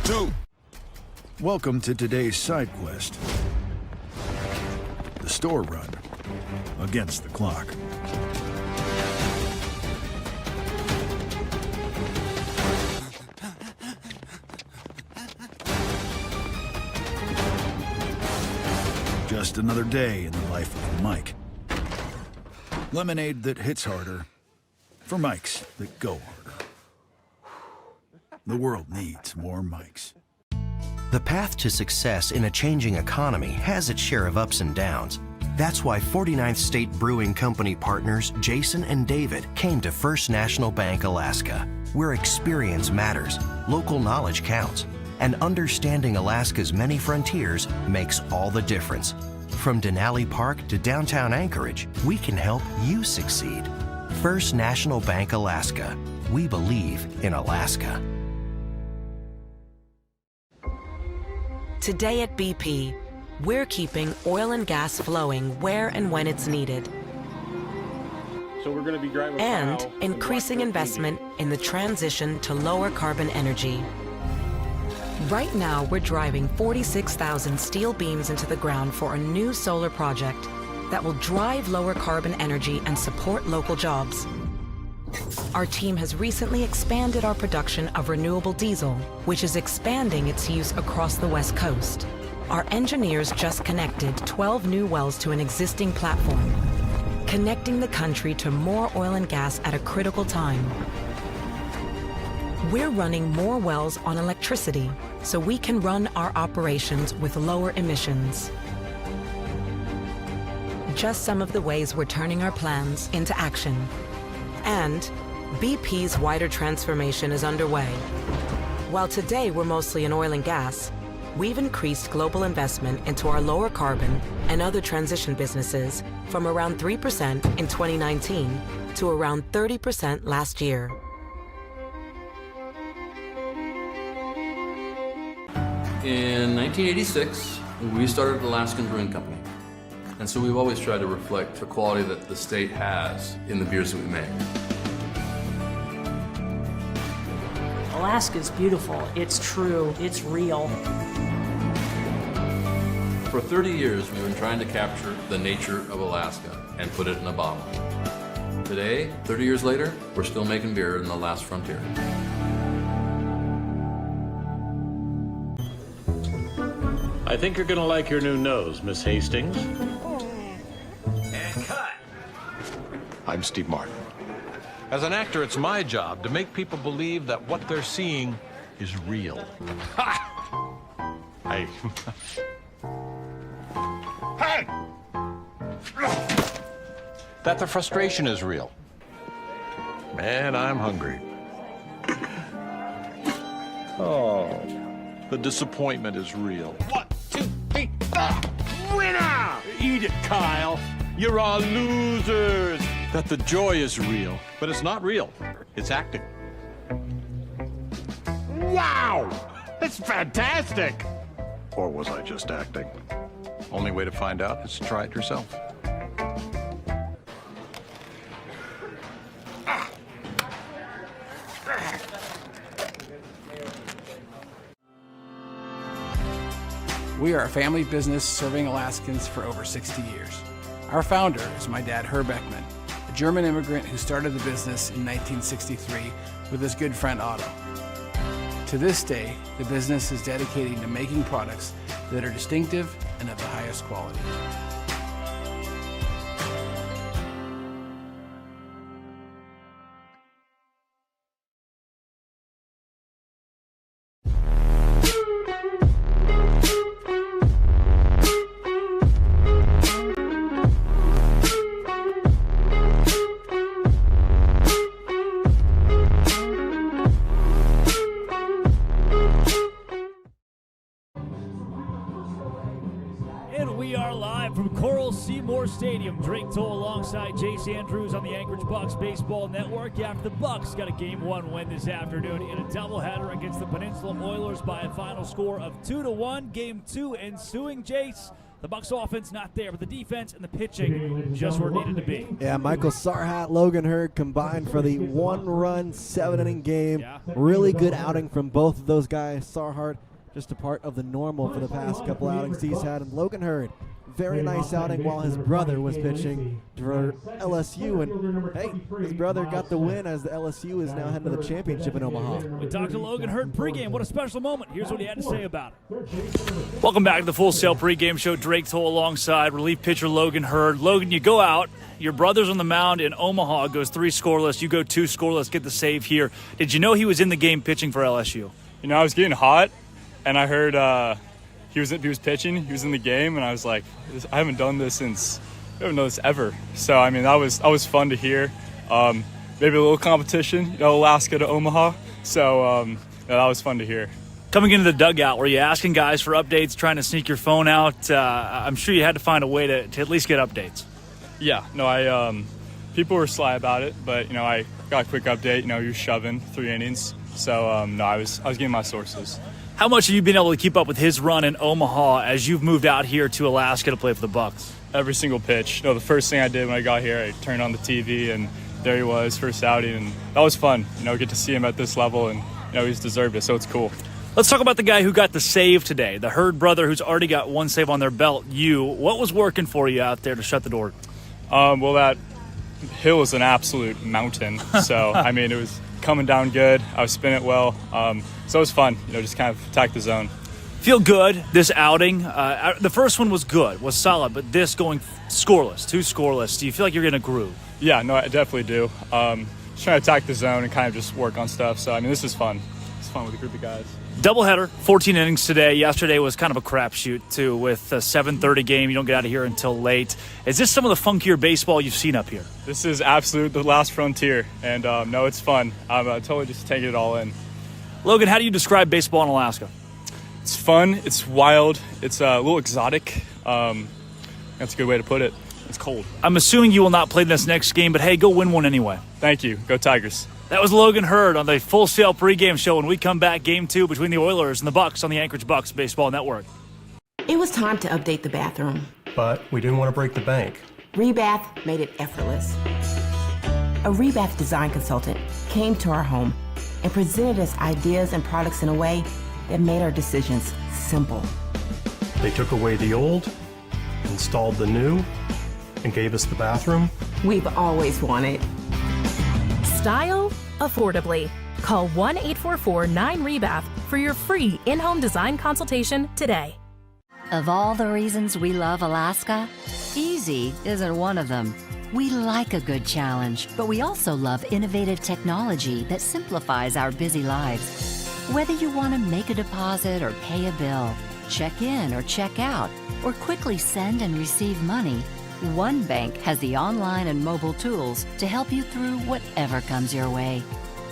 2. Welcome to today's side quest. The store run against the clock. Just another day in the life of Mike. Lemonade that hits harder for Mikes that go harder. The world needs more Mikes. The path to success in a changing economy has its share of ups and downs. That's why 49th State Brewing Company partners Jason and David came to First National Bank Alaska, where experience matters, local knowledge counts, and understanding Alaska's many frontiers makes all the difference. From Denali Park to downtown Anchorage, we can help you succeed. First National Bank Alaska. We believe in Alaska. Today at BP, we're keeping oil and gas flowing where and when it's needed. So we're going to be driving and increasing investment in the transition to lower carbon energy. Right now, we're driving 46,000 steel beams into the ground for a new solar project that will drive lower carbon energy and support local jobs. Our team has recently expanded our production of renewable diesel, which is expanding its use across the West Coast. Our engineers just connected 12 new wells to an existing platform, connecting the country to more oil and gas at a critical time. We're running more wells on electricity, so we can run our operations with lower emissions. Just some of the ways we're turning our plans into action. And BP's wider transformation is underway. While today we're mostly in oil and gas, we've increased global investment into our lower carbon and other transition businesses from around 3% in 2019 to around 30% last year. In 1986, we started Alaskan Brewing Company. And so we've always tried to reflect the quality that the state has in the beers that we make. Alaska's beautiful, it's true, it's real. For 30 years, we've been trying to capture the nature of Alaska and put it in a bottle. Today, 30 years later, we're still making beer in the last frontier. I think you're going to like your new nose, Miss Hastings. And cut. I'm Steve Martin. As an actor, it's my job to make people believe that what they're seeing is real. Hey. Hey! That the frustration is real. Man, I'm hungry. Oh, the disappointment is real. 1, 2, 3, 4. Winner! Eat it, Kyle. You're all losers. That the joy is real, but it's not real. It's acting. Wow! It's fantastic! Or was I just acting? Only way to find out is to try it yourself. We are a family business serving Alaskans for over 60 years. Our founder is my dad, Herb Ekman, a German immigrant who started the business in 1963 with his good friend Otto. To this day, the business is dedicated to making products that are distinctive and of the highest quality. Stadium. Drake Toll alongside Jace Andrews on the Anchorage Bucs Baseball Network after the Bucs got a Game 1 win this afternoon in a doubleheader against the Peninsula Oilers by a final score of 2-1. Game 2 ensuing. Jace, The Bucs offense not there, but the defense and the pitching just where it needed to be. Yeah, Michael Sarhat, Logan Hurd combined for the 1-run, 7-inning game. Yeah. Really good outing from both of those guys. Sarhat, just a part of the normal for the past couple outings he's had. And Logan Hurd, very nice outing while his brother was pitching for LSU. And, hey, his brother got the win as the LSU is now heading to the championship in Omaha. We talked to Logan Hurd pregame. What a special moment. Here's what he had to say about it. Welcome back to the Full Sail pregame show. Drake Toll alongside relief pitcher Logan Hurd. Logan, you go out. Your brother's on the mound in Omaha. Goes 3 scoreless. You go 2 scoreless. Get the save here. Did you know he was in the game pitching for LSU? You know, I was getting hot, and I heard he was pitching. He was in the game, and I was like, I haven't done this ever. So I mean, that was fun to hear. Maybe a little competition, you know, Alaska to Omaha. So yeah, that was fun to hear. Coming into the dugout, were you asking guys for updates, trying to sneak your phone out? I'm sure you had to find a way to at least get updates. Yeah, no, people were sly about it, but you know, I got a quick update. You know, you're shoving 3 innings. So no, I was getting my sources. How much have you been able to keep up with his run in Omaha as you've moved out here to Alaska to play for the Bucs? Every single pitch. You know, the first thing I did when I got here, I turned on the TV, and there he was, first outing, and that was fun. You know, get to see him at this level, and you know, he's deserved it, so it's cool. Let's talk about the guy who got the save today, the Hurd brother who's already got 1 save on their belt. What was working for you out there to shut the door? Well, that hill is an absolute mountain, so I mean, it was coming down good. I was spinning it well, so it was fun. You know, just kind of attack the zone. Feel good this outing. The first one was good, was solid, but this going scoreless, 2 scoreless. Do you feel like you're going to groove? Yeah, no, I definitely do. Just trying to attack the zone and kind of just work on stuff. So I mean, this is fun. It's fun with a group of guys. Doubleheader, 14 innings today. Yesterday was kind of a crapshoot too, with a 7:30 game. You don't get out of here until late. Is this some of the funkier baseball you've seen up here? This is absolute the last frontier, and no, it's fun. I'm totally just taking it all in. Logan, how do you describe baseball in Alaska? It's fun. It's wild. It's a little exotic. That's a good way to put it. It's cold. I'm assuming you will not play this next game, but hey, go win one anyway. Thank you. Go Tigers. That was Logan Hurd on the Full Sail pregame show. When we come back, Game 2 between the Oilers and the Bucs on the Anchorage Bucs Baseball Network. It was time to update the bathroom. But we didn't want to break the bank. Rebath made it effortless. A Rebath design consultant came to our home and presented us ideas and products in a way that made our decisions simple. They took away the old, installed the new, and gave us the bathroom we've always wanted. Style affordably. Call 1-844-9REBATH for your free in-home design consultation today. Of all the reasons we love Alaska, easy isn't one of them. We like a good challenge, but we also love innovative technology that simplifies our busy lives. Whether you want to make a deposit or pay a bill, check in or check out, or quickly send and receive money, one bank has the online and mobile tools to help you through whatever comes your way.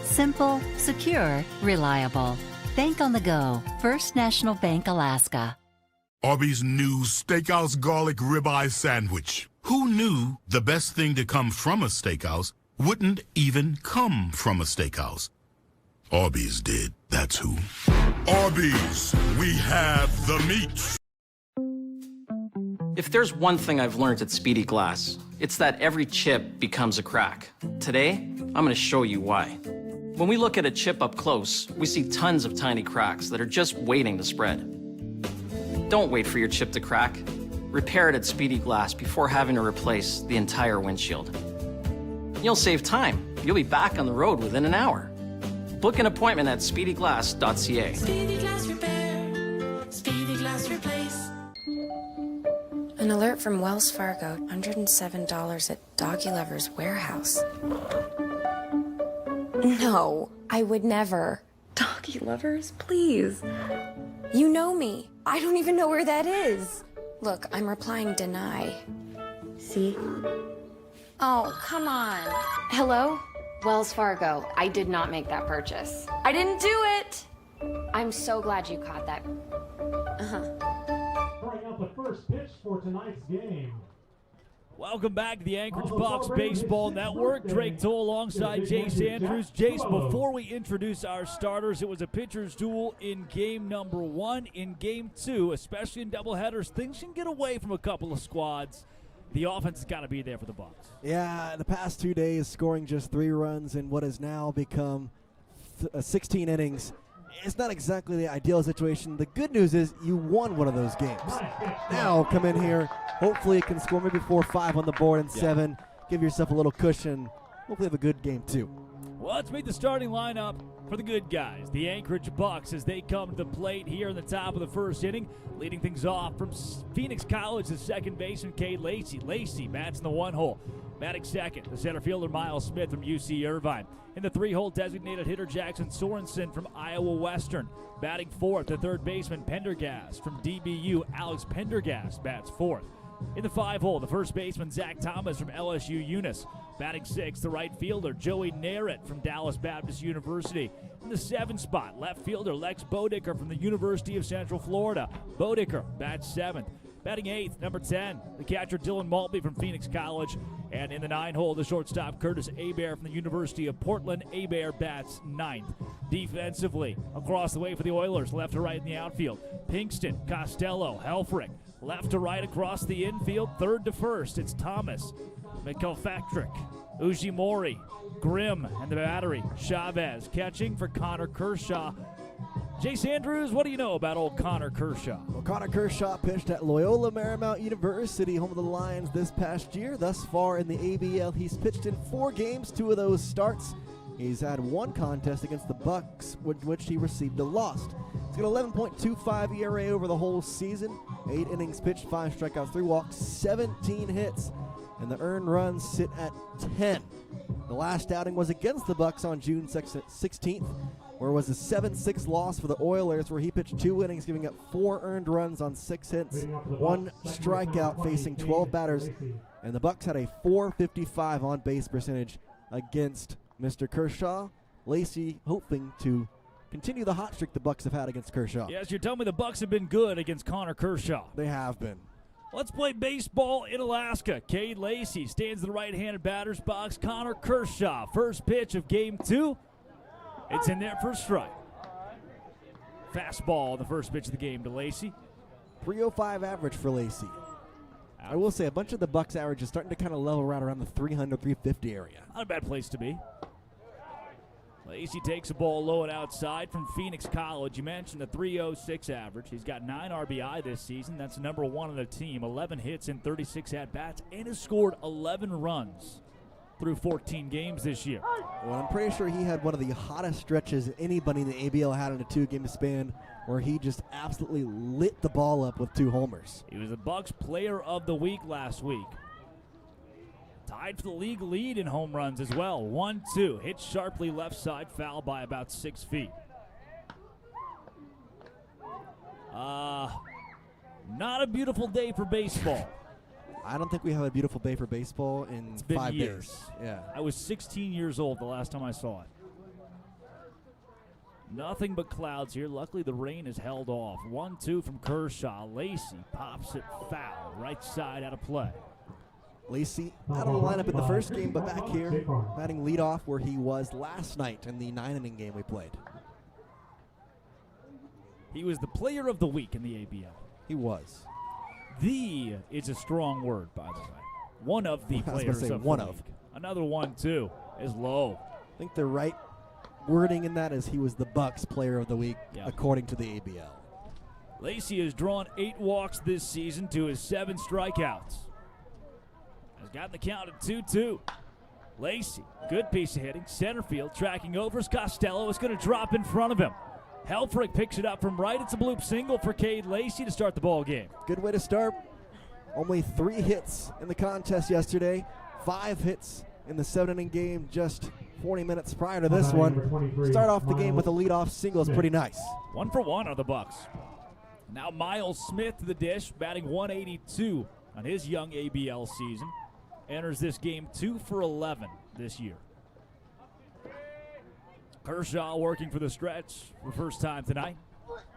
Simple, secure, reliable. Bank on the go. First National Bank, Alaska. Arby's new Steakhouse Garlic Ribeye Sandwich. Who knew the best thing to come from a steakhouse wouldn't even come from a steakhouse? Arby's did. That's who. Arby's, we have the meat. If there's one thing I've learned at Speedy Glass, it's that every chip becomes a crack. Today, I'm going to show you why. When we look at a chip up close, we see tons of tiny cracks that are just waiting to spread. Don't wait for your chip to crack. Repair it at Speedy Glass before having to replace the entire windshield. You'll save time. You'll be back on the road within an hour. Book an appointment at speedyglass.ca. Speedy Glass Repair. Speedy Glass Replace. An alert from Wells Fargo, $107 at Doggy Lover's warehouse. No, I would never. Doggy Lovers, please. You know me. I don't even know where that is. Look, I'm replying deny. See? Oh, come on. Hello? Wells Fargo, I did not make that purchase. I didn't do it! I'm so glad you caught that. Trying out the first pitch for tonight's game. Welcome back to the Anchorage Bucs Baseball Network. Drake Toll alongside Jace Andrews. Jace, before we introduce our starters, it was a pitcher's duel in game number 1. In game 2, especially in doubleheaders, things can get away from a couple of squads. The offense has got to be there for the Bucs. Yeah, the past 2 days, scoring just 3 runs in what has now become 16 innings. It's not exactly the ideal situation. The good news is you won one of those games. Now come in here. Hopefully it can score maybe 4 or 5 on the board and 7. Give yourself a little cushion. Hopefully have a good game too. Well, let's meet the starting lineup for the good guys, the Anchorage Bucs, as they come to the plate here in the top of the first inning. Leading things off from Phoenix College, the second baseman, Cade Lacey. Lacey bats in the 1-hole. Batting second, the center fielder, Miles Smith from UC Irvine. In the 3-hole, designated hitter, Jackson Sorensen from Iowa Western. Batting fourth, the third baseman, Pendergast from DBU. Alex Pendergast bats fourth. In the 5-hole, the first baseman, Zach Thomas from LSU Eunice. Batting sixth, the right fielder, Joey Narrett from Dallas Baptist University. In the 7th spot, left fielder, Lex Bodicker from the University of Central Florida. Bodicker bats 7th. Batting 8th, number 10, the catcher Dylan Maltby from Phoenix College. And in the 9-hole, the shortstop Curtis Hebert from the University of Portland. Hebert bats 9th. Defensively, across the way for the Oilers, left to right in the outfield, Pinkston, Costello, Helfrich. Left to right across the infield, third to first, it's Thomas, McElpatrick, Ujimori, Grimm, and the battery, Chavez. Catching for Connor Kershaw. Jace Andrews, what do you know about old Connor Kershaw? Well, Connor Kershaw pitched at Loyola Marymount University, home of the Lions, this past year. Thus far in the ABL, he's pitched in 4 games, 2 of those starts. He's had 1 contest against the Bucs, which he received a loss. He's got 11.25 ERA over the whole season, 8 innings pitched, 5 strikeouts, 3 walks, 17 hits, and the earned runs sit at 10. The last outing was against the Bucs on June 16th, where it was a 7-6 loss for the Oilers, where he pitched 2 innings, giving up 4 earned runs on 6 hits, 1 strikeout, facing 12 batters, and the Bucs had a .455 on-base percentage against Mr. Kershaw. Lacey hoping to continue the hot streak the Bucs have had against Kershaw. Yes, you're telling me the Bucs have been good against Connor Kershaw. They have been. Let's play baseball in Alaska. Cade Lacey stands in the right-handed batter's box. Connor Kershaw, first pitch of game 2. It's in there for a strike. Fastball on the first pitch of the game to Lacey. .305 average for Lacey. I will say a bunch of the Bucs average is starting to kind of level around the 300, 350 area. Not a bad place to be. Lacey takes a ball low and outside from Phoenix College. You mentioned the .306 average. He's got 9 RBI this season. That's number 1 on the team. 11 hits in 36 at-bats, and has scored 11 runs through 14 games this year. Well, I'm pretty sure he had one of the hottest stretches anybody in the ABL had in a 2-game span, where he just absolutely lit the ball up with 2 homers. He was the Bucs Player of the Week last week. Tied for the league lead in home runs as well. 1-2. Hit sharply left side, foul by about 6 feet. Not a beautiful day for baseball. I don't think we have a beautiful day for baseball in It's been 5 years. days. Yeah. I was 16 years old the last time I saw it. Nothing but clouds here. Luckily, the rain is held off. 1-2 from Kershaw. Lacey pops it foul. Right side out of play. Lacey out of the lineup in the first game, but back here, batting leadoff where he was last night in the 9-inning game we played. He was the Player of the Week in the ABL. He was. The is a strong word, by the way. One of the I was players gonna say of one the of. week. Another 1-2 is low. I think the right wording in that is he was the Bucs Player of the Week, Yeah. according to the ABL. Lacey has drawn 8 walks this season to his 7 strikeouts. Has gotten the count at 2-2. Lacey, good piece of hitting. Center field, tracking over. Costello is going to drop in front of him. Helfrich picks it up from right. It's a bloop single for Cade Lacey to start the ball game. Good way to start. Only 3 hits in the contest yesterday. 5 hits in the 7-inning game just 40 minutes prior to this one. Start off the game with a leadoff single is pretty nice. 1 for 1 are the Bucs. Now Miles Smith to the dish, batting 182 on his young ABL season. Enters this game 2 for 11 this year. Kershaw working for the stretch for the first time tonight.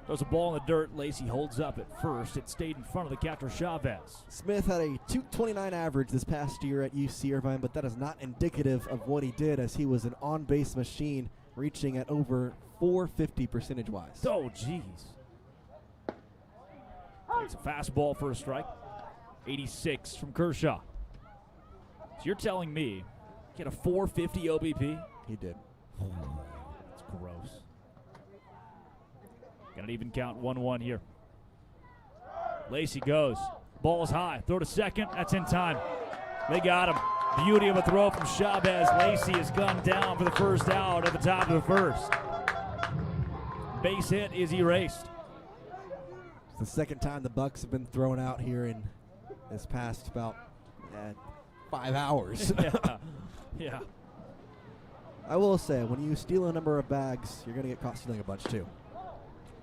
Throws a ball in the dirt. Lacey holds up at first. It stayed in front of the catcher, Chavez. Smith had a .229 average this past year at UC Irvine, but that is not indicative of what he did, as he was an on-base machine, reaching at over .450 percentage-wise. Oh, jeez. Takes a fastball for a strike. 86 from Kershaw. So you're telling me he had a .450 OBP? He did. That's gross. Got an even count, 1-1 here. Lacey goes. Ball's high. Throw to second. That's in time. They got him. Beauty of a throw from Chavez. Lacey is gunned down for the first out at the top of the first. Base hit is erased. It's the second time the Bucs have been thrown out here in this past about 5 hours. Yeah. I will say, when you steal a number of bags, you're going to get caught stealing a bunch too.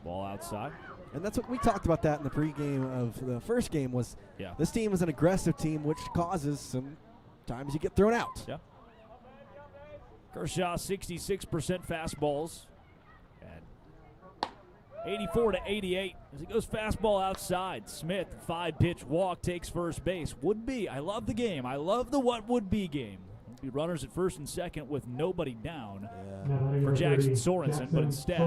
Ball outside. And that's what we talked about that in the pregame of the first game was this team is an aggressive team, which causes sometimes you get thrown out. Yeah. Kershaw, 66% fastballs. And 84-88 as he goes fastball outside. Smith, 5-pitch walk, takes first base. Would be. I love the game. I love the what would be game. Be runners at first and second with nobody down for Jackson Sorensen, but instead,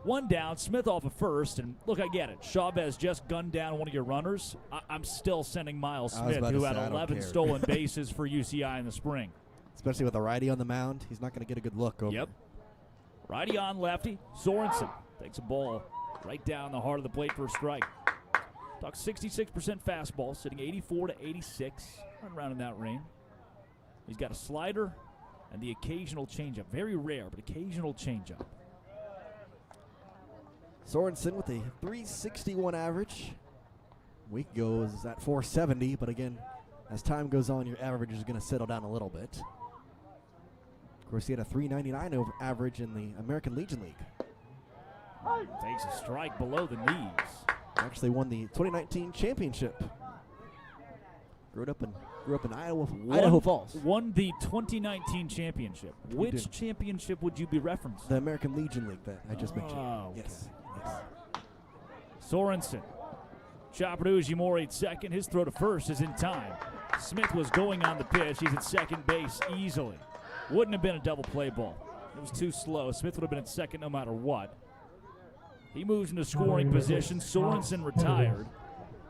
one down, Smith off of first, and look, I get it. Chavez just gunned down one of your runners. I'm still sending Miles Smith, who had 11 stolen bases for UCI in the spring. Especially with a righty on the mound, he's not going to get a good look over. Yep. Righty on lefty. Sorensen takes a ball right down the heart of the plate for a strike. Talk 66% fastball, sitting 84-86, right around in that range. He's got a slider and the occasional changeup. Very rare, but occasional changeup. Sorensen with a .361 average. Week goes at .470, but again, as time goes on, your average is going to settle down a little bit. Of course, he had a .399 average in the American Legion League. Takes a strike below the knees. Actually won the 2019 championship. Grew up in Idaho Falls. Won the 2019 championship. Which championship would you be referencing? The American Legion League that I just mentioned. Okay. Yes. Sorensen. Chopper to Ujimori at second. His throw to first is in time. Smith was going on the pitch. He's at second base easily. Wouldn't have been a double play ball. It was too slow. Smith would have been at second no matter what. He moves into scoring position. Sorensen retired.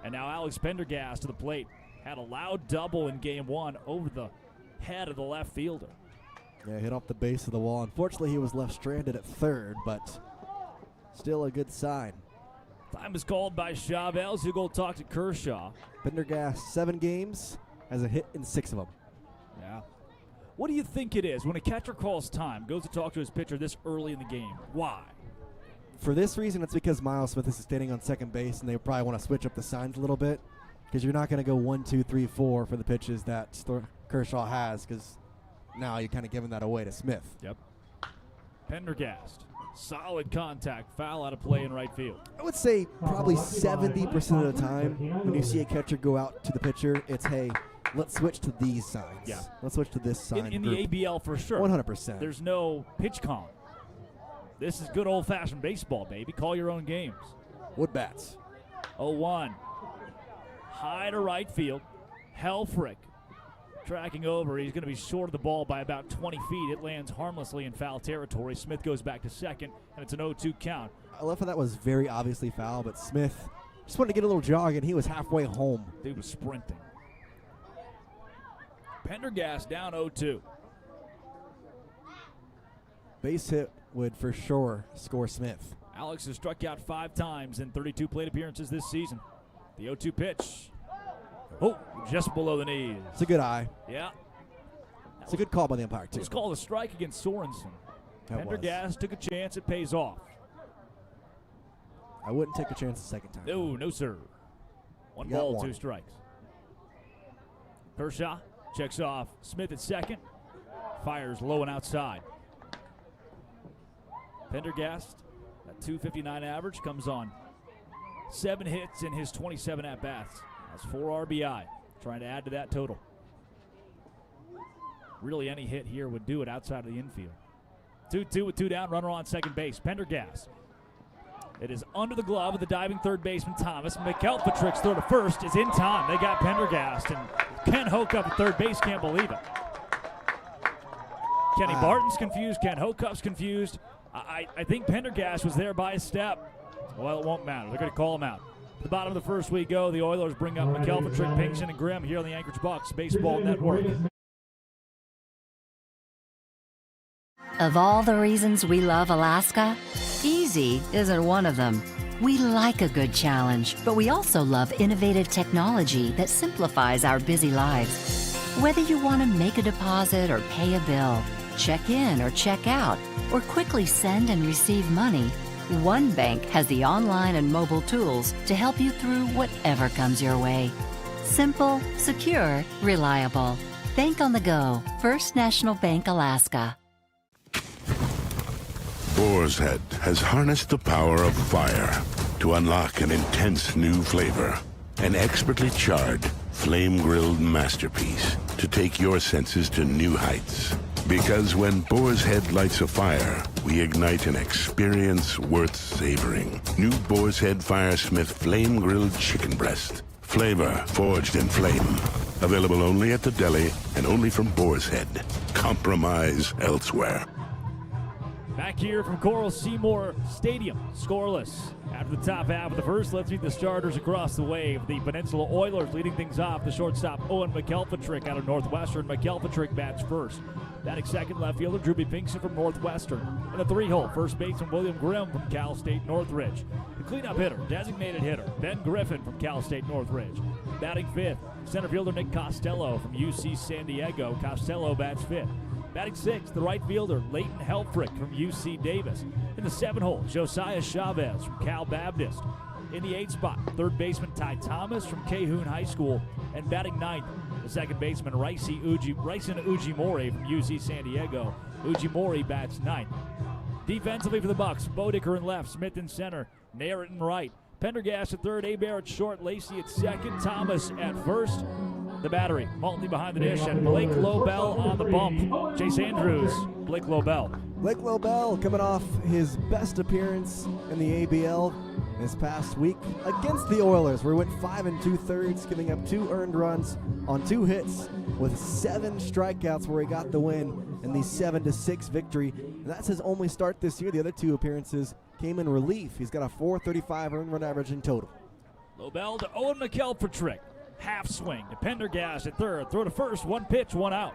And now Alex Pendergast to the plate. Had a loud double in game one over the head of the left fielder. Yeah, hit off the base of the wall. Unfortunately, he was left stranded at third, but still a good sign. Time is called by Chavez, who go talk to Kershaw. Pendergast, 7 games, has a hit in 6 of them. Yeah. What do you think it is when a catcher calls time, goes to talk to his pitcher this early in the game? Why? For this reason, it's because Miles Smith is standing on second base, and they probably want to switch up the signs a little bit. Because you're not going to go 1, 2, 3, 4 for the pitches that Kershaw has, because now you're kind of giving that away to Smith. Yep. Pendergast, solid contact, foul out of play in right field. I would say probably 70% of the time when you see a catcher go out to the pitcher, it's, hey, let's switch to these signs. Yeah. Let's switch to this sign. In the ABL for sure. 100%. There's no pitch count. This is good old-fashioned baseball, baby. Call your own games. Wood bats. 0-1. High to right field. Helfrich tracking over. He's going to be short of the ball by about 20 feet. It lands harmlessly in foul territory. Smith goes back to second, and it's an 0-2 count. I love how that was very obviously foul, but Smith just wanted to get a little jog, and he was halfway home. Dude was sprinting. Pendergast down 0-2. Base hit would for sure score Smith. Alex has struck out 5 times in 32 plate appearances this season. The 0-2 pitch. Oh, just below the knees. It's a good eye. Yeah. It's a good call by the umpire, too. It was called a strike against Sorensen. Pendergast took a chance. It pays off. I wouldn't take a chance the second time. No, sir. 1 ball, 2 strikes. Kershaw checks off Smith at second. Fires low and outside. Pendergast, that .259 average, comes on 7 hits in his 27 at-bats. That's 4 RBI, trying to add to that total. Really, any hit here would do it outside of the infield. 2-2 with 2 down, runner on second base. Pendergast It is under the glove of the diving third baseman Thomas. McElpatrick's throw to first is in time. They got Pendergast, and Ken Hokup at third base can't believe it. Kenny Barton's confused. Ken Hokup's confused. I think Pendergast was there by a step. Well, it won't matter. They're going to call him out. At the bottom of the first we go. The Oilers bring up McElpatrick, Pinkston, and Grimm here on the Anchorage Bucs Baseball Network. Of all the reasons we love Alaska, easy isn't one of them. We like a good challenge, but we also love innovative technology that simplifies our busy lives. Whether you want to make a deposit or pay a bill, check in or check out, or quickly send and receive money, one bank has the online and mobile tools to help you through whatever comes your way. Simple, secure, reliable. Bank on the go. First National Bank, Alaska. Boar's Head has harnessed the power of fire to unlock an intense new flavor. An expertly charred, flame-grilled masterpiece to take your senses to new heights. Because when Boar's Head lights a fire, we ignite an experience worth savoring. New Boar's Head Firesmith Flame-Grilled Chicken Breast. Flavor forged in flame. Available only at the deli and only from Boar's Head. Compromise elsewhere. Back here from Coral Seymour Stadium, scoreless. After the top half of the first, let's meet the starters across the way. The Peninsula Oilers leading things off. The shortstop, Owen McElpatrick out of Northwestern. McElpatrick bats first. Batting second, left fielder, Drewby Pinkston from Northwestern. In the three-hole, first baseman, William Grimm from Cal State Northridge. The cleanup hitter, designated hitter, Ben Griffin from Cal State Northridge. Batting fifth, center fielder, Nick Costello from UC San Diego. Costello bats fifth. Batting sixth, the right fielder, Leighton Helfrich from UC Davis. In the seven-hole, Josiah Chavez from Cal Baptist. In the eighth spot, third baseman Ty Thomas from Cahoon High School. And batting ninth, the second baseman Ryson Ujimori from UC San Diego. Ujimori bats ninth. Defensively for the Bucs, Bodicker in left, Smith in center, Narrett in right. Pendergast at third, Abear at short, Lacey at second, Thomas at first. The battery, Maltney behind the dish, and Blake Lobel on the bump. Jace Andrews, Blake Lobel. Blake Lobel coming off his best appearance in the ABL this past week against the Oilers, where he went 5 2/3, giving up 2 earned runs on 2 hits with 7 strikeouts, where he got the win in the 7-6 victory. And that's his only start this year. The other 2 appearances came in relief. He's got a .435 earned run average in total. Lobel to Owen McElpatrick. Half swing to Pendergast at third. Throw to first, 1 pitch, 1 out.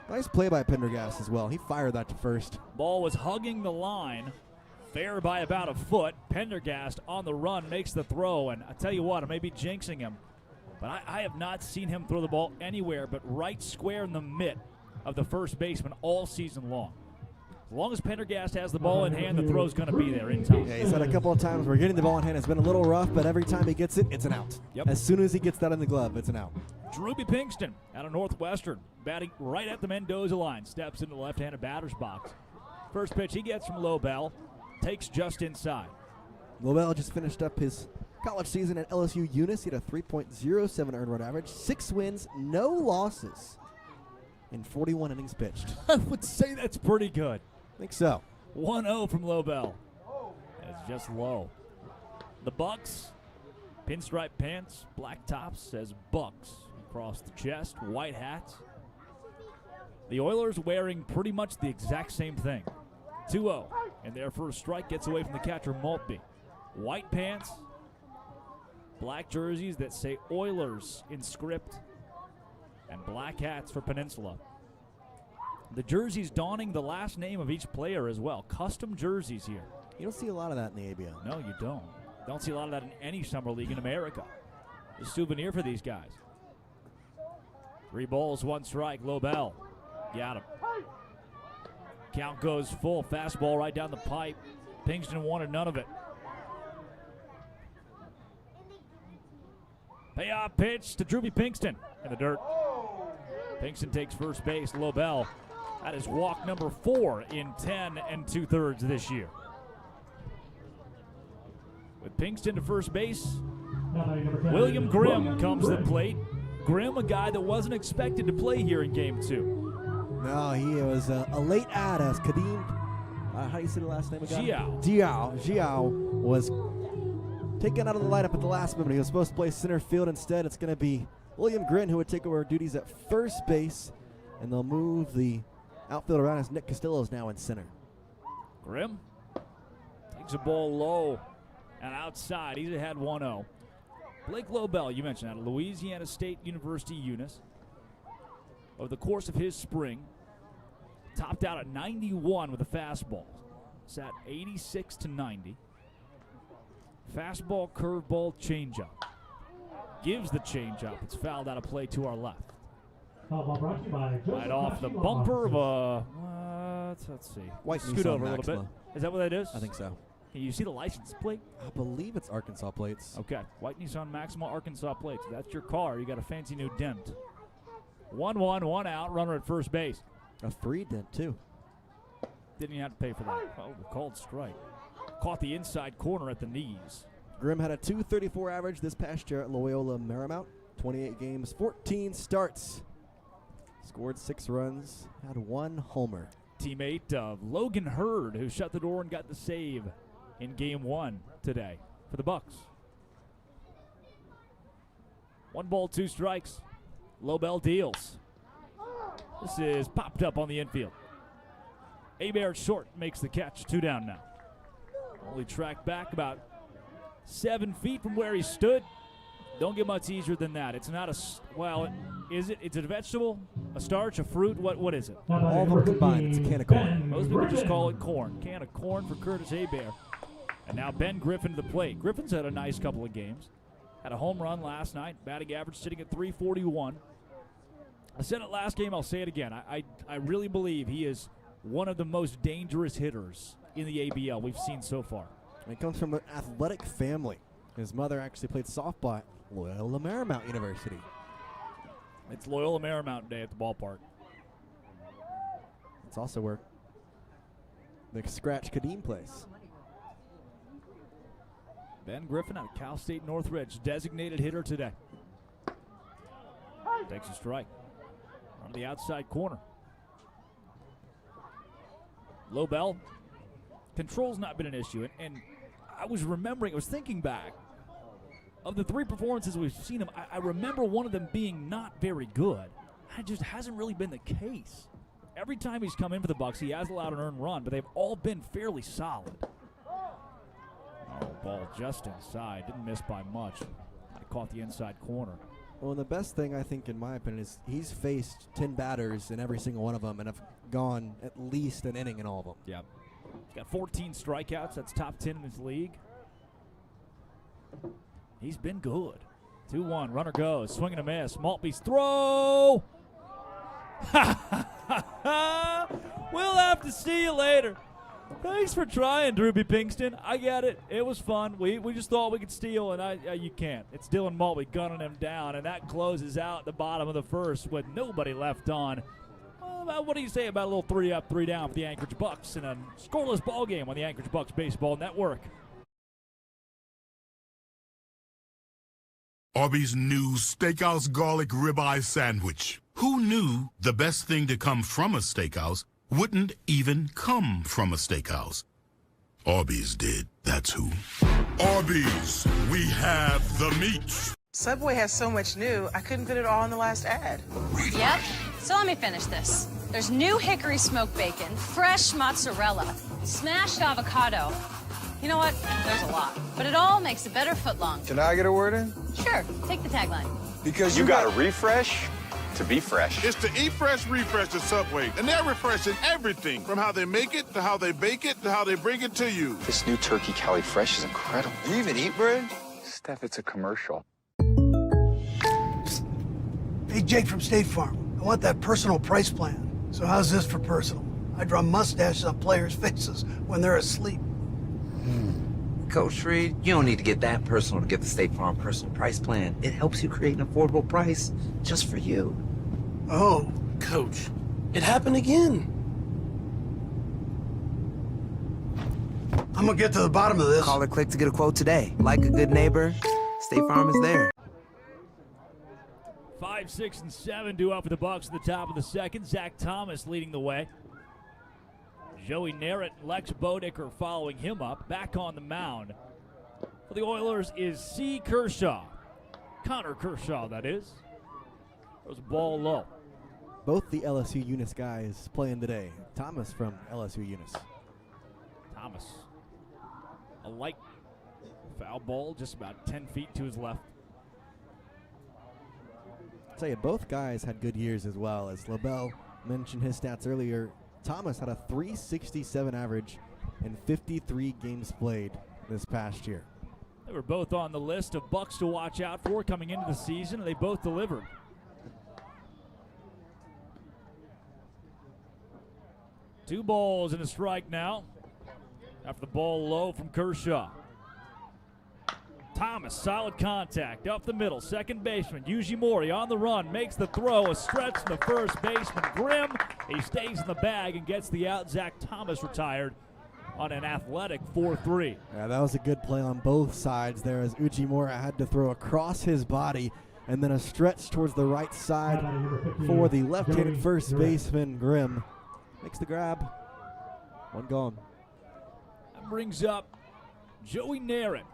Nice play by Pendergast as well. He fired that to first. Ball was hugging the line. Fair by about a foot. Pendergast on the run makes the throw. And I tell you what, I may be jinxing him, but I have not seen him throw the ball anywhere but right square in the mitt of the first baseman all season long. As long as Pendergast has the ball in hand, the throw's going to be there in time. Yeah, he said a couple of times where getting the ball in hand has been a little rough, but every time he gets it, it's an out. Yep. As soon as he gets that in the glove, it's an out. Drewby Pinkston out of Northwestern, batting right at the Mendoza line, steps into the left-handed batter's box. First pitch he gets from Lobel, takes just inside. Lobel just finished up his college season at LSU Eunice. He had a 3.07 earned run average, 6 wins, no losses in 41 innings pitched. I would say that's pretty good. I think so. 1-0 from Lobel. It's just low. The Bucs, pinstripe pants, black tops, says Bucs across the chest, white hats. The Oilers wearing pretty much the exact same thing. 2-0, and their first strike gets away from the catcher, Maltby. White pants, black jerseys that say Oilers in script, and black hats for Peninsula. The jerseys donning the last name of each player as well. Custom jerseys here. You don't see a lot of that in the ABL. No, you don't. Don't see a lot of that in any summer league in America. A souvenir for these guys. 3 balls, 1 strike. Lobel. Got him. Count goes full. Fastball right down the pipe. Pinkston wanted none of it. Payoff pitch to Drewby Pinkston in the dirt. Pinkston takes first base. Lobel. That is walk number 4 in 10 2/3 this year. With Pinkston to first base, William Grimm comes to the plate. Grimm, a guy that wasn't expected to play here in Game 2. No, he was a late add as Kadeem How do you say the last name again? Jiao. Jiao was taken out of the lineup at the last moment. He was supposed to play center field. Instead, it's going to be William Grin who would take over duties at first base, and they'll move the outfield around as Nick Castillo is now in center. Grimm takes a ball low and outside. He's ahead 1-0. Blake Lobel, you mentioned that, Louisiana State University Eunice. Over the course of his spring, topped out at 91 with a fastball. Sat 86 to 90. Fastball, curveball, changeup. Gives the changeup. It's fouled out of play to our left. Right off the bumper of a, let's see. White Scoot Nissan over a little Maxima. bit. Is that what that is? I think so. Can you see the license plate? I believe it's Arkansas plates. Okay. White Nissan Maxima Arkansas plates. That's your car. You got a fancy new dent. 1-1, 1 out, runner at first base. A free dent, too. Didn't even have to pay for that. Oh, called strike. Caught the inside corner at the knees. Grimm had a .234 average this past year at Loyola Marymount. 28 games, 14 starts. Scored 6 runs, had 1 homer. Teammate of Logan Hurd, who shut the door and got the save in game 1 today for the Bucs. 1 ball, 2 strikes. Lobel deals. This is popped up on the infield. Hebert short makes the catch. 2 down now. Only tracked back about 7 feet from where he stood. Don't get much easier than that. It's not a, well, is it? It's a vegetable, a starch, a fruit. What is it? All of them combined. It's a can of corn. Most people just call it corn. Can of corn for Curtis Hebert. And now Ben Griffin to the plate. Griffin's had a nice couple of games. Had a home run last night. Batting average sitting at .341. I said it last game. I'll say it again. I really believe he is one of the most dangerous hitters in the ABL we've seen so far. He comes from an athletic family. His mother actually played softball at Loyola Marymount University. It's Loyola Marymount Day at the ballpark. It's also where the Scratch Kadeem plays. Ben Griffin out of Cal State Northridge, designated hitter today. Takes a strike on the outside corner. Lobel, control's not been an issue, and I was thinking back of the 3 performances we've seen him. I remember one of them being not very good. It just hasn't really been the case. Every time he's come in for the Bucs, he has allowed an earned run, but they've all been fairly solid. Oh, ball just inside. Didn't miss by much. I caught the inside corner. Well, the best thing, I think, in my opinion, is he's faced 10 batters in every single one of them and have gone at least an inning in all of them. Yep. He's got 14 strikeouts. That's top 10 in his league. He's been good. 2-1. Runner goes. Swing and a miss. Maltby's throw. We'll have to see you later. Thanks for trying, Drewby Pinkston. I get it. It was fun. We just thought we could steal, and you can't. It's Dylan Maltby gunning him down, and that closes out the bottom of the first with nobody left on. Well, what do you say about a little 3 up, 3 down for the Anchorage Bucs in a scoreless ball game on the Anchorage Bucs Baseball Network? Arby's new Steakhouse Garlic Ribeye Sandwich. Who knew the best thing to come from a steakhouse wouldn't even come from a steakhouse? Arby's did. That's who. Arby's, we have the meats. Subway has so much new, I couldn't fit it all in the last ad. Yep. So let me finish this. There's new hickory smoked bacon, fresh mozzarella, smashed avocado. You know what? There's a lot. But it all makes a better footlong. Can I get a word in? Sure. Take the tagline. Because you got to refresh to be fresh. It's the Eat Fresh Refresh at Subway, and they're refreshing everything from how they make it to how they bake it to how they bring it to you. This new Turkey Cali Fresh is incredible. Do you even eat bread? Steph, it's a commercial. Hey, Jake from State Farm. I want that personal price plan. So how's this for personal? I draw mustaches on players' faces when they're asleep. Coach Reed, you don't need to get that personal to get the State Farm personal price plan. It helps you create an affordable price just for you. Oh. Coach, it happened again. I'm gonna get to the bottom of this. Call or click to get a quote today. Like a good neighbor, State Farm is there. 5, 6, and 7 due up for the Bucs at the top of the second. Zach Thomas leading the way. Joey Narrett and Lex Bodicker following him up. Back on the mound for the Oilers is C. Kershaw. Connor Kershaw, that is. Throws a ball low. Both the LSU Eunice guys playing today. Thomas from LSU Eunice. Thomas. A light foul ball just about 10 feet to his left. I'll tell you, both guys had good years as well. As LaBelle mentioned his stats earlier, Thomas had a .367 average in 53 games played this past year. They were both on the list of Bucs to watch out for coming into the season, and they both delivered. Two balls and a strike now after the ball low from Kershaw. Thomas, solid contact up the middle. Second baseman Ujimori on the run, makes the throw, a stretch from the first baseman Grimm. He stays in the bag and gets the out. Zach Thomas retired on an athletic 4-3. Yeah, that was a good play on both sides there as Ujimori had to throw across his body and then a stretch towards the right side for the left-handed first baseman Grimm. Makes the grab. One gone. That brings up Joey Narrett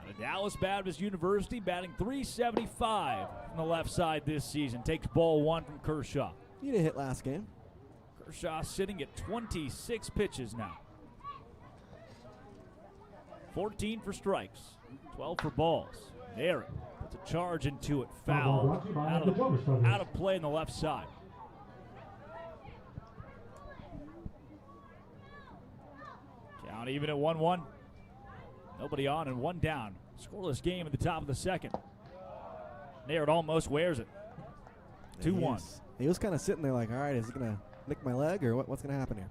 out of Dallas Baptist University, batting .375 from the left side this season. Takes ball one from Kershaw. He didn't hit last game. Kershaw sitting at 26 pitches now. 14 for strikes, 12 for balls. Narrett puts a charge into it. Foul. Out of play on the left side. Count even at 1-1. Nobody on and one down. Scoreless game at the top of the second. Narrett almost wears it. 2-1. He was kind of sitting there like, all right, is he going to nick my leg or what's going to happen here?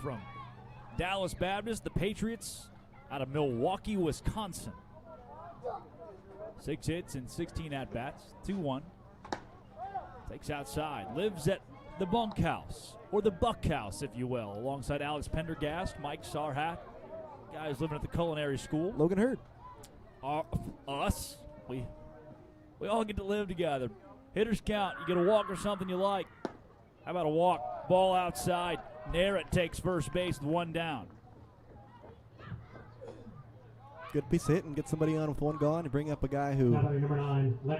From Dallas Baptist, the Patriots out of Milwaukee, Wisconsin. 6 hits and 16 at-bats. 2-1. Takes outside. Lives at the bunkhouse, or the buckhouse, if you will, alongside Alex Pendergast, Mike Sarhat, guys living at the culinary school. Logan Hurd. Us. We all get to live together. Hitters count. You get a walk or something you like. How about a walk? Ball outside. Narrett takes first base with one down. Good piece of hit and get somebody on with one gone and bring up a guy who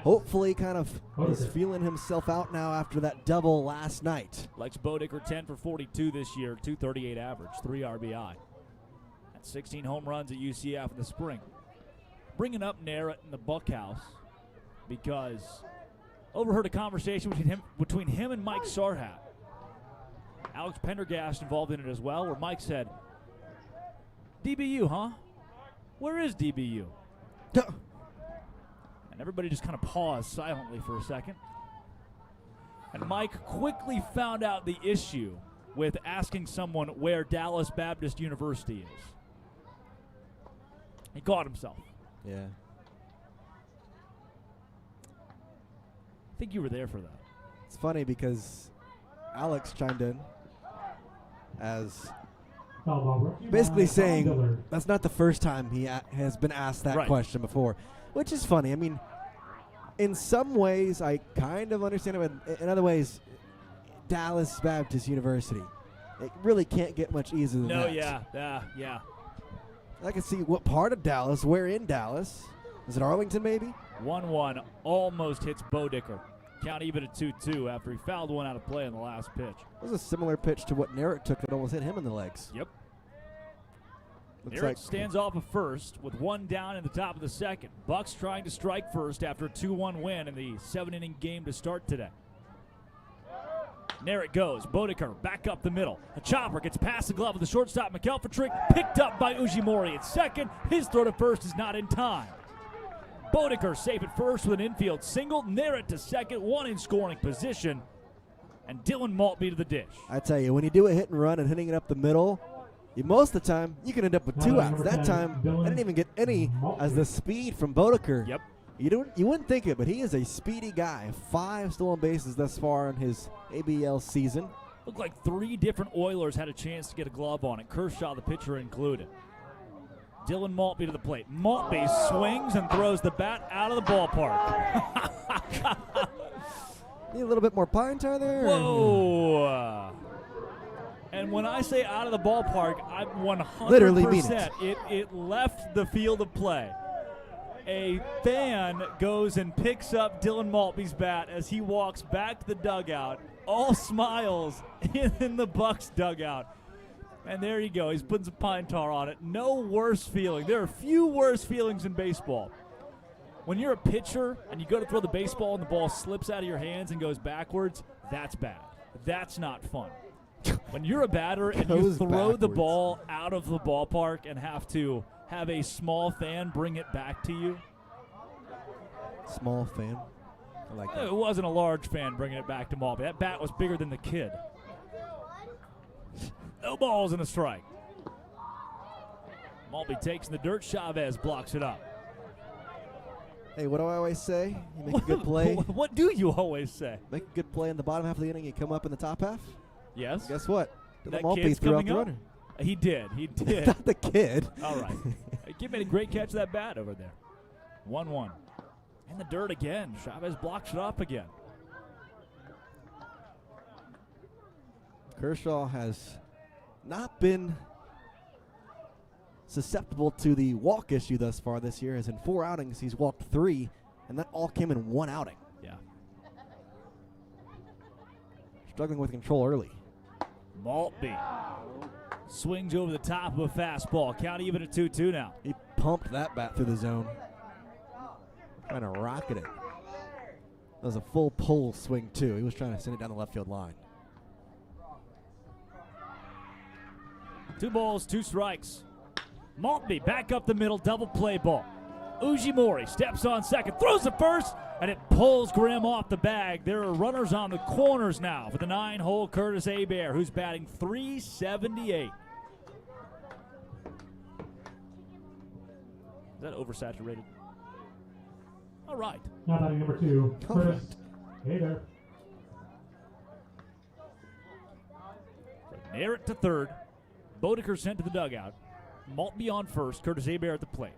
hopefully kind of is feeling himself out now after that double last night. Lex Bodicker 10 for 42 this year, .238 average, 3 RBI. That's 16 home runs at UCF in the spring. Bringing up Narrett in the buckhouse because overheard a conversation between him and Mike Sarhat. Alex Pendergast involved in it as well, where Mike said, DBU, huh? Where is DBU? And everybody just kind of paused silently for a second. And Mike quickly found out the issue with asking someone where Dallas Baptist University is. He caught himself. Yeah. I think you were there for that. It's funny because Alex chimed in as basically saying that's not the first time he has been asked that question before, which is funny. I mean, in some ways, I kind of understand it, but in other ways, Dallas Baptist University, it really can't get much easier than that. Yeah. I can see what part of Dallas, where in Dallas. Is it Arlington, maybe? 1-1, almost hits Bodicker. Count even at 2-2 after he fouled one out of play on the last pitch. It was a similar pitch to what Narrett took that almost hit him in the legs. Yep. Looks Narrett like stands off of first with one down in the top of the second. Bucs trying to strike first after a 2-1 win in the 7-inning game to start today. Narrett goes. Bodicker back up the middle. A chopper gets past the glove of the shortstop, McElpatrick, picked up by Ujimori at second. His throw to first is not in time. Bodicker safe at first with an infield single. Narrett to second, one in scoring position. And Dylan Maltby to the dish. I tell you, when you do a hit and run and hitting it up the middle, most of the time you can end up with 2 outs. That time, I didn't even get any as the speed from Bodicker. Yep. You wouldn't think it, but he is a speedy guy. 5 stolen bases thus far in his ABL season. Looked like 3 different Oilers had a chance to get a glove on it, Kershaw, the pitcher, included. Dylan Maltby to the plate. Maltby swings and throws the bat out of the ballpark. Need a little bit more pine tar there? Whoa. And when I say out of the ballpark, I'm 100% Literally mean it. It left the field of play. A fan goes and picks up Dylan Maltby's bat as he walks back to the dugout, all smiles in the Bucs dugout. And there you go. He's putting some pine tar on it. No worse feeling. There are few worse feelings in baseball. When you're a pitcher and you go to throw the baseball and the ball slips out of your hands and goes backwards, that's bad. That's not fun. When you're a batter and you throw the ball out of the ballpark and have to have a small fan bring it back to you. Small fan? I like that. It wasn't a large fan bringing it back to Maltby. That bat was bigger than the kid. No balls and a strike. Maltby takes in the dirt. Chavez blocks it up. Hey, what do I always say? You make a good play. What do you always say? Make a good play in the bottom half of the inning, you come up in the top half? Yes. Guess what? That Maltby kid's threw out coming the up. runner. He did. Not the kid. All right. The kid made a great catch of that bat over there. 1-1. In the dirt again. Chavez blocks it up again. Kershaw has not been susceptible to the walk issue thus far this year, as in 4 outings he's walked 3, and that all came in 1 outing. Yeah. Struggling with control early. Maltby swings over the top of a fastball. Count even at 2-2 now. He pumped that bat through the zone. Trying to rocket it. That was a full pull swing, too. He was trying to send it down the left field line. 2 balls, 2 strikes. Maltby back up the middle, double play ball. Ujimori steps on second, throws the first, and it pulls Grimm off the bag. There are runners on the corners now for the 9-hole Curtis Hebert, who's batting .378. Is that oversaturated? All right. Now batting number 2, Curtis Hebert. Near it to third. Bodeker sent to the dugout. Maltby on first. Curtis Hebert at the plate.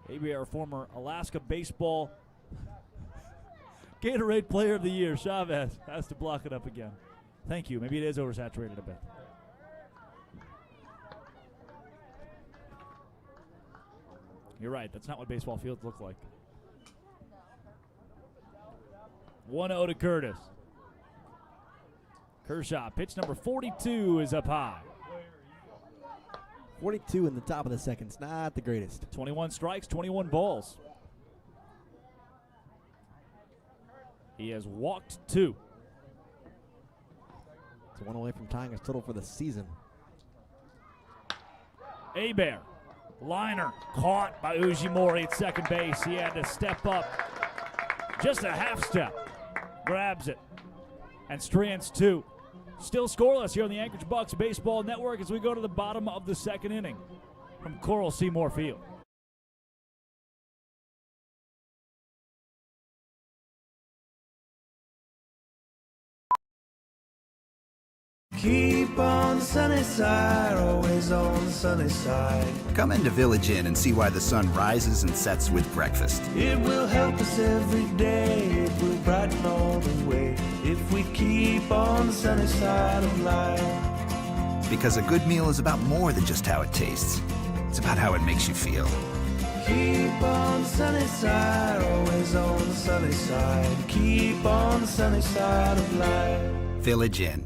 Hebert, former Alaska baseball Gatorade Player of the Year. Chavez has to block it up again. Thank you. Maybe it is oversaturated a bit. You're right. That's not what baseball fields look like. 1-0 to Curtis. Kershaw, pitch number 42 is up high. 42 in the top of the second. It's not the greatest. 21 strikes, 21 balls. He has walked 2. It's 1 away from tying his total for the season. Hebert, liner, caught by Ujimori at second base. He had to step up just a half step. Grabs it and strands 2. Still scoreless here on the Anchorage Bucs Baseball Network as we go to the bottom of the second inning from Coral Seymour Field. Keep on the sunny side, always on the sunny side. Come into Village Inn and see why the sun rises and sets with breakfast. It will help us every day, it will brighten all the way, if we keep on the sunny side of life. Because a good meal is about more than just how it tastes. It's about how it makes you feel. Keep on the sunny side, always on the sunny side. Keep on the sunny side of life. Village Inn.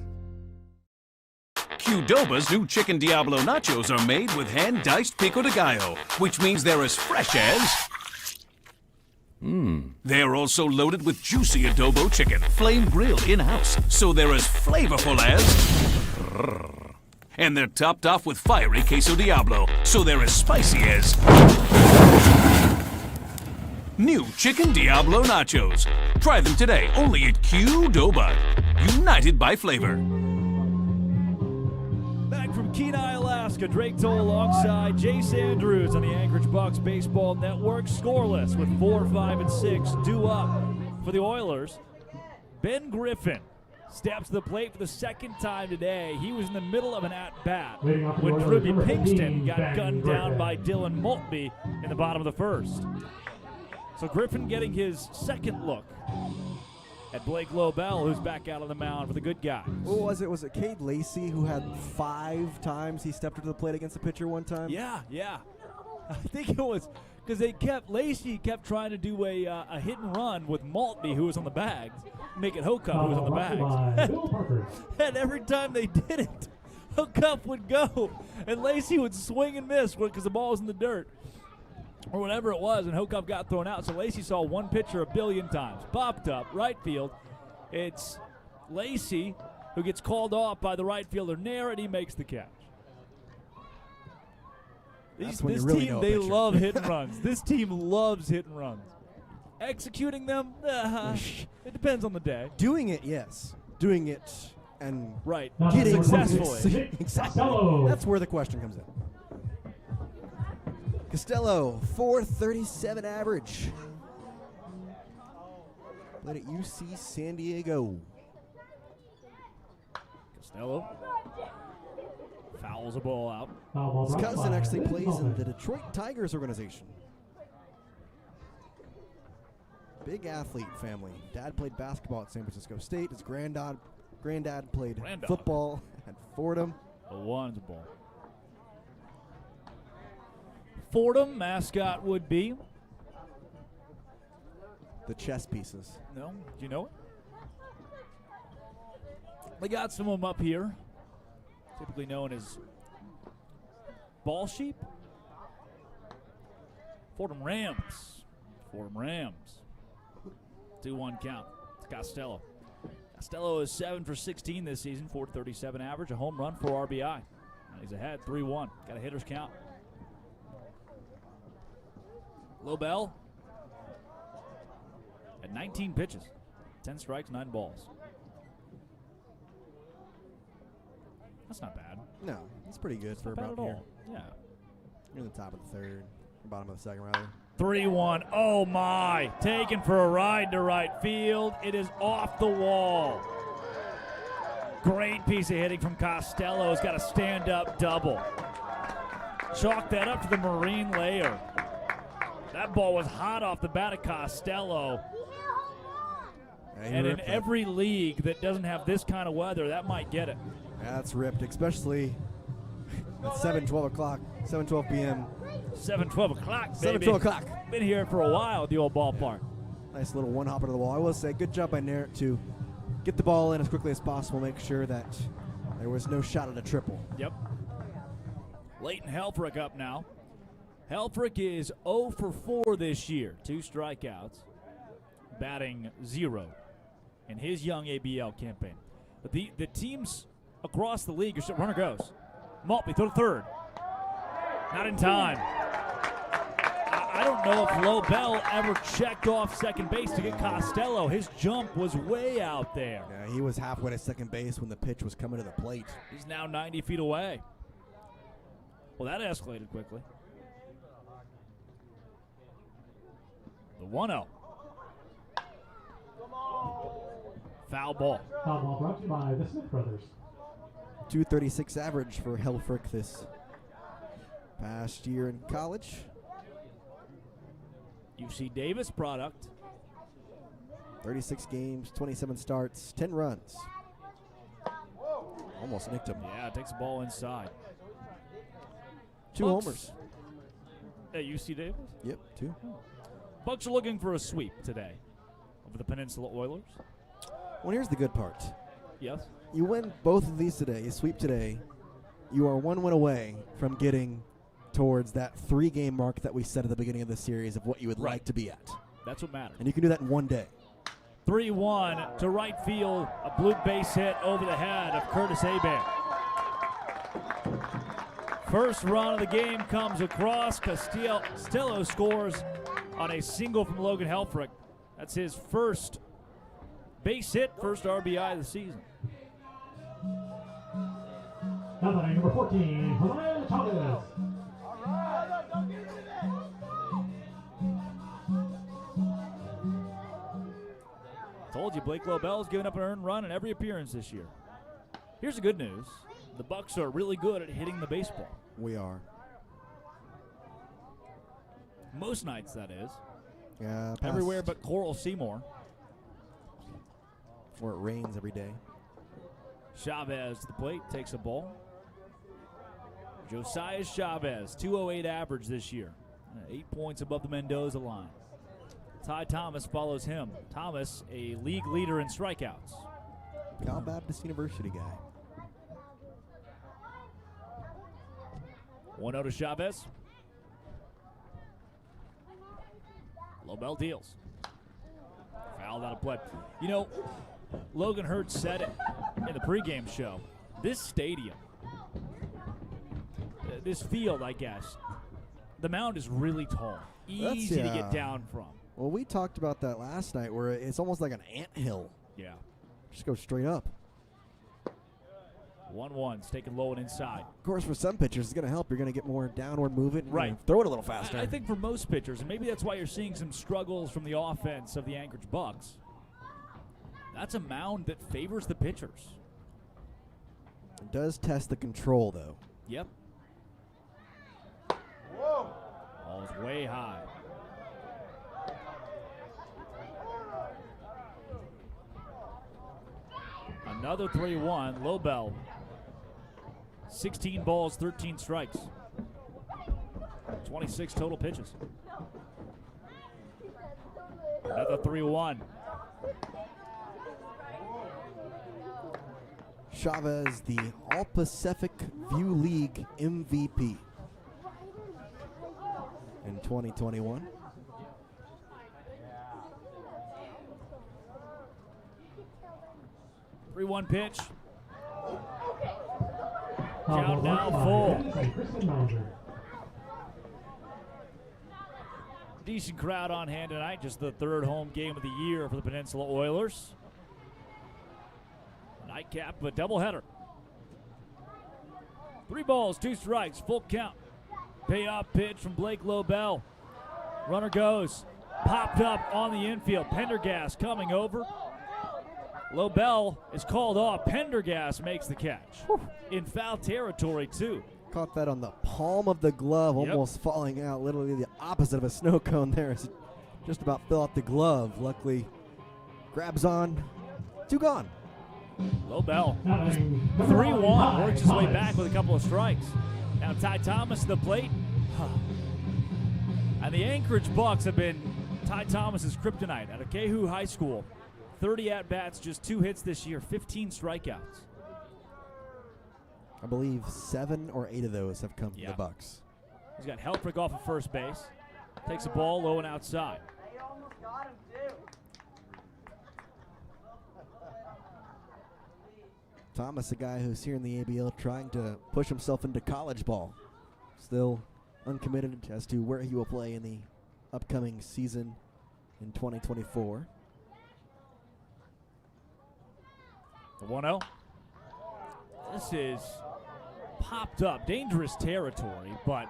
Qdoba's new Chicken Diablo nachos are made with hand-diced pico de gallo, which means they're as fresh as... They're also loaded with juicy adobo chicken, flame-grilled in-house, so they're as flavorful as... And they're topped off with fiery queso Diablo, so they're as spicy as... New Chicken Diablo nachos. Try them today, only at Qdoba. United by flavor. From Kenai, Alaska, Drake Toll alongside Jace Andrews on the Anchorage Bucs Baseball Network. Scoreless with 4, 5, and 6 due up for the Oilers. Ben Griffin steps to the plate for the second time today. He was in the middle of an at-bat when Ruby Pinkston got gunned down by Dylan Maltby in the bottom of the first. So Griffin getting his second look at Blake Lobel, who's back out on the mound for the good guys. What was it? Was it Cade Lacey who had 5 times he stepped up to the plate against a pitcher one time? Yeah. I think it was because Lacey kept trying to do a hit and run with Maltby, who was on the bags, make it Hocup, who was on the bags. And every time they did it, Hocup would go, and Lacey would swing and miss because the ball was in the dirt or whatever it was, and Hocup got thrown out. So Lacey saw one pitcher a billion times. Popped up, right field. It's Lacey who gets called off by the right fielder Nair, and he makes the catch. This team, they love hit and runs. This team loves hit and runs. Executing them, it depends on the day. Doing it, yes. Doing it and getting successfully. Exactly. That's where the question comes in. Costello, 437 average. Played at UC San Diego. Costello fouls a ball out. His cousin actually plays in the Detroit Tigers organization. Big athlete family. Dad played basketball at San Francisco State. His granddad played football at Fordham. A one's a ball. Fordham mascot would be the chess pieces. No, do you know it? They got some of them up here, typically known as ball sheep. Fordham Rams. 2-1 count. It's Costello. Costello is 7 for 16 this season, 437 average, a home run, 4 RBI. He's ahead, 3-1. Got a hitter's count. Lobel at 19 pitches, 10 strikes, 9 balls. That's not bad. No, that's pretty good for about here. Yeah. You're in the top of the third, bottom of the second, rather. 3-1. Oh, my. Taken for a ride to right field. It is off the wall. Great piece of hitting from Costello. He's got a stand-up double. Chalk that up to the Marine layer. That ball was hot off the bat of Costello. And in every league that doesn't have this kind of weather, that might get it. Yeah, that's ripped, especially at 7:12 p.m. 7:12 o'clock, baby. 7:12 o'clock. Been here for a while at the old ballpark. Nice little one-hopper to the wall. I will say, good job by Narrett to get the ball in as quickly as possible, make sure that there was no shot at a triple. Yep. Leighton Helfrich up now. Helfrich is 0 for 4 this year. 2 strikeouts, batting 0 in his young ABL campaign. But the teams across the league, runner goes. Maltby, throw to third. Not in time. I don't know if Lobel ever checked off second base to get Costello. His jump was way out there. Yeah, he was halfway to second base when the pitch was coming to the plate. He's now 90 feet away. Well, that escalated quickly. The 1-0. Foul ball. Foul ball brought to you by the Smith Brothers. 236 average for Helfrich this past year in college. UC Davis product. 36 games, 27 starts, 10 runs. Almost nicked him. Yeah, takes the ball inside. 2 homers. At UC Davis? Yep, 2. Bucs are looking for a sweep today over the Peninsula Oilers. Well, here's the good part. Yes. You win both of these today, you sweep today, you are 1 win away from getting towards that 3-game mark that we set at the beginning of the series of what you would like to be at. That's what matters. And you can do that in 1 day. 3-1 to right field, a blue base hit over the head of Curtis Hebert. First run of the game comes across. Costello scores on a single from Logan Helfrich. That's his first base hit, first RBI of the season. Number 14, Jose Chavez. Told you, Blake Lobel's given up an earned run in every appearance this year. Here's the good news. The Bucs are really good at hitting the baseball. We are. Most nights, that is. Yeah. Everywhere but Coral Seymour. Or it rains every day. Chavez to the plate, takes a ball. Josiah Chavez, 208 average this year. 8 points above the Mendoza line. Ty Thomas follows him. Thomas, a league leader in strikeouts. Cal Baptist University guy. 1-0 to Chavez. Lobel deals. Fouled out of play. You know, Logan Hurd said it in the pregame show. This stadium, this field, I guess, the mound is really tall. Easy to get down from. Well, we talked about that last night where it's almost like an anthill. Yeah. Just go straight up. 1-1, it's taken low and inside. Of course, for some pitchers, it's going to help. You're going to get more downward movement. Right. Throw it a little faster. I think for most pitchers, and maybe that's why you're seeing some struggles from the offense of the Anchorage Bucs, that's a mound that favors the pitchers. It does test the control, though. Yep. Whoa. Ball's way high. Another 3-1. Lobel. 16 balls, 13 strikes. 26 total pitches. Another 3-1. Chavez, the All-Pacific View League MVP in 2021. Three-one pitch. Count now full. Decent crowd on hand tonight. Just the third home game of the year for the Peninsula Oilers. Nightcap, a doubleheader. 3 balls, 2 strikes, full count. Payoff pitch from Blake Lobel. Runner goes. Popped up on the infield. Pendergast coming over. Lobel is called off. Pendergast makes the catch. In foul territory, too. Caught that on the palm of the glove, almost falling out. Literally the opposite of a snow cone there. As it just about fell out the glove. Luckily, grabs on. 2 gone. Lobel, 3-1, works his way back with a couple of strikes. Now Ty Thomas to the plate. And the Anchorage Bucs have been Ty Thomas's kryptonite at Akehu High School. 30 at-bats, just 2 hits this year, 15 strikeouts. I believe 7 or 8 of those have come from the Bucs. He's got Helfrich off of first base. Takes a ball low and outside. Thomas, a guy who's here in the ABL trying to push himself into college ball. Still uncommitted as to where he will play in the upcoming season in 2024. The 1-0. This is popped up. Dangerous territory, but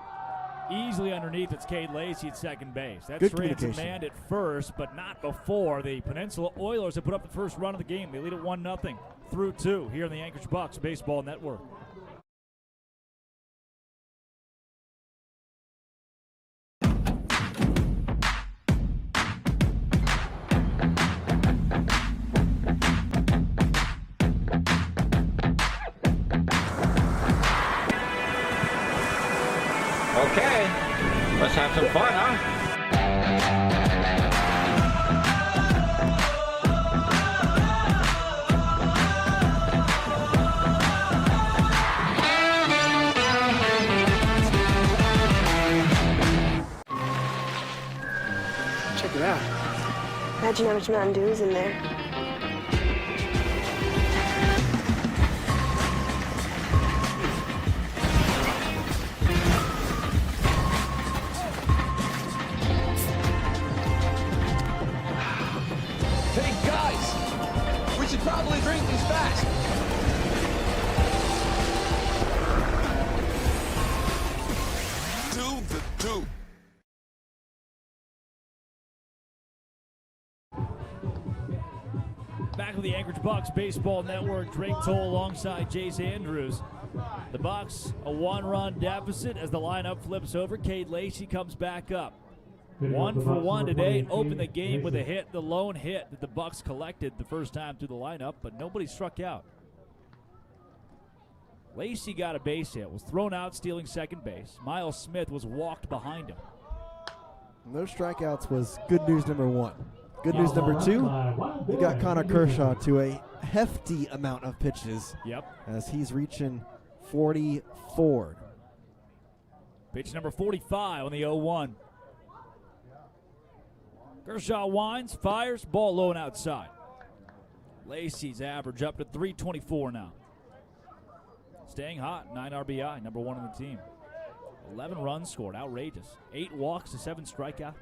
easily underneath. It's Cade Lacey at second base. That's straight to man at first, but not before the Peninsula Oilers have put up the first run of the game. They lead it 1-0 through 2 here on the Anchorage Bucs Baseball Network. Okay, let's have some fun, huh? Check it out. Imagine how much Mountain Dew is in there. Probably drink these fast. Do the do. Back with the Anchorage Bucs Baseball Network, Drake Toll alongside Jace Andrews. The Bucs a 1-run deficit as the lineup flips over. Cade Lacey comes back up. 1 for 1 today. Opened the game with a hit, the lone hit that the Bucs collected the first time through the lineup, but nobody struck out. Lacey got a base hit, was thrown out stealing second base. Miles Smith was walked behind him. And those strikeouts was good news number 1. Good news number 2, he got Connor Kershaw to a hefty amount of pitches. Yep. As he's reaching 44. Pitch number 45 on the 0-1. Kershaw winds, fires, ball low and outside. Lacey's average up to 324 now. Staying hot, 9 RBI, number 1 on the team. 11 runs scored, outrageous. 8 walks to 7 strikeouts.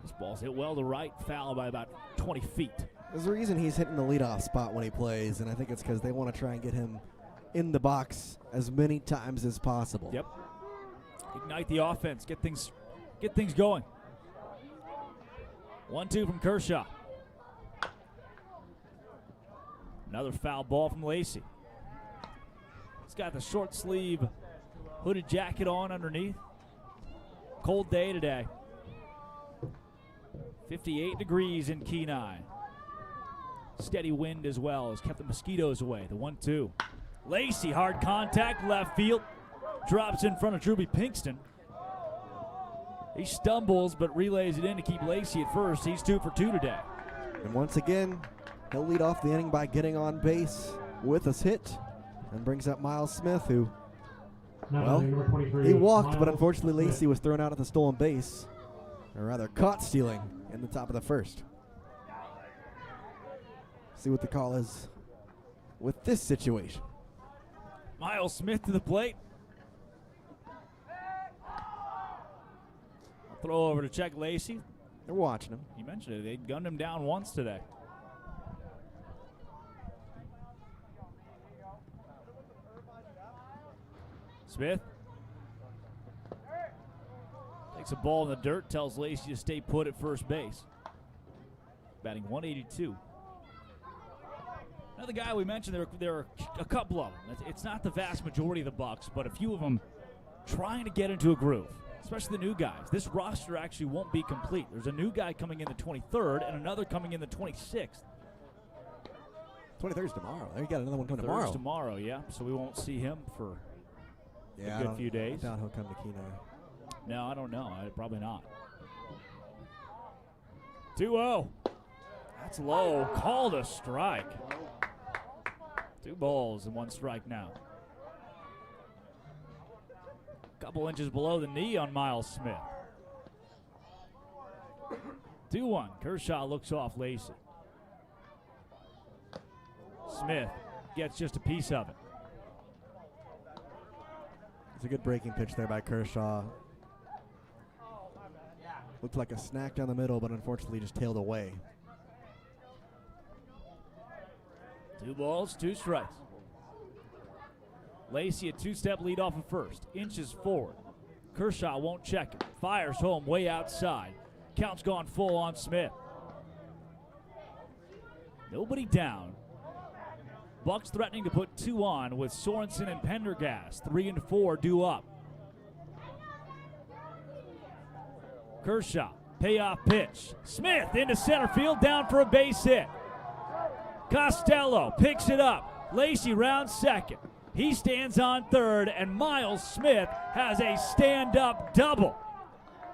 This ball's hit well to right, foul by about 20 feet. There's a reason he's hitting the leadoff spot when he plays, and I think it's because they want to try and get him in the box as many times as possible. Yep. Ignite the offense, get things going. 1-2 from Kershaw. Another foul ball from Lacey. He's got the short sleeve hooded jacket on underneath. Cold day today. 58 degrees in Kenai. Steady wind as well has kept the mosquitoes away. The 1-2. Lacey, hard contact, left field. Drops in front of Drewby Pinkston. He stumbles but relays it in to keep Lacey at first. He's 2 for 2 today. And once again, he'll lead off the inning by getting on base with a hit and brings up Miles Smith, who, well, he walked, but unfortunately Lacey was thrown out at the stolen base, or rather caught stealing in the top of the first. See what the call is with this situation. Miles Smith to the plate. Throw over to check Lacey. They're watching him. You mentioned it. They gunned him down once today. Smith takes a ball in the dirt, tells Lacey to stay put at first base. Batting 182. Another guy we mentioned, there are a couple of them. It's not the vast majority of the Bucs, but a few of them trying to get into a groove, especially the new guys. This roster actually won't be complete. There's a new guy coming in the 23rd and another coming in the 26th. 23rd's tomorrow. There you got another one coming tomorrow. Tomorrow, yeah. So we won't see him for a good few days. I doubt he'll come to Kenai. No, I don't know. Probably not. 2-0. That's low. Called a strike. 2 balls and 1 strike now. Couple inches below the knee on Miles Smith. 2-1. Kershaw looks off Lacey. Smith gets just a piece of it. It's a good breaking pitch there by Kershaw. Looked like a snack down the middle, but unfortunately just tailed away. 2 balls, 2 strikes. Lacey a 2-step lead off of first. Inches forward. Kershaw won't check it. Fires home way outside. Count's gone full on Smith. Nobody down. Bucs threatening to put 2 on with Sorensen and Pendergast. 3 and 4 due up. Kershaw, payoff pitch. Smith into center field, down for a base hit. Costello picks it up. Lacey rounds second. He stands on third, and Miles Smith has a stand-up double.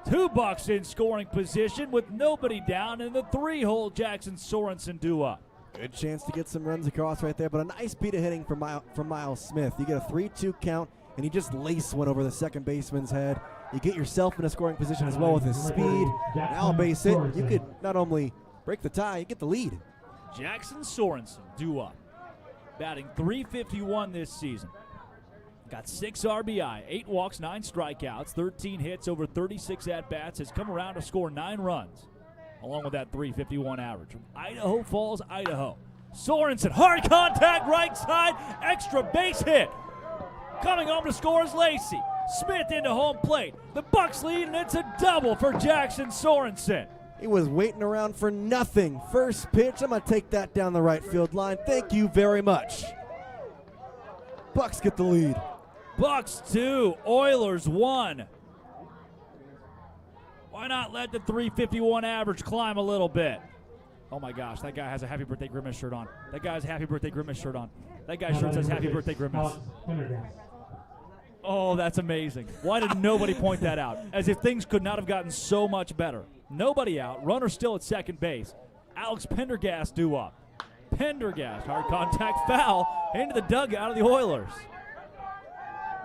2 Bucs in scoring position with nobody down, and the 3-hole Jackson Sorensen due up. Good chance to get some runs across right there, but a nice beat of hitting from Miles Smith. You get a 3-2 count, and you just lace one over the second baseman's head. You get yourself in a scoring position as well with his speed. Now a base hit. You could not only break the tie, you get the lead. Jackson Sorensen due up. Batting .351 this season. Got 6 RBI, 8 walks, 9 strikeouts, 13 hits over 36 at-bats. Has come around to score 9 runs, along with that .351 average. From Idaho Falls, Idaho. Sorensen, hard contact, right side, extra base hit. Coming home to score is Lacey. Smith into home plate. The Bucs lead, and it's a double for Jackson Sorensen. He was waiting around for nothing. First pitch, I'm going to take that down the right field line. Thank you very much. Bucs get the lead. Bucs 2, Oilers 1. Why not let the 351 average climb a little bit? Oh my gosh, that guy has a Happy Birthday Grimace shirt on. That guy has a Happy Birthday Grimace shirt on. That guy's shirt says Happy Birthday Grimace. Oh, that's amazing. Why did nobody point that out? As if things could not have gotten so much better. Nobody out. Runner still at second base. Alex Pendergast due up. Pendergast, hard contact foul into the dugout of the Oilers.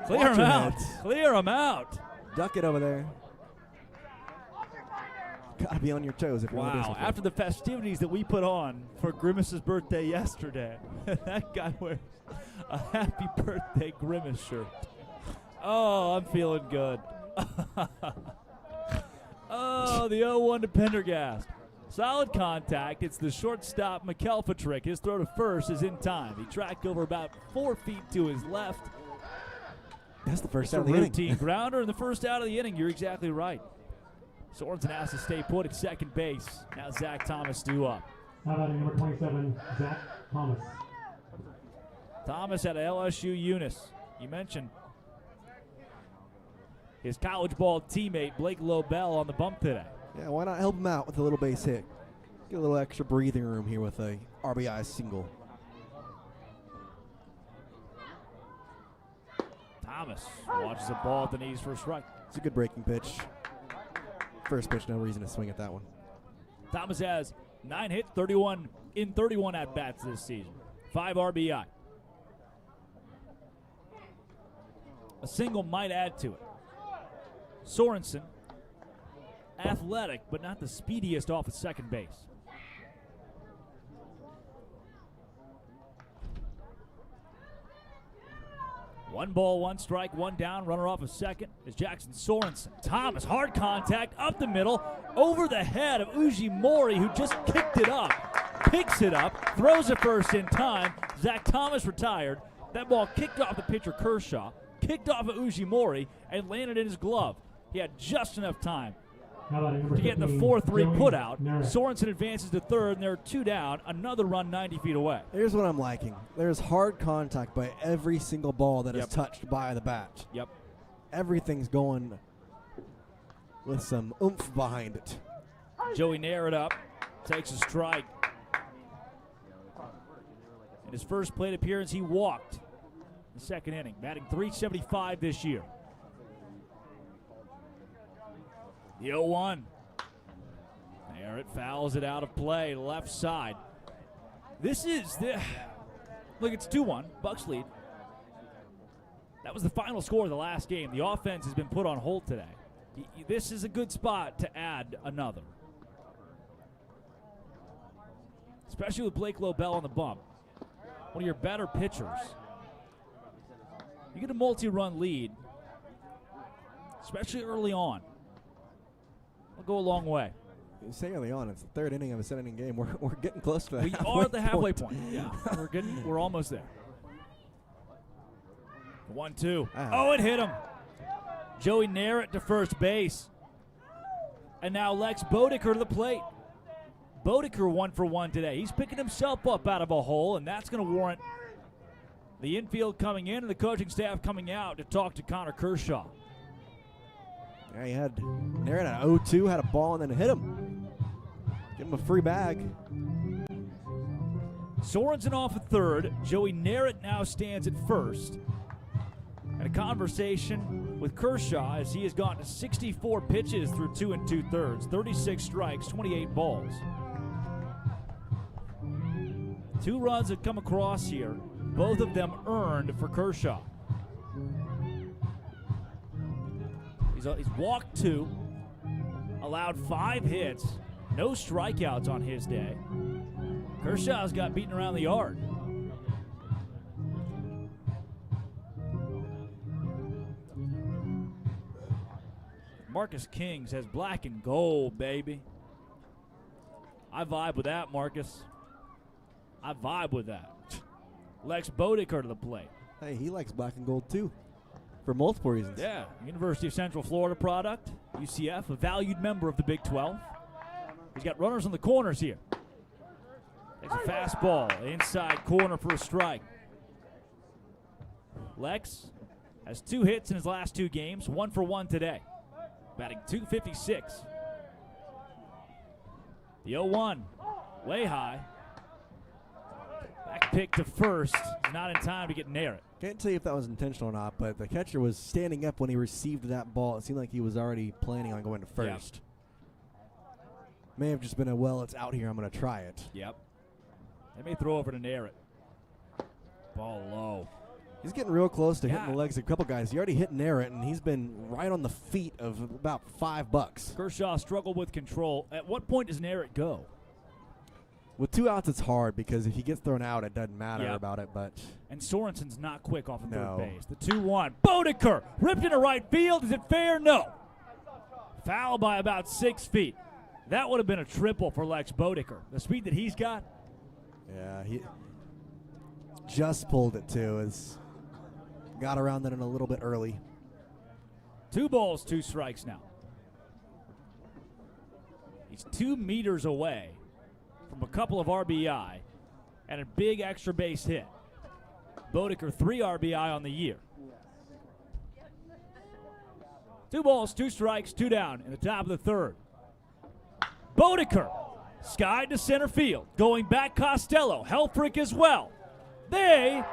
Clear him out. Clear him out. Duck it over there. Gotta be on your toes if you want to do something. After the festivities that we put on for Grimace's birthday yesterday, that guy wears a Happy Birthday Grimace shirt. Oh, I'm feeling good. Oh, the 0-1 to Pendergast. Solid contact. It's the shortstop McKelfa trick. His throw to first is in time. He tracked over about 4 feet to his left. That's the first out It's of the a inning. routine grounder in the first out of the inning. You're exactly right. Sorensen has to stay put at second base. Now Zach Thomas due up. How about number 27, Zach Thomas? Thomas at LSU Eunice. You mentioned his college ball teammate Blake Lobel on the bump today. Yeah, why not help him out with a little base hit? Get a little extra breathing room here with a RBI single. Thomas watches the ball at the knees for a strike. It's a good breaking pitch. First pitch, no reason to swing at that one. Thomas has 9 hits, 31 at-bats this season. 5 RBI. A single might add to it. Sorensen, athletic, but not the speediest off at second base. One ball, one strike, one down. Runner off a second is Jackson Sorensen. Thomas, hard contact up the middle, over the head of Ujimori, who just kicked it up. Picks it up, throws it first in time. Zach Thomas retired. That ball kicked off the pitcher Kershaw, kicked off of Ujimori, and landed in his glove. He had just enough time to get the 4-3 put out. Sorensen advances to third, and they're 2 down. Another run 90 feet away. Here's what I'm liking. There's hard contact by every single ball that is touched by the bat. Yep. Everything's going with some oomph behind it. Joey Nair it up, takes a strike. In his first plate appearance, he walked in the second inning, batting .375 this year. The 0-1. There it fouls it out of play, left side. This is the look. It's 2-1. Bucs lead. That was the final score of the last game. The offense has been put on hold today. This is a good spot to add another, especially with Blake Lobel on the bump. One of your better pitchers. You get a multi-run lead, especially early on. It'll go a long way. You say early on, it's the third inning of a 7-inning game. We're getting close to that. We are at the halfway point. Yeah, we're almost there. 1-2. Oh, it hit him. Joey Nair to first base. And now Lex Bodeker to the plate. Bodeker 1 for 1 today. He's picking himself up out of a hole, and that's going to warrant the infield coming in and the coaching staff coming out to talk to Connor Kershaw. Yeah, he had Nair at 0-2, had a ball, and then hit him. Give him a free bag. Sorensen off at third. Joey Nair now stands at first. And a conversation with Kershaw as he has gone to 64 pitches through 2 2/3, 36 strikes, 28 balls. 2 runs have come across here, both of them earned for Kershaw. He's walked 2, allowed 5 hits, no strikeouts on his day. Kershaw's got beaten around the yard. Marcus King says black and gold, baby. I vibe with that, Marcus. I vibe with that. Lex Bodeker to the plate. Hey, he likes black and gold too, for multiple reasons. Yeah, University of Central Florida product, UCF, a valued member of the Big 12. He's got runners on the corners here. Takes a fastball, inside corner for a strike. Lex has 2 hits in his last 2 games, 1 for 1 today. Batting .256. The 0-1, way high. Back pick to first, not in time to get near it. Can't tell you if that was intentional or not, but the catcher was standing up when he received that ball. It seemed like he was already planning on going to first. May have just been a, well, it's out here, I'm going to try it. Yep. They may throw over to near it. Ball low. He's getting real close to hitting the legs of a couple guys. He already hit near it, and he's been right on the feet of about 5 Bucs. Kershaw struggled with control. At what point does Narrett go? With 2 outs, it's hard because if he gets thrown out, it doesn't matter about it. But and Sorensen's not quick off of third base. The 2-1. Bodeker ripped into right field. Is it fair? No. Foul by about 6 feet. That would have been a triple for Lex Bodeker. The speed that he's got. Yeah, he just pulled it too. Got around it in a little bit early. 2 balls, 2 strikes now. He's 2 meters away from a couple of RBI and a big extra base hit. Bodeker 3 RBI on the year. 2 balls, 2 strikes, 2 down in the top of the third. Bodeker skied to center field. Going back, Costello. Helfrich as well. They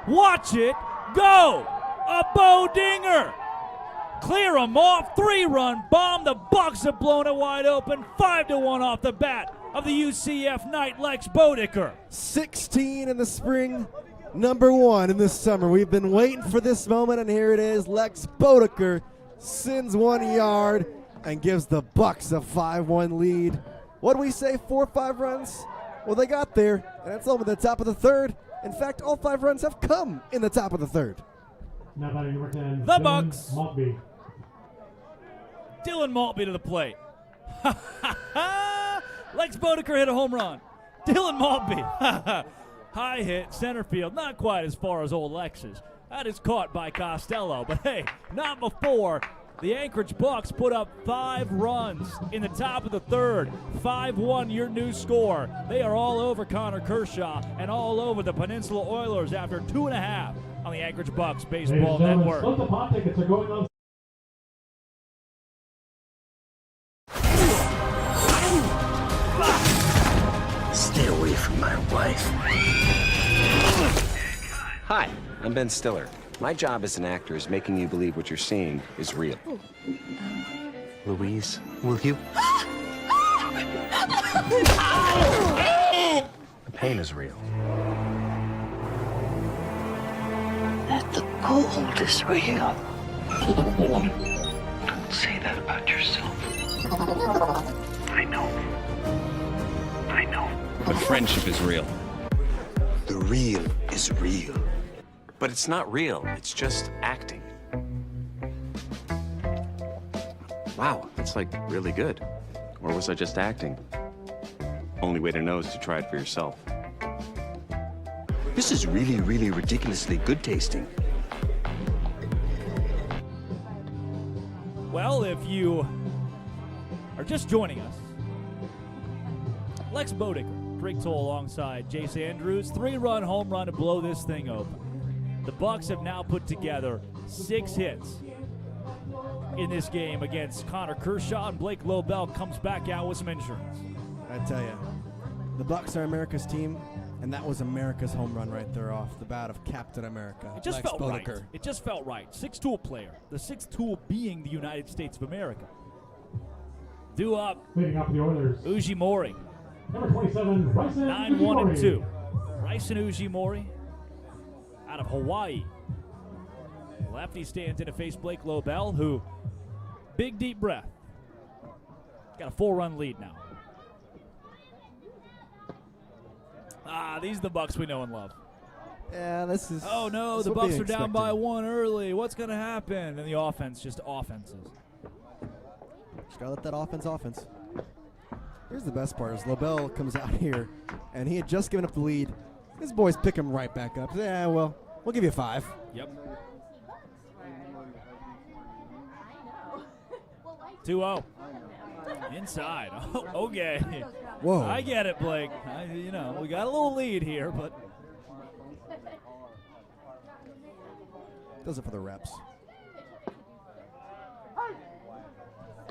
watch it go. A Bo Dinger. Clear him off. 3-run bomb. The Bucs have blown it wide open. 5-1 off the bat of the UCF Knight, Lex Bodeker. 16 in the spring, number 1 in the summer. We've been waiting for this moment, and here it is. Lex Bodeker sends 1 yard and gives the Bucs a 5-1 lead. What do we say, 4 or 5 runs? Well, they got there, and that's over the top of the third. In fact, all 5 runs have come in the top of the third. Now batting number 10, the Bucs. Maltby. Dylan Maltby to the plate. Lex Bodeker hit a home run. Dylan Maltby. High hit, center field. Not quite as far as old Lex's. That is caught by Costello. But hey, not before. The Anchorage Bucs put up 5 runs in the top of the third. 5-1, your new score. They are all over Connor Kershaw and all over the Peninsula Oilers after 2.5 on the Anchorage Bucs Baseball Network. The pot tickets are going on. Stay away from my wife. Hi, I'm Ben Stiller. My job as an actor is making you believe what you're seeing is real. Louise, will you? The pain is real. That the cold is real. Don't say that about yourself. I know. I know. But friendship is real. The real is real. But it's not real, it's just acting. Wow, that's like really good. Or was I just acting? Only way to know is to try it for yourself. This is really, really ridiculously good tasting. Well, if you are just joining us, Lex Bodeker, Drake Toll alongside Jace Andrews, 3-run home run to blow this thing open. The Bucs have now put together 6 hits in this game against Connor Kershaw, and Blake Lobel comes back out with some insurance. I tell you, the Bucs are America's team, and that was America's home run right there off the bat of Captain America. It just Lex felt Bodeker. right. It just felt right. 6-tool player. The 6th tool being the United States of America. Due up. Leading up the Oilers. Ujimori. Number 27, Bryson 9-1-2. Bryson Ujimori out of Hawaii. Lefty stands in to face Blake Lobel, who, big deep breath. Got a 4-run lead now. These are the Bucs we know and love. Yeah, this is. Oh no, the Bucs are down by 1 early. What's going to happen? And the offense just offenses. Just gotta let that offense. Here's the best part: is Lobel comes out here, and he had just given up the lead. His boys pick him right back up. Yeah, well, we'll give you 5. Yep. 2-0. Inside. Oh, okay. Whoa. I get it, Blake. We got a little lead here, but. Does it for the reps.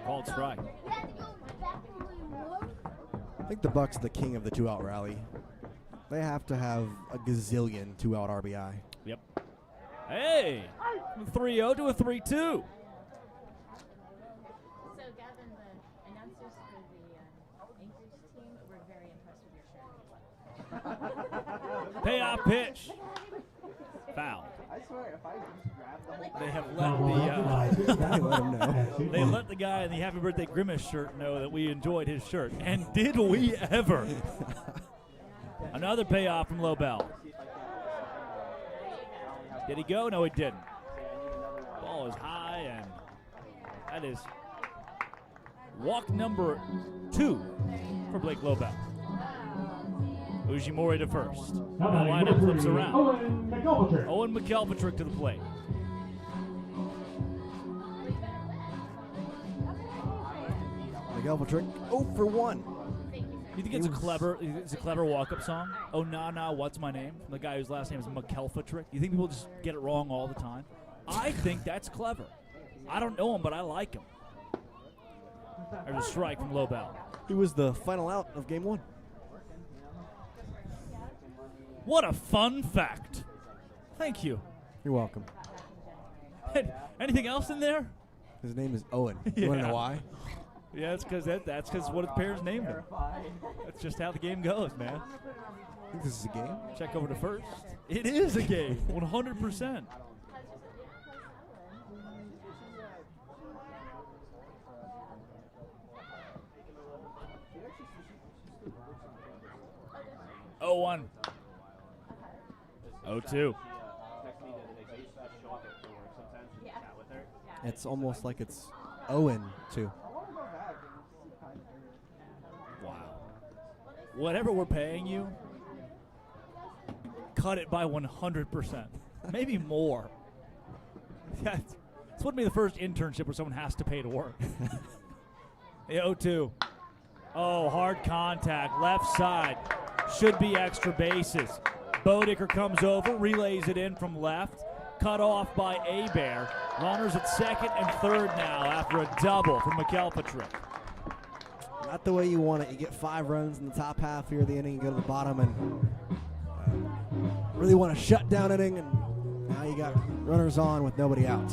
Called strike. think the Bucs are the king of the 2-out rally. They have to have a gazillion 2-out RBI. Yep. Hey, from 3-0 to a 3-2. So, Gavin, the announcers for the Anchorage team were very impressed with your shirt. Payoff pitch. Foul. I swear, if I just grab the whole They have let They let him know. they let the guy in the Happy Birthday Grimace shirt know that we enjoyed his shirt. And did we ever? Another payoff from Lobel. Did he go? No, he didn't. Ball is high, and that is walk number 2 for Blake Lobel. Ujimori to first. The lineup flips around. Owen McElpatrick to the plate. McElpatrick 0 for 1. You think it's a clever walk-up song? Oh, nah, what's my name? From the guy whose last name is McElpatrick. You think people just get it wrong all the time? I think that's clever. I don't know him, but I like him. There's a strike from Lobel. He was the final out of game 1. What a fun fact. Thank you. You're welcome. Anything else in there? His name is Owen. You want to know why? Yeah, that's because what his parents named him. That's just how the game goes, man. I think this is a game. Check over to first. It is a game, 100%. Oh, 1. 0-2. It's almost like it's Owen, too. Wow. Whatever we're paying you, cut it by 100%. Maybe more. This wouldn't be the first internship where someone has to pay to work. The 0-2. Oh, hard contact. Left side. Should be extra bases. Bodecker comes over, relays it in from left. Cut off by Abear. Runners at second and third now after a double from McElpatrick. Not the way you want it. You get 5 runs in the top half here of the inning. You go to the bottom and really want to shut down inning. And now you got runners on with nobody out.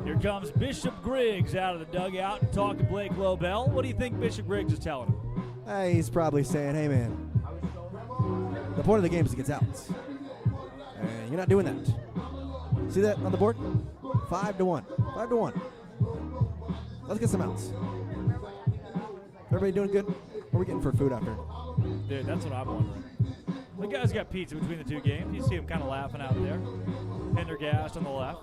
Here comes Bishop Griggs out of the dugout and talking to Blake Lobel. What do you think Bishop Griggs is telling him? Hey, he's probably saying, hey, man, the point of the game is to get outs. And you're not doing that. See that on the board? 5-1. 5-1. Let's get some outs. Everybody doing good? What are we getting for food after? Dude, that's what I'm wondering. The guy's got pizza between the 2 games. You see him kind of laughing out there. Pendergast on the left.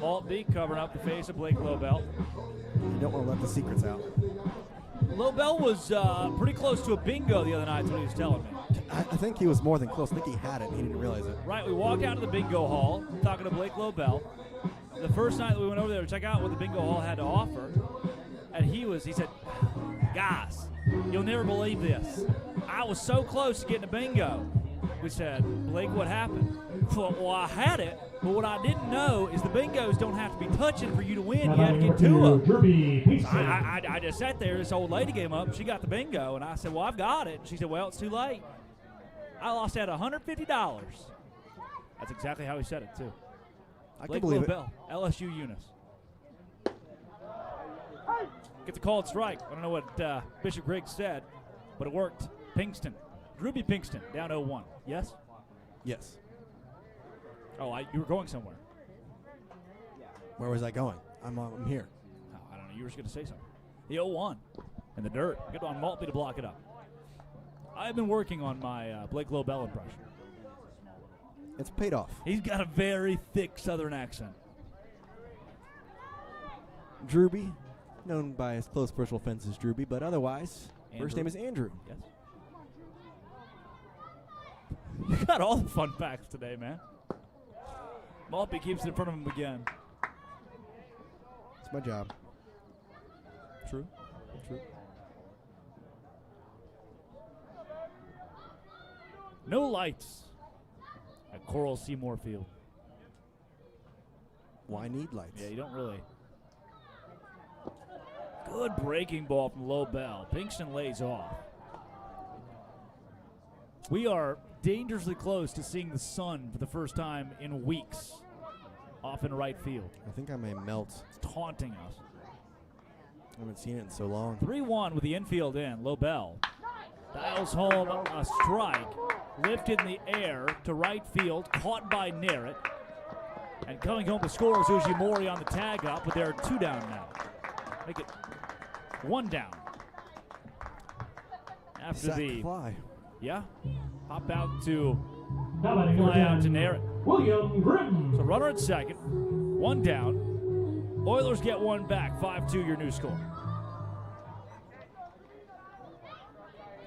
Maltby covering up the face of Blake Lobel. You don't want to let the secrets out. Lobel was pretty close to a bingo the other night, that's what he was telling me. I think he was more than close. I think he had it. He didn't realize it. Right, we walk out of the bingo hall, talking to Blake Lobel. The first night that we went over there to check out what the bingo hall had to offer, and he said, guys, you'll never believe this. I was so close to getting a bingo. We said, Blake, what happened? Well, I had it, but what I didn't know is the bingos don't have to be touching for you to win. You have to get 2 of them. So I just sat there. This old lady came up. She got the bingo, and I said, well, I've got it. And she said, well, it's too late. I lost out $150. That's exactly how he said it, too. I can believe Lobel, LSU Eunice. Gets a called strike. I don't know what Bishop Griggs said, but it worked. Pinkston. Ruby Pinkston down 0-1. Yes? Yes. Oh, you were going somewhere. Where was I going? I'm here. Oh, I don't know. You were just going to say something. The 0-1 in the dirt. Good on Maltby to block it up. I've been working on my Blake Lobel impression. It's paid off. He's got a very thick Southern accent. Drewby, known by his close personal friends as Drewby, but otherwise, first name is Andrew. Yes. You got all the fun facts today, man. Maltby keeps it in front of him again. It's my job. True. True. No lights at Coral Seymour Field. Why need lights? Yeah, you don't really. Good breaking ball from Lobel. Pinkston lays off. We are dangerously close to seeing the sun for the first time in weeks off in right field. I think I may melt. It's taunting us. I haven't seen it in so long. 3-1 with the infield in. Lobel dials home a strike. Lifted in the air to right field. Caught by Narrett. And coming home to score is Ujimori on the tag up, but there are 2 down now. Make it 1 down. After Sack the fly. Yeah. Hop out to Now batting fly number out to 10, Narrett. William Grimm. So runner at second. 1 down. Oilers get 1 back. 5-2 your new score.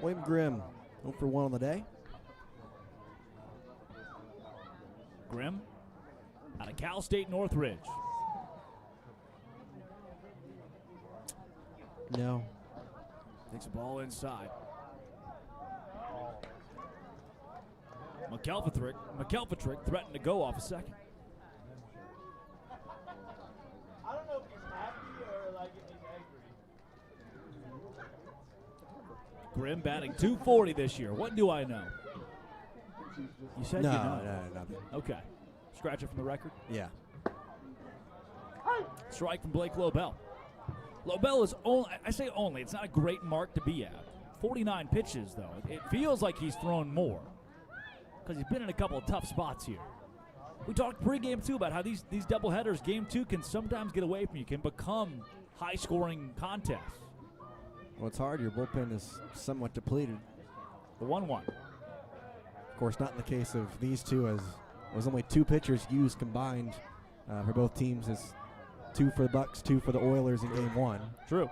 William Grimm, 0 for 1 on the day. Grimm out of Cal State Northridge. No. Takes the ball inside. McElpatrick threatened to go off a second. I don't know if he's happy or like if he's angry. Grimm batting .240 this year. What do I know? You said No, you know. no, nothing. Okay. Scratch it from the record? Yeah. Strike from Blake Lobel. Lobel is only, I say only, it's not a great mark to be at. 49 pitches, though. It feels like he's thrown more because he's been in a couple of tough spots here. We talked pregame, too, about how these doubleheaders, game 2, can sometimes get away from you, can become high-scoring contests. Well, it's hard. Your bullpen is somewhat depleted. The 1-1. Of course, not in the case of these two, as there was only 2 pitchers used combined for both teams. Is 2 for the Bucs, 2 for the Oilers in game 1. True.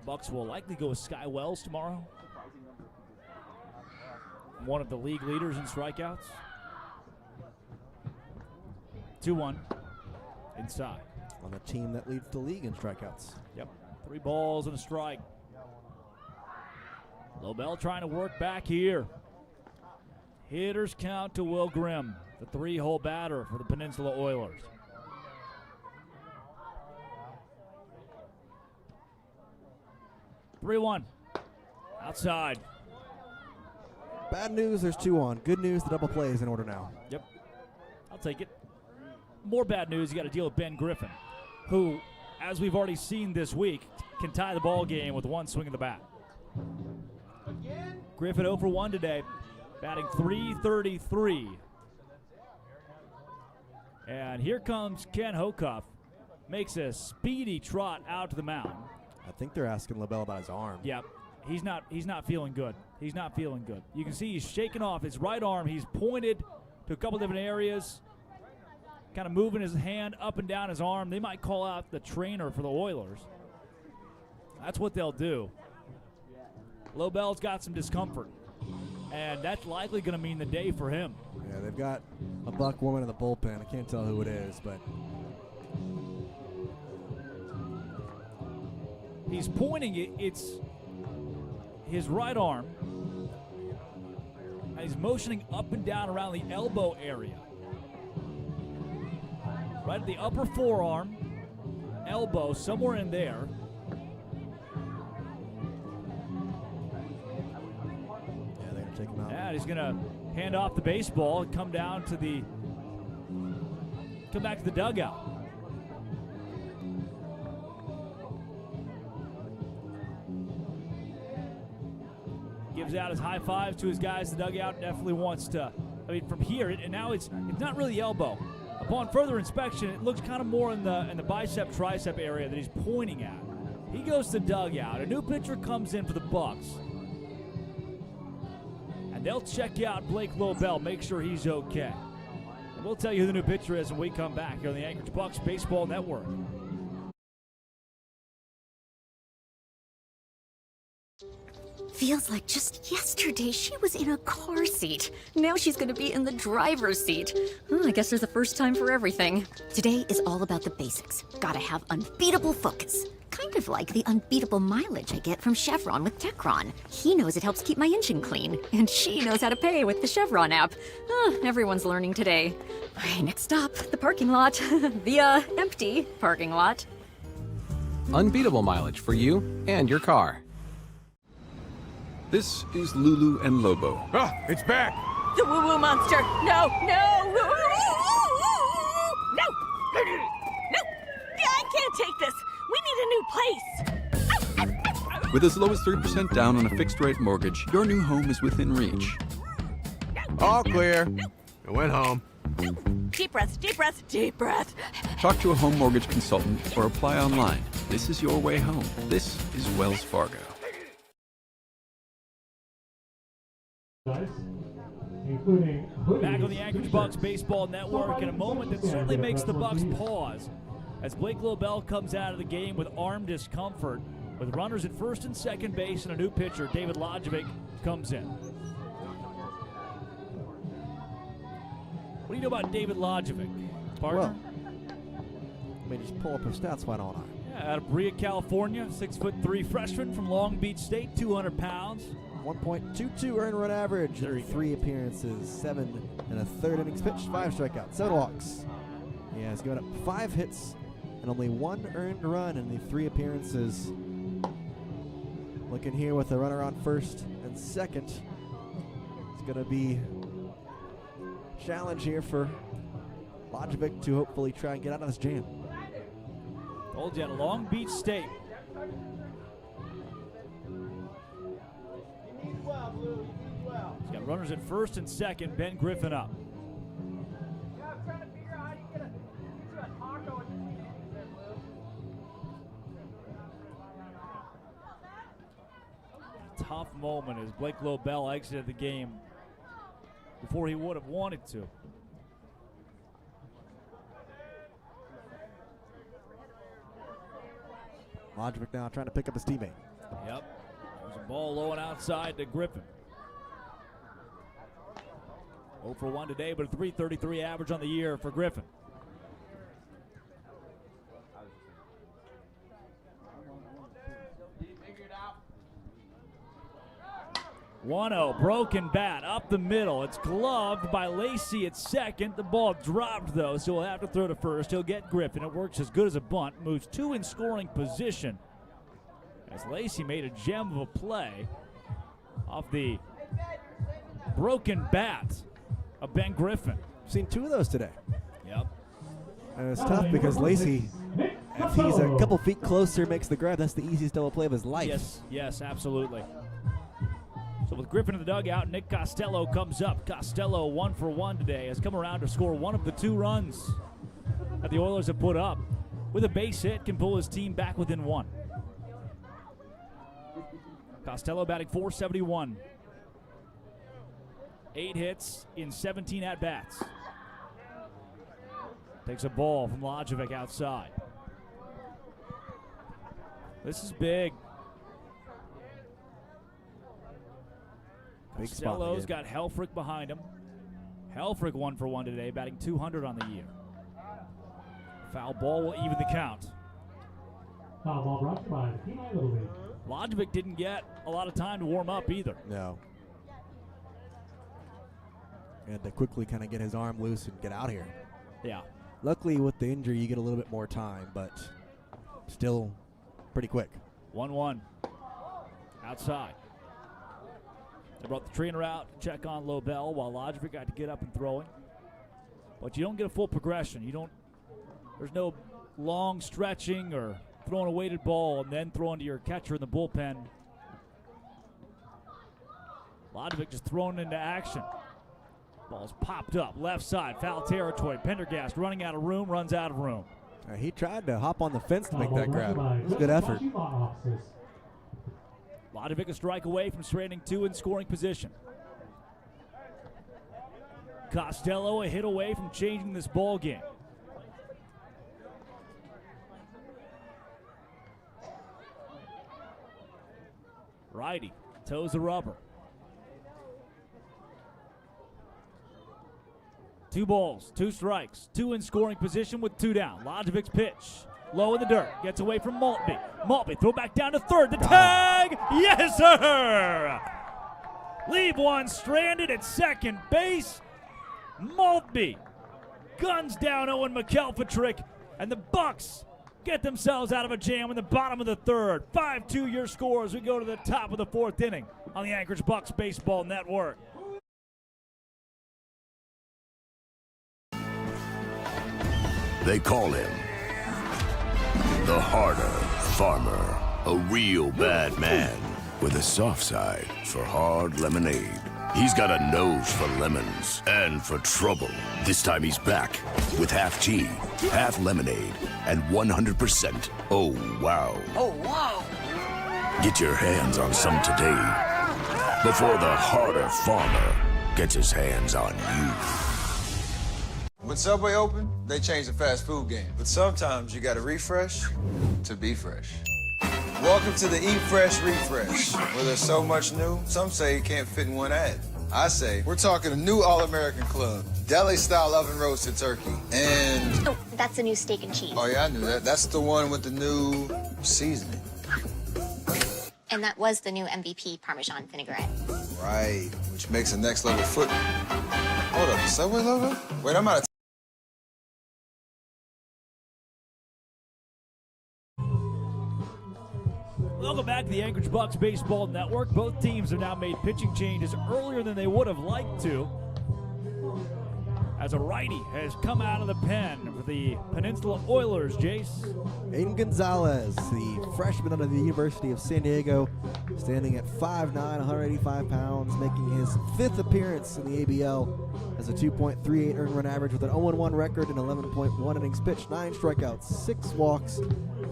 Bucs will likely go with Sky Wells tomorrow. One of the league leaders in strikeouts. 2-1 inside. On the team that leads the league in strikeouts. Yep. 3 balls and a strike. Lobel trying to work back here. Hitters count to Will Grimm, the 3-hole batter for the Peninsula Oilers. (3-1) outside. Bad news, there's 2 on. Good news, the double play is in order now. Yep. I'll take it. More bad news, you got to deal with Ben Griffin, who, as we've already seen this week, can tie the ball game with 1 swing of the bat. Griffin 0 for 1 today, batting .333. And here comes Ken Hocuff. Makes a speedy trot out to the mound. I think they're asking Lobel about his arm. Yep. He's not feeling good. He's not feeling good. You can see he's shaking off his right arm. He's pointed to a couple different areas, kind of moving his hand up and down his arm. They might call out the trainer for the Oilers. That's what they'll do. Lobel's got some discomfort, and that's likely going to mean the day for him. Yeah, they've got a Buck woman in the bullpen. I can't tell who it is, but he's pointing it. It's his right arm. And he's motioning up and down around the elbow area. Right at the upper forearm, elbow, somewhere in there. Yeah, they're going to take him out. Yeah, he's going to hand off the baseball and come back to the dugout. Gives out his high fives to his guys. The dugout definitely wants to, from here, and now it's not really the elbow. Upon further inspection, it looks kind of more in the bicep, tricep area that he's pointing at. He goes to the dugout. A new pitcher comes in for the Bucs. And they'll check out Blake Lobel, make sure he's okay. And we'll tell you who the new pitcher is when we come back here on the Anchorage Bucs Baseball Network. Feels like just yesterday she was in a car seat. Now she's gonna be in the driver's seat. I guess there's a first time for everything. Today is all about the basics. Gotta have unbeatable focus. Kind of like the unbeatable mileage I get from Chevron with Techron. He knows it helps keep my engine clean, and she knows how to pay with the Chevron app. Everyone's learning today. Alright, next stop, the parking lot. The, empty parking lot. Unbeatable mileage for you and your car. This is Lulu and Lobo. Ah, it's back! The woo-woo monster! No! No! No! No! I can't take this! We need a new place! With as low as 3% down on a fixed-rate mortgage, your new home is within reach. All clear. I went home. Deep breath, deep breath, deep breath. Talk to a home mortgage consultant or apply online. This is your way home. This is Wells Fargo. Including Back on the Anchorage Bucs Baseball Network in a moment that certainly makes the Bucs pause as Blake Lobel comes out of the game with arm discomfort. With runners at first and second base and a new pitcher, David Lajovic, comes in. What do you know about David Lajovic, partner? Well, let me just pull up his stats, why don't I? Yeah, out of Brea, California, 6'3" freshman from Long Beach State, 200 pounds. 1.22 earned run average, 3 appearances, 7 and a third innings pitched, 5 strikeouts, 7 walks. He has given up 5 hits and only 1 earned run in the 3 appearances. Looking here with a runner on first and second. It's going to be a challenge here for Lajovic to hopefully try and get out of this jam. Told you, at Long Beach State. He's got runners at first and second. Ben Griffin up. Tough moment as Blake Lobel exited the game before he would have wanted to. Lajovic now trying to pick up his teammate. Yep. There's a ball low and outside to Griffin. 0 for 1 today, but a .333 average on the year for Griffin. 1-0, broken bat up the middle. It's gloved by Lacey at second. The ball dropped, though, so he'll have to throw to first. He'll get Griffin. It works as good as a bunt. Moves 2 in scoring position as Lacey made a gem of a play off the broken bat of Ben Griffin. Seen 2 of those today. Yep. And it's tough because Lacey, if he's a couple feet closer, makes the grab. That's the easiest double play of his life. Yes, absolutely. So with Griffin in the dugout, Nick Costello comes up. Costello 1 for 1 today, has come around to score 1 of the 2 runs that the Oilers have put up. With a base hit, can pull his team back within 1. Costello batting .471. 8 hits in 17 at-bats. Takes a ball from Lajovic outside. This is big. Costello's got Helfrich behind him. Helfrich 1 for 1 today, batting .200 on the year. Foul ball will even the count. Foul ball brought to you by the Kenai Little League. Lajovic didn't get a lot of time to warm up either. No. And to quickly kind of get his arm loose and get out here. Yeah. Luckily, with the injury, you get a little bit more time, but still pretty quick. 1-1. Outside. They brought the trainer out to check on Lobel while Lajovic got to get up and throwing. But you don't get a full progression. There's no long stretching or throwing a weighted ball and then throwing to your catcher in the bullpen. Lajovic just thrown into action. Ball's popped up, left side, foul territory. Pendergast running out of room, runs out of room. He tried to hop on the fence to make that grab. It was a good effort. Lajovic a strike away from straining 2 in scoring position. Costello a hit away from changing this ball game. Righty Toes the rubber. 2 balls, 2 strikes, 2 in scoring position with 2 down. Lodovic's pitch. Low in the dirt. Gets away from Maltby. Maltby throw back down to third. The tag! Yes, sir! Leave one stranded at second base. Maltby guns down Owen McElpatrick, and the Bucs get themselves out of a jam in the bottom of the third. 5-2 your score as we go to the top of the 4th inning on the Anchorage Bucs Baseball Network. They call him the harder farmer, a real bad man with a soft side for hard lemonade. He's got a nose for lemons and for trouble. This time he's back with half tea, half lemonade, and 100%. Oh, wow. Oh, wow. Get your hands on some today before the harder farmer gets his hands on you. When Subway opened, they changed the fast food game. But sometimes you gotta refresh to be fresh. Welcome to the Eat Fresh Refresh, where there's so much new, some say it can't fit in one ad. I say, we're talking a new All-American Club, deli-style oven-roasted turkey, and... Oh, that's the new steak and cheese. Oh, yeah, I knew that. That's the one with the new seasoning. And that was the new MVP Parmesan vinaigrette. Right, which makes a next-level foot... Hold up, the Subway logo? Wait, I'm out of... Welcome back to the Anchorage Bucs Baseball Network. Both teams have now made pitching changes earlier than they would have liked to, as a righty has come out of the pen for the Peninsula Oilers. Jace. Aiden Gonzalez, the freshman out of the University of San Diego, standing at 5'9", 185 pounds, making his 5th appearance in the ABL as a 2.38 earned run average with an 0-1 record and 11.1 innings pitched, 9 strikeouts, 6 walks,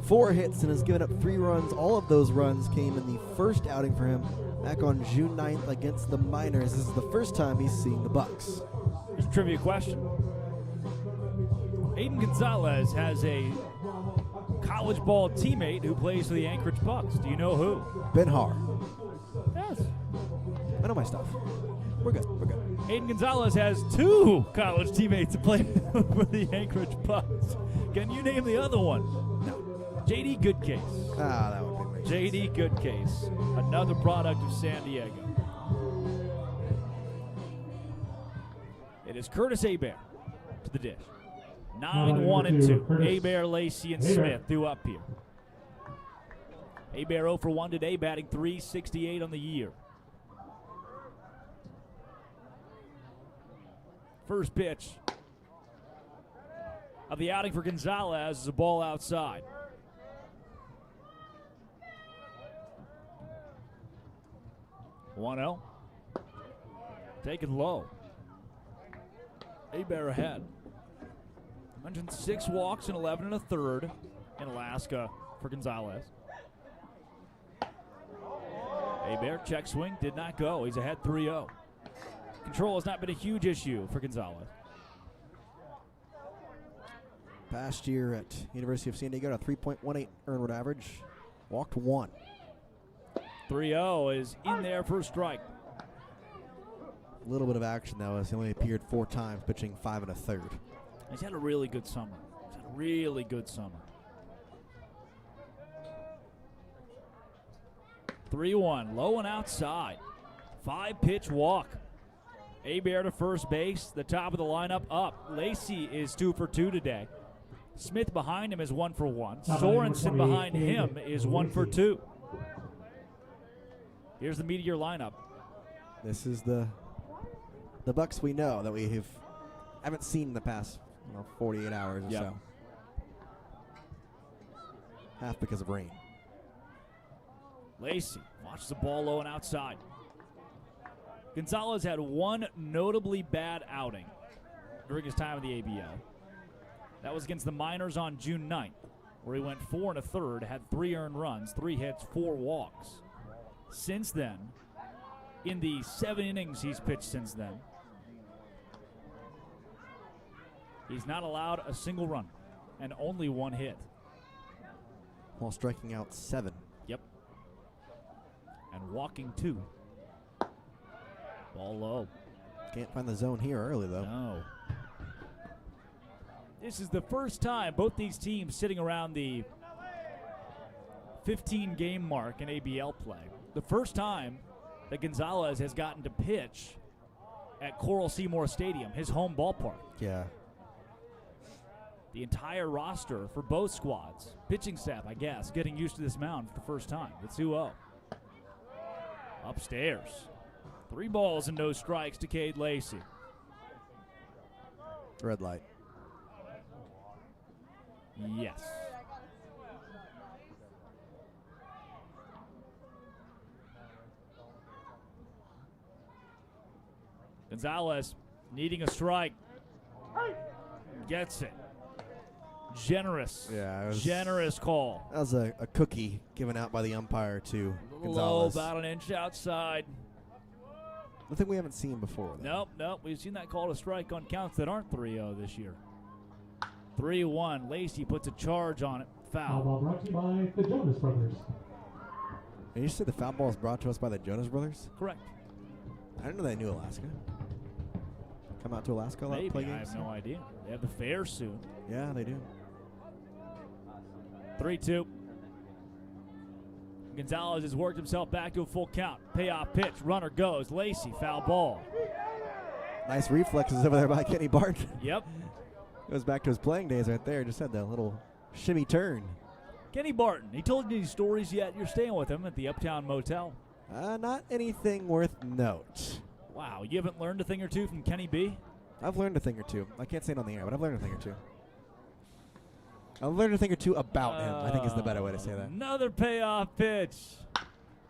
4 hits, and has given up 3 runs. All of those runs came in the first outing for him back on June 9th against the Miners. This is the first time he's seeing the Bucs. Here's a trivia question. Aiden Gonzalez has a college ball teammate who plays for the Anchorage Bucs. Do you know who? Ben Har. Yes. I know my stuff. We're good. We're good. Aiden Gonzalez has 2 college teammates to play for the Anchorage Bucs. Can you name the other one? No. J.D. Goodcase. Ah, that would be me. J.D. Goodcase, another product of San Diego. It is Curtis Hebert to the dish. 9-1-2. Hebert, Lacey, and Smith threw up here. Hebert 0 for 1 today, batting .368 on the year. First pitch of the outing for Gonzalez is a ball outside. One-0. Taken low. Hebert ahead. I mentioned 6 walks and 11 1/3 in Alaska for Gonzalez. Hebert check swing did not go. He's ahead 3-0. Control has not been a huge issue for Gonzalez. Past year at University of San Diego, a 3.18 earned run average. Walked 1. 3-0 is in there for a strike. A little bit of action, though, as he only appeared 4 times, pitching 5 1/3. He's had a really good summer. 3-1, low and outside. 5-pitch walk. Hebert to first base, the top of the lineup up. Lacey is 2 for 2 today. Smith behind him is 1 for 1. Sorensen behind him is 1 for 2. Here's the Meteor lineup. This is the Bucs we know that we haven't seen in the past 48 hours or so. Half because of rain. Lacey watches the ball low and outside. Gonzalez had 1 notably bad outing during his time in the ABL. That was against the Miners on June 9th, where he went 4 1/3, had 3 earned runs, 3 hits, 4 walks. Since then, in the 7 innings he's pitched since then, he's not allowed a single run and only 1 hit. While striking out 7. Yep. and walking 2. Ball low. Can't find the zone here early, though. No. This is the first time both these teams sitting around the 15-game mark in ABL play. The first time that Gonzalez has gotten to pitch at Coral Seymour Stadium, his home ballpark. Yeah. The entire roster for both squads, pitching staff, I guess, getting used to this mound for the first time. It's 2-0. Upstairs. 3 balls and no strikes to Cade Lacey. Red light. Yes. Gonzalez needing a strike. Gets it. Generous. Yeah, generous call. That was a cookie given out by the umpire to Low, Gonzalez. about an inch outside. Nothing we haven't seen before, though. Nope. We've seen that call to strike on counts that aren't 3-0 this year. 3-1. Lacey puts a charge on it. Foul Foul. ball brought to you by the Jonas Brothers. And you said the foul ball is brought to us by the Jonas Brothers? Correct. I didn't know they knew Alaska. Come out to Alaska a lot, Maybe. play I games? have no idea. They have the fair soon. Yeah, they do. 3-2. Gonzalez has worked himself back to a full count. Payoff pitch. Runner goes. Lacey, foul ball. Nice reflexes over there by Kenny Barton. Yep. Goes back to his playing days right there. Just had that little shimmy turn. Kenny Barton. He told you any stories yet? You're staying with him at the Uptown Motel. Not anything worth note. Wow, you haven't learned a thing or two from Kenny B? I've learned a thing or two. I can't say it on the air, but I've learned a thing or two. I've learned a thing or two about him, I think is the better way to say that. Another payoff pitch.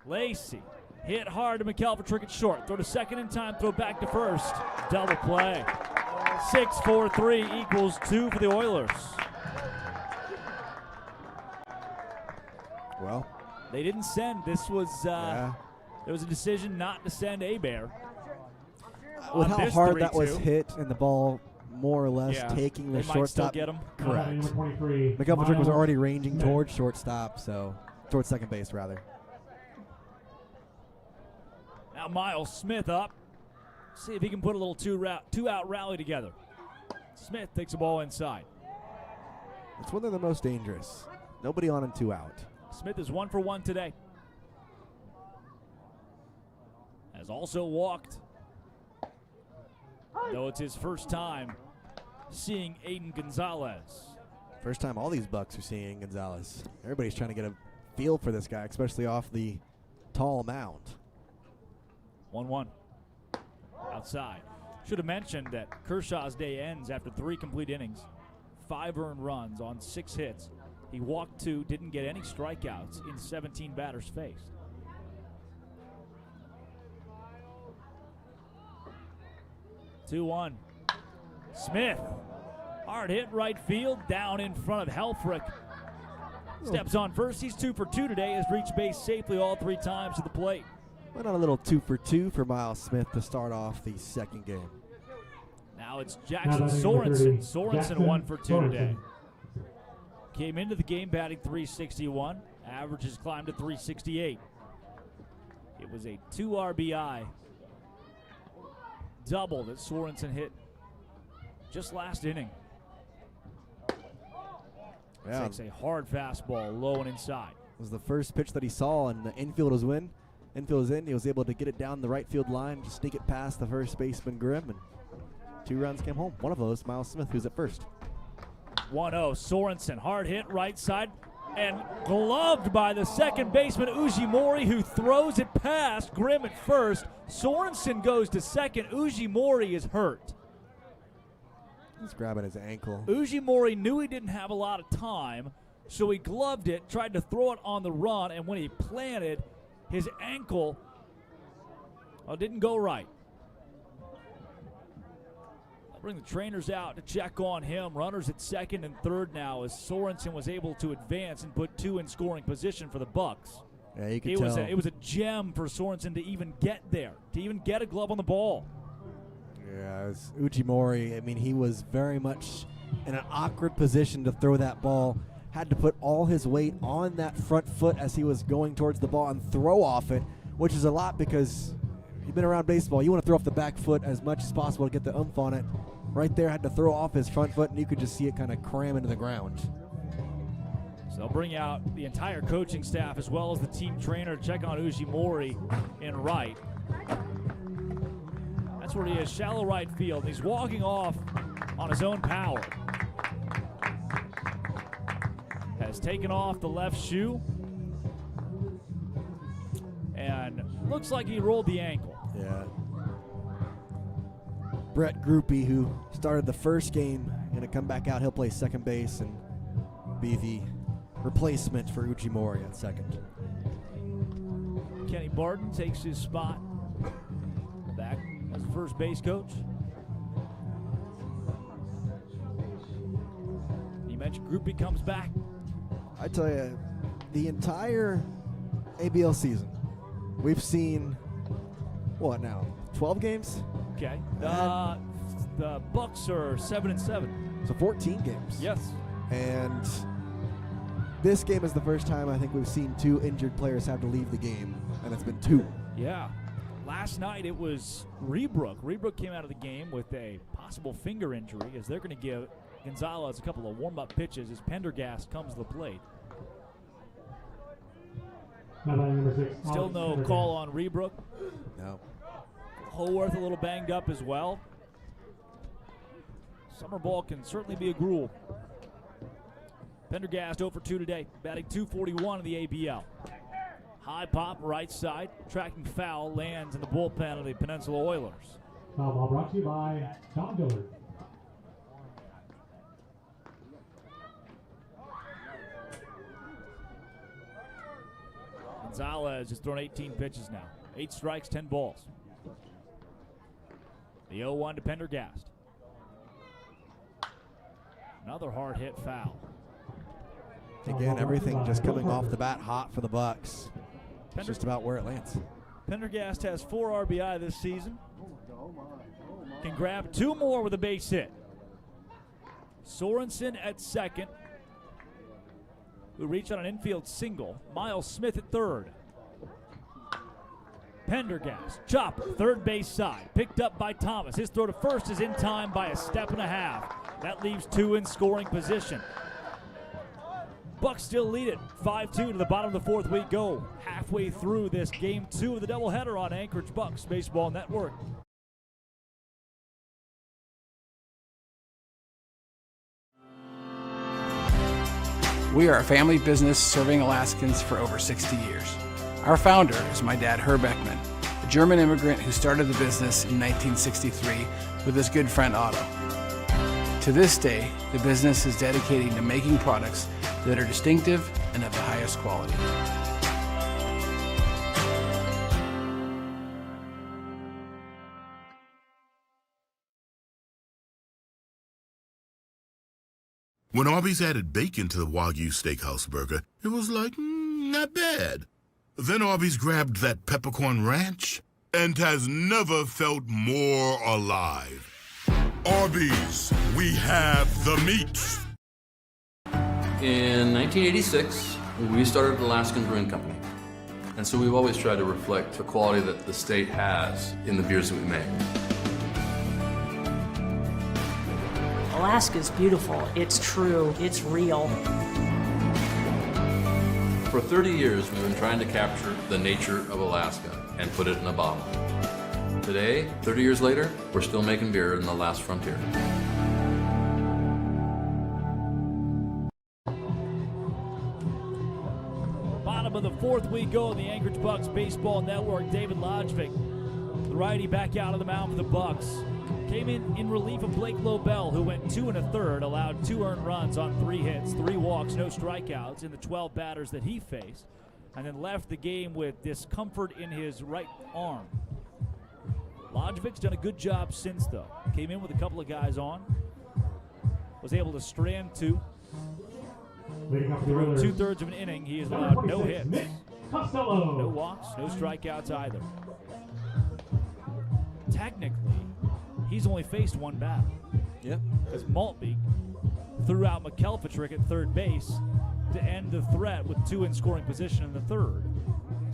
Lacey hit hard to McKelvin, trick it short. Throw to second in time, throw back to first. Double play. 6-4-3 equals 2 for the Oilers. Well, they didn't send. This was there was a decision not to send Abear. With how hard that was hit and the ball more or less taking the they might shortstop. still get him. Correct. McKelvin was already ranging towards shortstop, so towards second base rather. Now Miles Smith up. See if he can put a little two-out rally together. Smith takes the ball inside. It's when they're the most dangerous. Nobody on and 2 out. Smith is 1 for 1 today. Has also walked, though it's his first time seeing Aiden Gonzalez. First time all these Bucs are seeing Gonzalez. Everybody's trying to get a feel for this guy, especially off the tall mound. 1-1. Outside. Should have mentioned that Kershaw's day ends after 3 complete innings, 5 earned runs on 6 hits. He walked 2, didn't get any strikeouts in 17 batters faced. Two-one. Smith. Hard hit right field, down in front of Helfrich. Steps on first. He's 2 for 2 today. Has reached base safely all 3 times to the plate. Went on a little 2 for 2 for Miles Smith to start off the second game. Now it's Jackson Sorensen. Sorensen 1 for 2 today. Came into the game batting .361. Average has climbed to .368. It was a 2 RBI double that Sorensen hit just last inning. Yeah. Takes a hard fastball low and inside. It was the first pitch that he saw, and the infield was in. Infield was in. He was able to get it down the right field line, to sneak it past the first baseman Grimm, and 2 runs came home. One of those, Miles Smith, who's at first. 1-0. Sorensen, hard hit right side, and gloved by the second baseman Ujimori, who throws it past Grimm at first. Sorensen goes to second. Ujimori is hurt. He's grabbing his ankle. Ujimori knew he didn't have a lot of time, so he gloved it, tried to throw it on the run, and when he planted, his ankle didn't go right. I'll bring the trainers out to check on him. Runners at second and third now as Sorensen was able to advance and put 2 in scoring position for the Bucs. Yeah, you can tell. It was a gem for Sorensen to even get there, to even get a glove on the ball. Yeah, it was Ujimori. I mean, he was very much in an awkward position to throw that ball. Had to put all his weight on that front foot as he was going towards the ball and throw off it, which is a lot because you've been around baseball. You want to throw off the back foot as much as possible to get the oomph on it. Right there, had to throw off his front foot, and you could just see it kind of cram into the ground. So they'll bring out the entire coaching staff as well as the team trainer to check on Ujimori in right. That's where he is, shallow right field. And he's walking off on his own power. Has taken off the left shoe. And looks like he rolled the ankle. Yeah. Brett Groupie, who started the first game, going to come back out. He'll play second base and be the replacement for Ujimori at second. Kenny Barton takes his spot back as the first base coach. You mentioned Groupie comes back. I tell you, the entire ABL season, we've seen, what now, 12 games? Okay. The Bucs are 7-7. So 14 games. Yes. And this game is the first time I think we've seen 2 injured players have to leave the game, and it's been 2. Yeah. Last night it was Rebrook. Rebrook came out of the game with a possible finger injury as they're going to give Gonzalez a couple of warm-up pitches as Pendergast comes to the plate. Still no call on Rebrook. No. Holworth a little banged up as well. Summer ball can certainly be a gruel. Pendergast 0 for 2 today, batting .241 in the ABL. High pop right side, tracking foul, lands in the bullpen of the Peninsula Oilers. Foul ball brought to you by Tom Dillard. Gonzalez has thrown 18 pitches now. 8 strikes, 10 balls. The 0-1 to Pendergast. Another hard hit foul. Again, everything just coming off the bat hot for the Bucs. It's just about where it lands. Pendergast has 4 RBI this season. Can grab 2 more with a base hit. Sorensen at second, who reached on an infield single. Miles Smith at third. Pendergast, chopper, third base side, picked up by Thomas. His throw to first is in time by a step and a half. That leaves 2 in scoring position. Bucs still lead it 5-2 to the bottom of the 4th. We go halfway through this game 2 of the doubleheader on Anchorage Bucs Baseball Network. We are a family business serving Alaskans for over 60 years. Our founder is my dad, Herb Ekman, a German immigrant who started the business in 1963 with his good friend Otto. To this day, the business is dedicated to making products that are distinctive and of the highest quality. When Arby's added bacon to the Wagyu Steakhouse burger, it was like, not bad. Then Arby's grabbed that peppercorn ranch and has never felt more alive. Arby's, we have the meat. In 1986, we started Alaskan Brewing Company. And so we've always tried to reflect the quality that the state has in the beers that we make. Alaska's beautiful. It's true. It's real. For 30 years, we've been trying to capture the nature of Alaska and put it in a bottle. Today, 30 years later, we're still making beer in the last frontier. Bottom of the 4th we go in the Anchorage Bucs Baseball Network. David Lodgvik, the righty, back out of the mound for the Bucs. Came in relief of Blake Lobel, who went 2 1/3, allowed 2 earned runs on 3 hits, 3 walks, no strikeouts in the 12 batters that he faced, and then left the game with discomfort in his right arm. Lodgvik's done a good job since, though. Came in with a couple of guys on, was able to strand 2. Through 2/3 of an inning, he has allowed no hits, no walks, no strikeouts either. Technically, he's only faced 1 batter. Yep. As Maltby threw out McKelpatrick at third base to end the threat with 2 in scoring position in the 3rd.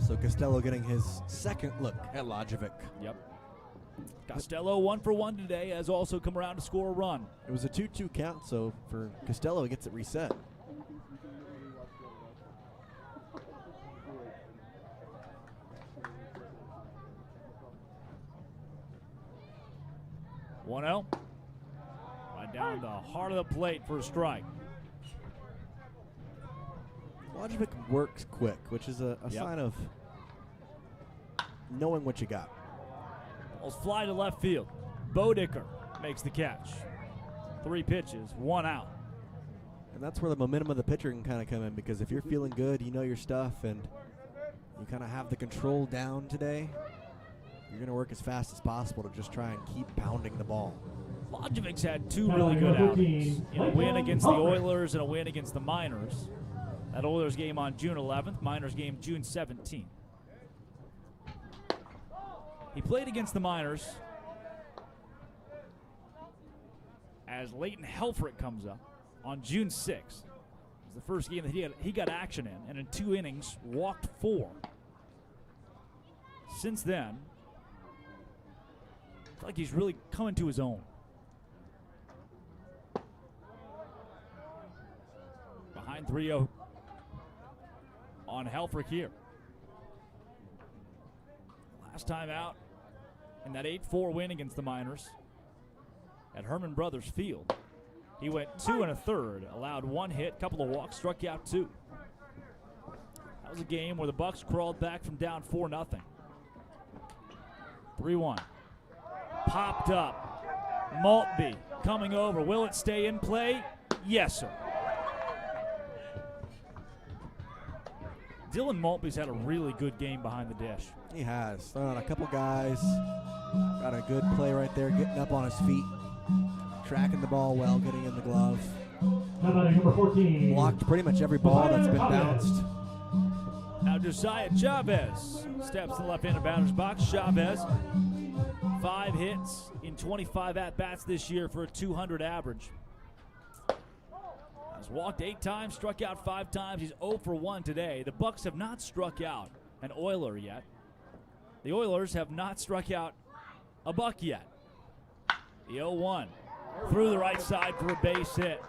So Costello getting his second look at Lajovic. Yep. Costello 1 for 1 today, has also come around to score a run. It was a 2-2 count, so for Costello, he gets it reset. One 0. Right down the heart of the plate for a strike. Lajovic works quick, which is a sign of knowing what you got. Balls fly to left field. Boedicker makes the catch. 3 pitches, 1 out. And that's where the momentum of the pitcher can kind of come in, because if you're feeling good, you know your stuff, and you kind of have the control down today, you're going to work as fast as possible to just try and keep pounding the ball. Lajovic's had 2 really good outings. In a win against the Oilers and a win against the Miners. That Oilers game on June 11th, Miners game June 17th. He played against the Miners as Leighton Helfrich comes up on June 6th. It was the first game that he got action in, and in 2 innings, walked 4. Since then, I feel like he's really coming to his own. Behind 3-0 on Helfrich here. Last time out in that 8-4 win against the Miners at Herman Brothers Field, he went 2 1/3, allowed 1 hit, couple of walks, struck out 2. That was a game where the Bucs crawled back from down 4-0. 3-1. Popped up. Maltby coming over. Will it stay in play? Yes, sir. Dylan Maltby's had a really good game behind the dish. He has. Thrown out a couple guys. Got a good play right there, getting up on his feet. Tracking the ball well, getting in the glove. Number 14. Blocked pretty much every ball that's been bounced. Now Josiah Chavez steps to the left-handed batter's box. Chavez, 5 hits in 25 at-bats this year for a 200 average. Has walked 8 times, struck out 5 times. He's 0 for 1 today. The Bucs have not struck out an Oiler yet. The Oilers have not struck out a Buck yet. The 0-1 through the right side for a base hit.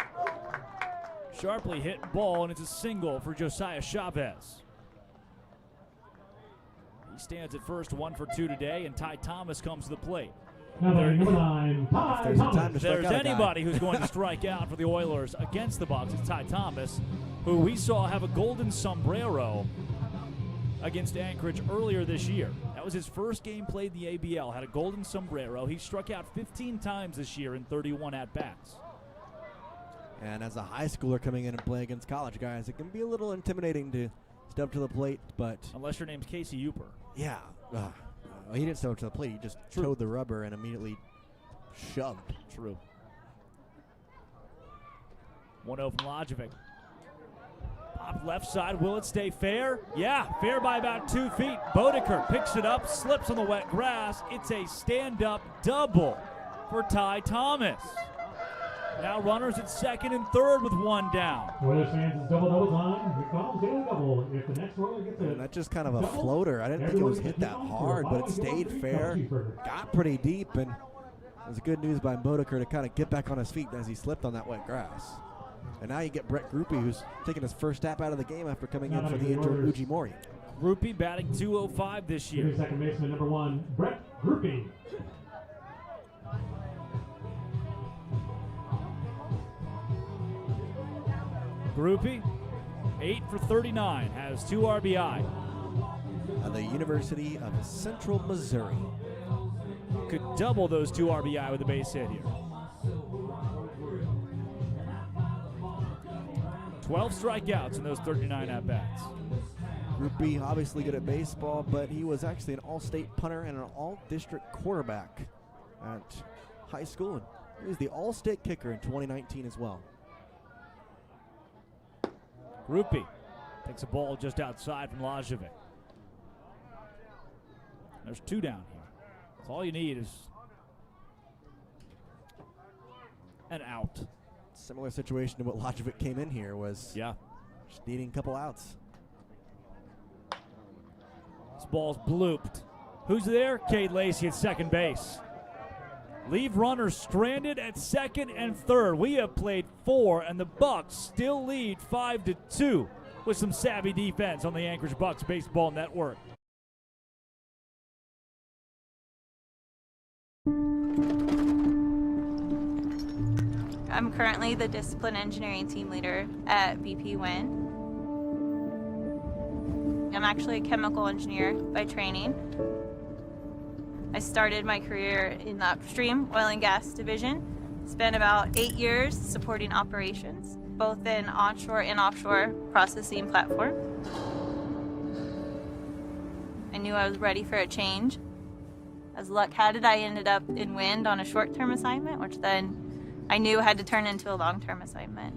Sharply hit ball, and it's a single for Josiah Chavez. He stands at first, 1 for 2 today, and Ty Thomas comes to the plate. Number 9, Ty Thomas. If there's anybody who's going to strike out for the Oilers against the Bucs, it's Ty Thomas, who we saw have a golden sombrero against Anchorage earlier this year. That was his first game played in the ABL, had a golden sombrero. He struck out 15 times this year in 31 at-bats. And as a high schooler coming in and playing against college guys, it can be a little intimidating to step to the plate, but... Unless your name's Casey Uper. Yeah. He didn't step up to the plate. He just towed the rubber and immediately shoved. True. 1-0 from Lajovic. Pop left side. Will it stay fair? Yeah, fair by about 2 feet. Boedicker picks it up, slips on the wet grass. It's a stand-up double for Ty Thomas. Now runners at second and third with 1 down. Oilers fans, it's double time. McDonald's daily double. If the next Oiler gets it. That's just kind of a floater. I didn't think it was hit that hard, but it stayed fair. Got pretty deep, and it was good news by Boedicker to kind of get back on his feet as he slipped on that wet grass. And now you get Brett Groupie, who's taking his first tap out of the game after coming in for the injured Uji Mori. Groupie batting .205 this year. Second baseman number 1, Brett Groupie. Groupie, 8 for 39, has 2 RBI. At the University of Central Missouri. Could double those 2 RBI with a base hit here. 12 strikeouts in those 39 at-bats. Groupie obviously good at baseball, but he was actually an all-state punter and an all-district quarterback at high school. And he was the all-state kicker in 2019 as well. Groupie takes a ball just outside from Lajovic. There's 2 down here. So all you need is an out. Similar situation to what Lajovic came in here was. Yeah. Just needing a couple outs. This ball's blooped. Who's there? Cade Lacey at second base. Leave runners stranded at second and third. We have played 4, and the Bucs still lead 5-2 with some savvy defense on the Anchorage Bucs Baseball Network. I'm currently the discipline engineering team leader at BP Wind. I'm actually a chemical engineer by training. I started my career in the upstream oil and gas division. Spent about 8 years supporting operations, both in onshore and offshore processing platform. I knew I was ready for a change. As luck had it, I ended up in wind on a short-term assignment, which then I knew had to turn into a long-term assignment.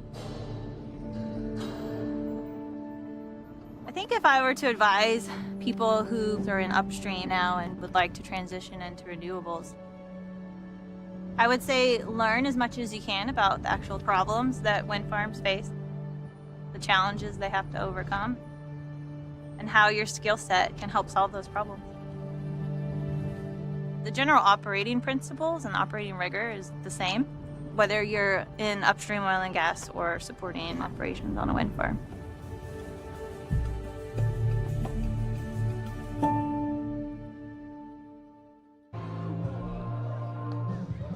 I think if I were to advise people who are in upstream now and would like to transition into renewables, I would say learn as much as you can about the actual problems that wind farms face, the challenges they have to overcome, and how your skill set can help solve those problems. The general operating principles and operating rigor is the same, whether you're in upstream oil and gas or supporting operations on a wind farm.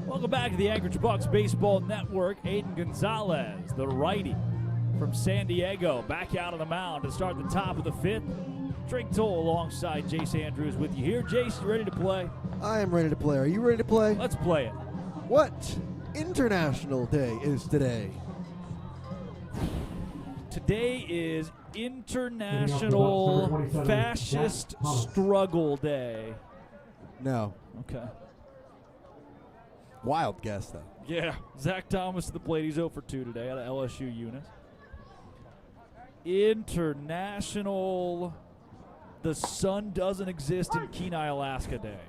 Welcome back to the Anchorage Bucs Baseball Network. Aiden Gonzalez, the righty from San Diego, back out on the mound to start the top of the 5th. Drake Toll alongside Jace Andrews with you here. Jace, you ready to play? I am ready to play. Are you ready to play? Let's play it. What International Day is today? Today is International Fascist Struggle Day. No. Okay. Wild guess, though. Yeah. Zach Thomas to the plate. He's 0 for 2 today out of LSU unit. International The Sun Doesn't Exist in Kenai, Alaska Day.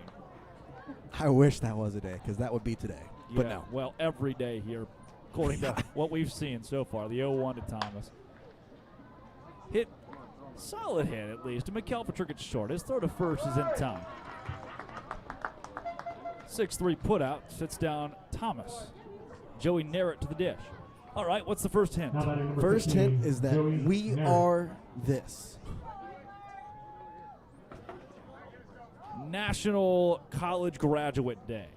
I wish that was a day, because that would be today. Yeah, But no. well, every day here, according to what we've seen so far. The 0-1 to Thomas. Hit, solid hit at least. And McElpatrick gets short. His throw to first is in time. 6-3 putout, sits down Thomas. Joey Narrett to the dish. All right, what's the first hint? First hint is that we are this. National College Graduate Day.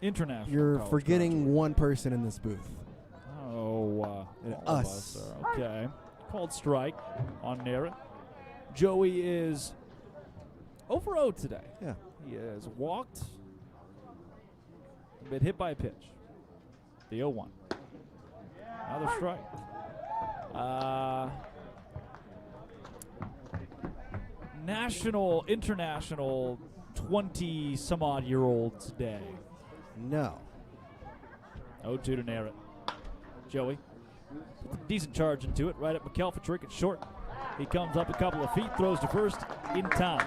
International. You're College forgetting Graduate. one person in this booth. Oh, all of us. are. Okay. Called strike on Narrett. Joey is 0 for 0 today. Yeah. He has walked, been hit by a pitch. The 0-1. Another strike. International 20-some-odd-year-olds Day. No. 0-2 to Narrett. Joey. Decent charge into it. Right at McElpatrick. It's short. He comes up a couple of feet, throws to first in time.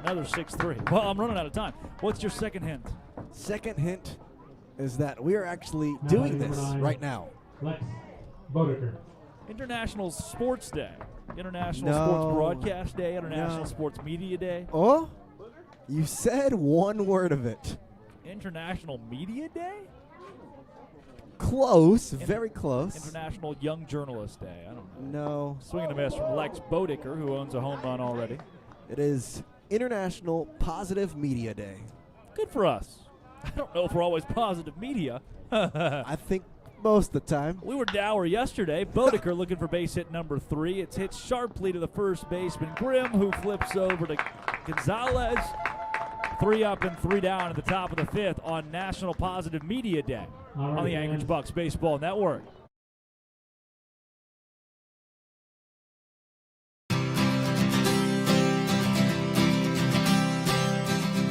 Another 6-3. Well, I'm running out of time. What's your second hint? Second hint is that we are actually doing this right now. International Sports Day. International No. Sports Broadcast Day. International No. Sports Media Day. Oh? You said one word of it. International Media Day? Close. Very close. International Young Journalist Day. I don't know. No. Swing and a miss from Lex Bodicker, who owns a home run already. It is International Positive Media Day. Good for us. I don't know if we're always positive media. I think most of the time. We were dour yesterday. Bodicker looking for base hit number 3. It's hit sharply to the first baseman, Grimm, who flips over to Gonzalez. 3 up and 3 down at the top of the 5th on National Positive Media Day on the Anchorage Bucs Baseball Network.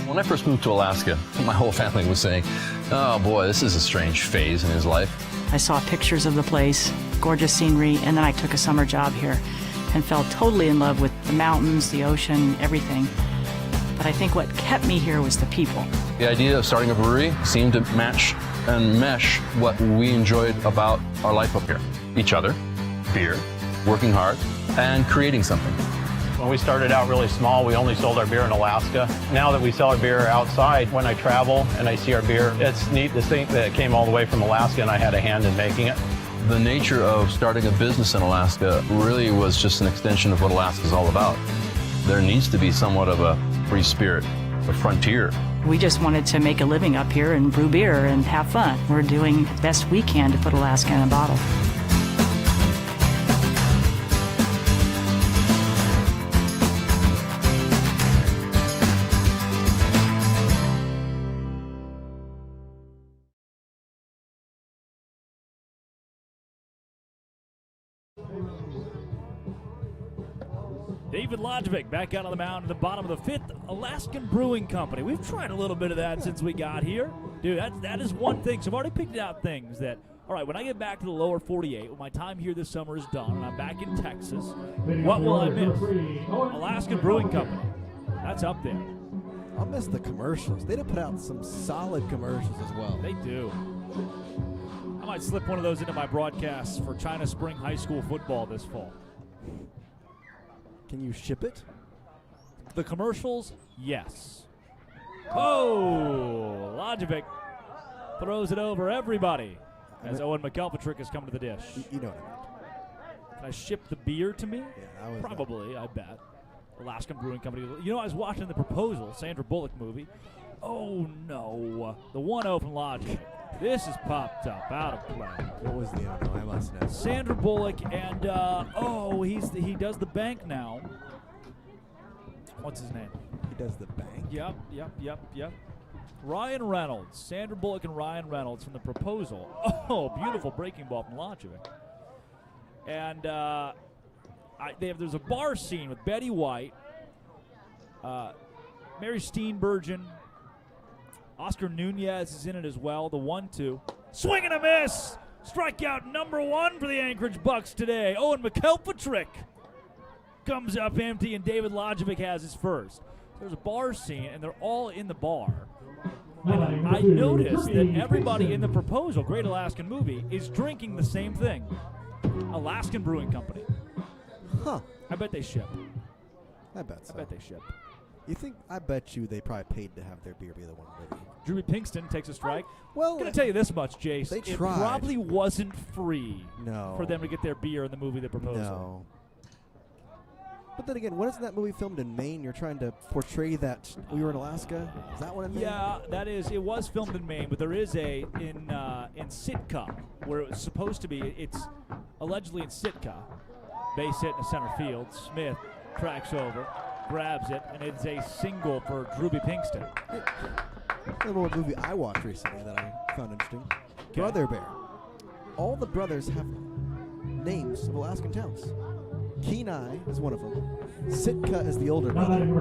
When I first moved to Alaska, my whole family was saying, oh boy, this is a strange phase in his life. I saw pictures of the place, gorgeous scenery, and then I took a summer job here and fell totally in love with the mountains, the ocean, everything. But I think what kept me here was the people. The idea of starting a brewery seemed to match and mesh what we enjoyed about our life up here. Each other, beer, working hard, and creating something. When we started out really small, we only sold our beer in Alaska. Now that we sell our beer outside, when I travel and I see our beer, it's neat to think that it came all the way from Alaska and I had a hand in making it. The nature of starting a business in Alaska really was just an extension of what Alaska's all about. There needs to be somewhat of a free spirit, a frontier. We just wanted to make a living up here and brew beer and have fun. We're doing the best we can to put Alaska in a bottle. David Lodgevic back out on the mound at the bottom of the 5th. Alaskan Brewing Company. We've tried a little bit of that since we got here. Dude, that is one thing. So I've already picked out things that, all right, when I get back to the lower 48, when my time here this summer is done and I'm back in Texas, what will I miss? Alaskan Brewing Company. That's up there. I'll miss the commercials. They did put out some solid commercials as well. They do. I might slip one of those into my broadcasts for China Spring High School football this fall. Can you ship it? The commercials, yes. Oh, Lodgevic throws it over everybody as Owen McElpatrick has come to the dish. You know what I meant. Can I ship the beer to me? Yeah, I was probably. I bet. Alaskan Brewing Company. You know, I was watching The Proposal, Sandra Bullock movie. Oh no, the 1-0 from Lodgevic. This is popped up, out of play. What was the 0-0? I must know. Sandra Bullock and he does the bank now. What's his name? He does the bank. Yep. Ryan Reynolds, Sandra Bullock and Ryan Reynolds from The Proposal. Oh, beautiful breaking ball from Lodgevic. And there's a bar scene with Betty White, Mary Steenburgen. Oscar Nunez is in it as well, the 1-2. Swing and a miss! Strikeout number 1 for the Anchorage Bucs today. Owen McElpatrick comes up empty, and David Lodgevic has his first. There's a bar scene, and they're all in the bar. And I noticed that everybody in The Proposal, Great Alaskan Movie, is drinking the same thing. Alaskan Brewing Company. Huh. I bet they ship. I bet so. I bet they ship. You think? I bet you they probably paid to have their beer be the one movie. Drewby Pinkston takes a strike. Well, I'm going to tell you this much, Jace. They it tried. probably wasn't free No. for them to get their beer in the movie The Proposal. No. But then again, wasn't that movie filmed in Maine? You're trying to portray that we were in Alaska? Is that one in Maine? Yeah, that is. It was filmed in Maine, but there is in Sitka, where it was supposed to be. It's allegedly in Sitka. Base hit in the center field. Smith tracks over, grabs it, and it's a single for Drewby Pinkston. I remember what movie I watched recently that I found interesting. Brother Bear. All the brothers have names of Alaskan towns. Kenai is one of them. Sitka is the older brother. Can't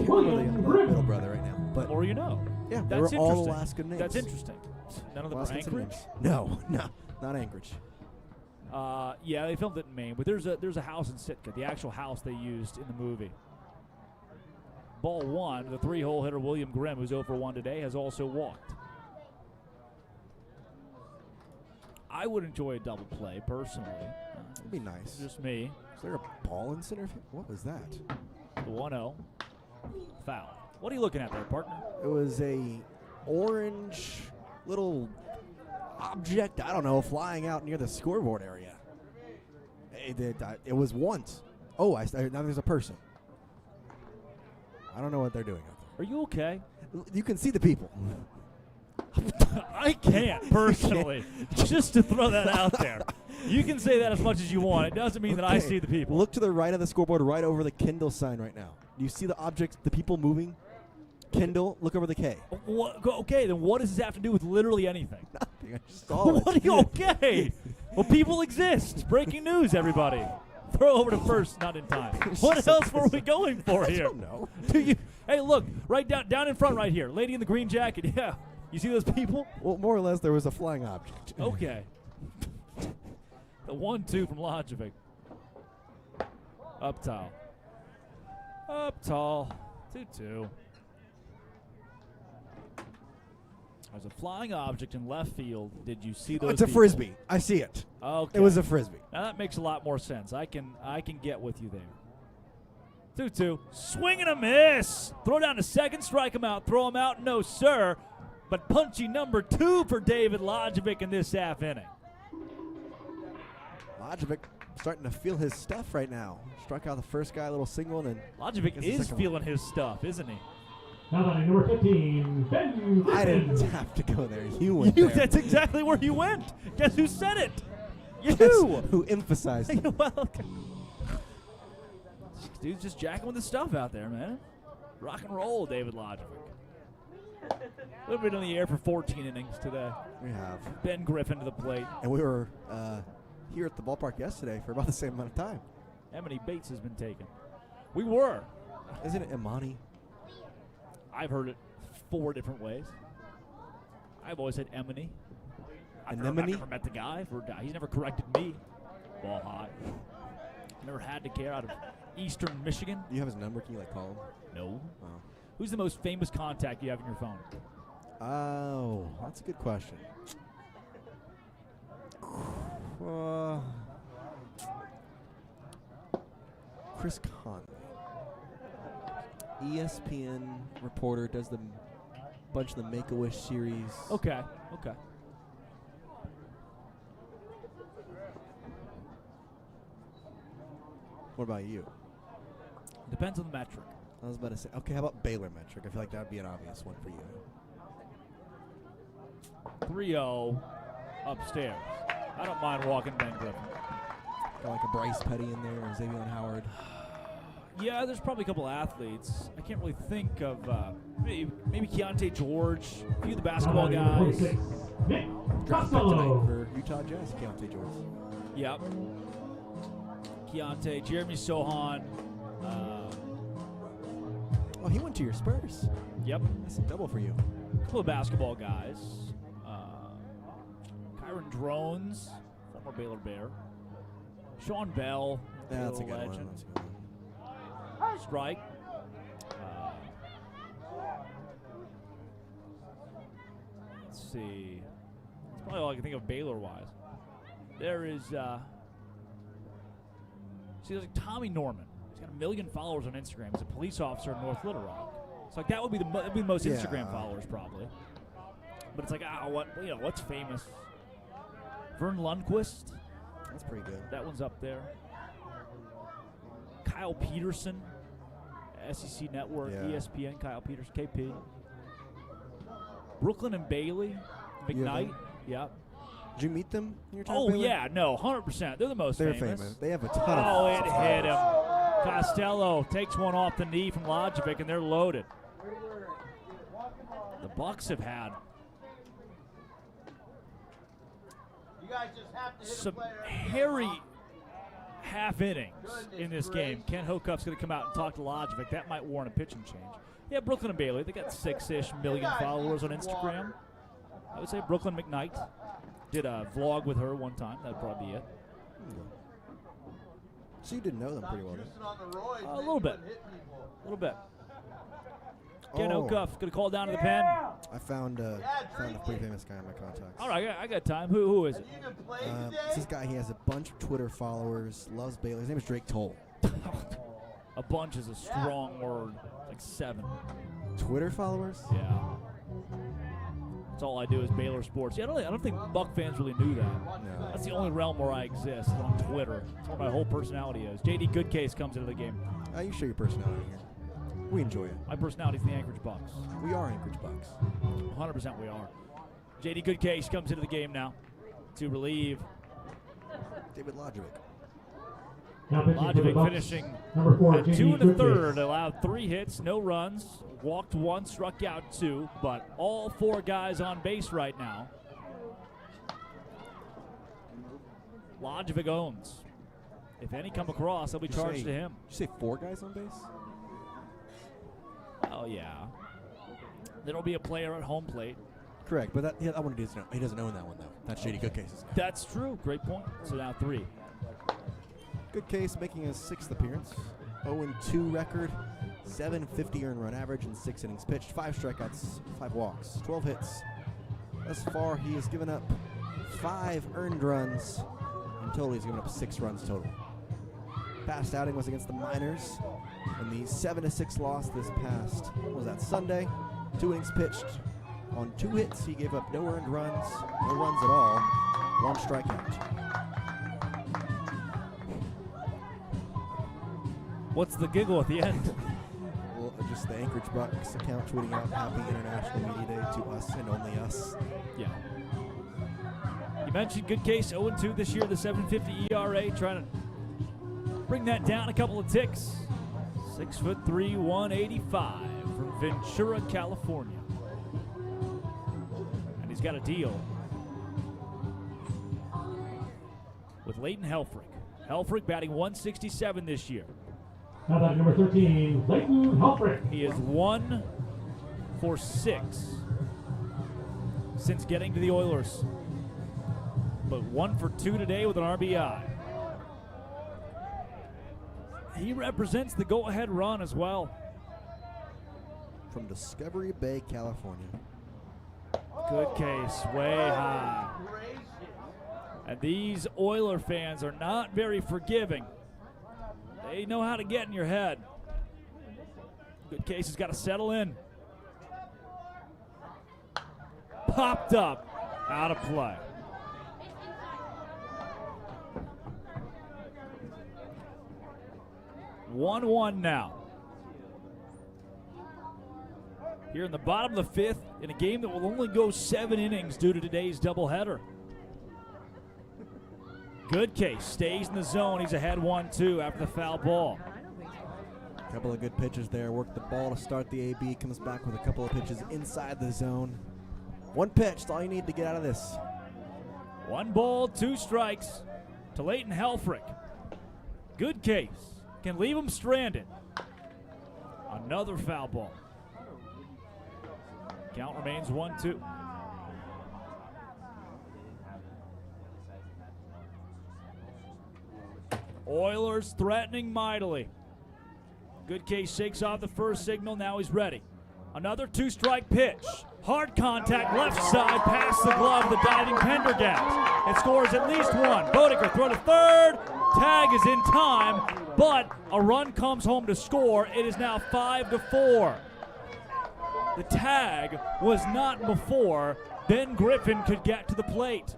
remember the middle brother right now. But Or you know. Yeah, they That's were all interesting. Alaskan names. That's interesting. None of them are Alaskan Anchorage? names. No, not Anchorage. Yeah, they filmed it in Maine, but there's a house in Sitka, the actual house they used in the movie. Ball 1, the 3-hole hitter William Grimm, who's 0 for 1 today, has also walked. I would enjoy a double play, personally. It'd be nice. Just me. Is there a ball in center field? What was that? The 1-0. Foul. What are you looking at there, partner? It was a orange little object, I don't know, flying out near the scoreboard area. It was once. Oh, now there's a person. I don't know what they're doing out there. Are you okay? You can see the people. I can't, personally. Just to throw that out there. You can say that as much as you want. It doesn't mean that I see the people. Look to the right of the scoreboard, right over the Kindle sign right now. Do you see the objects, the people moving? Kindle, look over the K. Okay, then what does this have to do with literally anything? Nothing. I just saw it. What are you okay? Well, people exist. Breaking news, everybody. Throw over to first, not in time. What else were we going for here? I don't know. Hey, look, right down in front right here. Lady in the green jacket, yeah. You see those people? Well, more or less, there was a flying object. Okay. The 1-2 from Lodgevic. Up tall. Up tall. 2-2. There's a flying object in left field. Did you see those? It's a people? frisbee. I see it. Okay. It was a frisbee. Now that makes a lot more sense. I can get with you there. 2-2. Swing and a miss. Throw down to second, strike him out, throw him out, no sir. But punchy number 2 for David Lajovic in this half inning. Lajovic starting to feel his stuff right now. Struck out the first guy, a little single, and then Lajovic is feeling his stuff, isn't he? Now batting number 15, Ben I didn't have to go there. You went there. That's exactly where you went. Guess who said it? You. Who emphasized it. Well, okay. Dude's just jacking with his stuff out there, man. Rock and roll, David Lajovic. We've been on the air for 14 innings today. We have. Ben Griffin to the plate. And we were here at the ballpark yesterday for about the same amount of time. Emily Bates has been taken. We were. Isn't it Imani? I've heard it 4 different ways. I've always said Emily. I've never met the guy. He's never corrected me. Ball hot. Never had to care out of Eastern Michigan. Do you have his number? Can you call him? No. Oh. Who's the most famous contact you have in your phone? Oh, that's a good question. Chris Conley. ESPN reporter, does the bunch of the Make-A-Wish series. Okay. What about you? Depends on the metric. I was about to say, okay, how about Baylor metric? I feel like that would be an obvious one for you. 3-0 upstairs. I don't mind walking Ben Griffin. Got like a Bryce Petty in there or Xavier Howard. Yeah, there's probably a couple athletes. I can't really think of maybe Keontae George, a few of the basketball guys. Draft pick tonight for Utah Jazz, Keontae George. Yep. Keontae, Jeremy Sohan. Oh, he went to your Spurs. Yep. That's a double for you. A couple of basketball guys. Kyron Drones, former Baylor Bear. Sean Bell. Yeah, that's a good legend. one. That's a good one. Strike. Let's see. That's probably all I can think of Baylor-wise. There is, there's like Tommy Norman. He's got 1 million followers on Instagram. He's a police officer in North Little Rock. It's like that would be the most Instagram followers probably. But it's like, what's famous? Vern Lundquist. That's pretty good. That one's up there. Kyle Peterson, SEC Network, ESPN, Kyle Peterson, KP. Brooklyn and Bailey, McKnight. Yep. Did you meet them in your time? Oh, Baylor? yeah, no, 100%. They're the most famous. They're famous. They have a ton of. Oh, it hit him. Costello takes one off the knee from Lajovic, and they're loaded. The Bucs have had some hairy half innings in this game. Ken Hocuff's going to come out and talk to Lajovic. That might warrant a pitching change. Yeah, Brooklyn and Bailey, they got 6-ish million followers on Instagram. I would say Brooklyn McKnight. Did a vlog with her one time. That'd probably be it. So you didn't know them pretty well, then? A little bit. Ken Hocuff going to call down to the pen. I found a pretty famous guy in my contacts. All right, I got time. Who is it? It's this guy. He has a bunch of Twitter followers. Loves Baylor. His name is Drake Toll. A bunch is a strong word. Like 7. Twitter followers? Yeah. That's all I do is Baylor sports. Yeah, I don't think Buck fans really knew that. No. That's the only realm where I exist, on Twitter. That's where my whole personality is. JD Goodcase comes into the game. You show your personality here. We enjoy it. My personality is the Anchorage Bucs. We are Anchorage Bucs. 100% we are. JD Goodcase comes into the game now to relieve David Lajovic. Lajovic finishing at 2 1/3, allowed 3 hits, no runs, walked 1, struck out 2, but all 4 guys on base right now. Lajovic owns. If any come across, they'll be charged to him. Did you say 4 guys on base? Oh, yeah. There'll be a player at home plate. Correct, but that one he doesn't own that one, though. That's JD Goodcase's guy. That's true. Great point. So now 3. Goodcase making his 6th appearance. 0-2 record, 750 earned run average in 6 innings pitched, 5 strikeouts, 5 walks, 12 hits. Thus far, he has given up 5 earned runs. In total, he's given up 6 runs total. past outing was against the Miners in the 7-6 loss this past, was that Sunday? 2 innings pitched. On 2 hits, he gave up no earned runs, no runs at all, 1 strikeout. What's the giggle at the end? Well, just the Anchorage Bucs account tweeting out Happy International Media Day to us and only us. Yeah. You mentioned good case 0-2 this year, the 7.50 ERA, trying to bring that down a couple of ticks. 6'3", 185 from Ventura, California. And he's got a deal with Leighton Helfrich. Helfrich batting 167 this year. How about number 13, Leighton Helfrich? He is 1 for 6 since getting to the Oilers, but 1 for 2 today with an RBI. He represents the go-ahead run as well. From Discovery Bay, California. Good case, way high. And these Oiler fans are not very forgiving. They know how to get in your head. Good case has got to settle in. Popped up, out of play. One now. Here in the bottom of the 5th, in a game that will only go 7 innings due to today's doubleheader. Good case, stays in the zone. He's ahead 1-2 after the foul ball. A couple of good pitches there. Worked the ball to start the AB. Comes back with a couple of pitches inside the zone. 1 pitch, that's all you need to get out of this. 1 ball, 2 strikes to Leighton Helfrich. Good case. Can leave him stranded. Another foul ball. Count remains 1-2. Oilers threatening mightily. Good case shakes off the first signal. Now he's ready. Another 2-strike pitch. Hard contact left side past the glove of the diving Pendergast. It scores at least 1. Bodeker throw to third. Tag is in time, but a run comes home to score. It is now 5-4. The tag was not before Ben Griffin could get to the plate.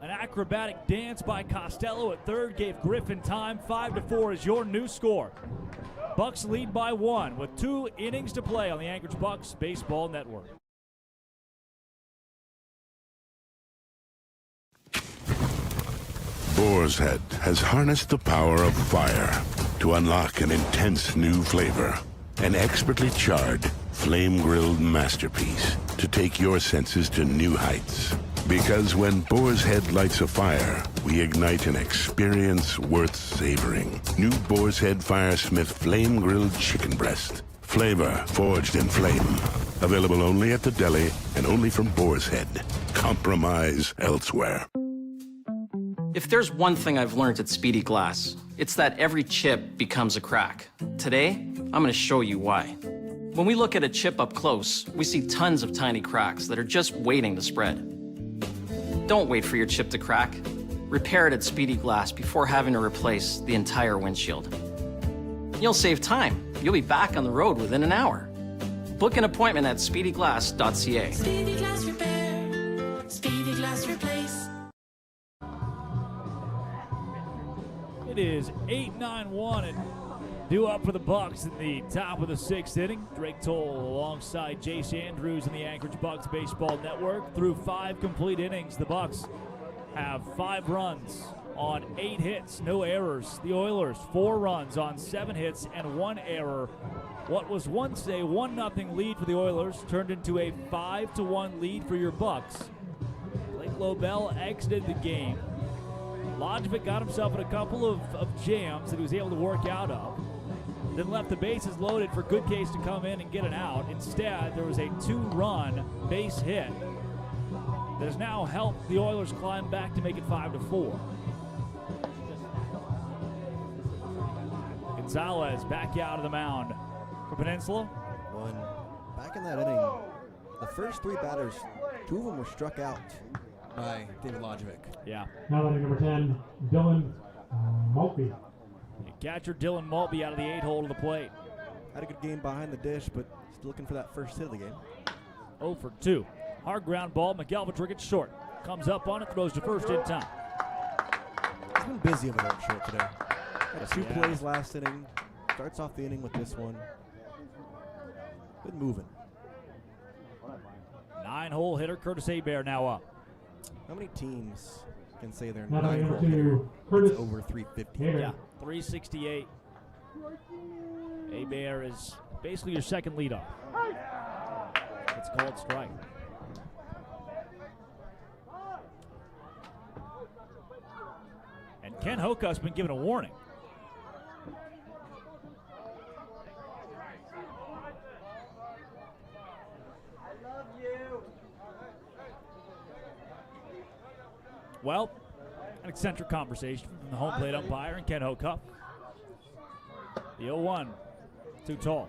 An acrobatic dance by Costello at third gave Griffin time. 5-4 is your new score. Bucs lead by 1 with 2 innings to play on the Anchorage Bucs Baseball Network. Boar's Head has harnessed the power of fire to unlock an intense new flavor. An expertly charred, flame-grilled masterpiece to take your senses to new heights. Because when Boar's Head lights a fire, we ignite an experience worth savoring. New Boar's Head Firesmith Flame-Grilled Chicken Breast. Flavor forged in flame. Available only at the deli and only from Boar's Head. Compromise elsewhere. If there's one thing I've learned at Speedy Glass, it's that every chip becomes a crack. Today, I'm going to show you why. When we look at a chip up close, we see tons of tiny cracks that are just waiting to spread. Don't wait for your chip to crack. Repair it at Speedy Glass before having to replace the entire windshield. You'll save time. You'll be back on the road within an hour. Book an appointment at speedyglass.ca. Speedy Glass Repair. Speedy Glass Replace. It is 8-9-1 and due up for the Bucs in the top of the 6th inning. Drake Toll alongside Jace Andrews in the Anchorage Bucs Baseball Network. Through 5 complete innings, the Bucs have 5 runs on 8 hits, no errors. The Oilers 4 runs on 7 hits and 1 error. What was once a 1-0 lead for the Oilers turned into a 5-1 lead for your Bucs. Blake Lobel exited the game. Lodgevic got himself in a couple of jams that he was able to work out of. Then left the bases loaded for Goodcase to come in and get an out. Instead, there was a 2-run base hit that has now helped the Oilers climb back to make it 5-4. Gonzalez back out of the mound for Peninsula. Back in that inning, the first 3 batters, 2 of them were struck out by David Lodgevic. Yeah. Now batting number 10, Dylan Maltby. Catcher Dylan Maltby out of the 8-hole to the plate. Had a good game behind the dish, but still looking for that first hit of the game. 0 for 2. Hard ground ball. McElvatrick at short. Comes up on it, throws to first in time. He's been busy over there at short today. Had Yes, two he has. plays last inning. Starts off the inning with this one. Good moving. 9-hole hitter Curtis Hebert now up. How many teams can say they're Now 9-hole to hitter? Curtis It's over 350. Hebert. Yeah, 368. Hebert is basically your second leadoff. It's called strike. And Ken Hocutt's been given a warning. Well, an eccentric conversation from the home plate umpire and Ken Hocutt. The 0-1, too tall.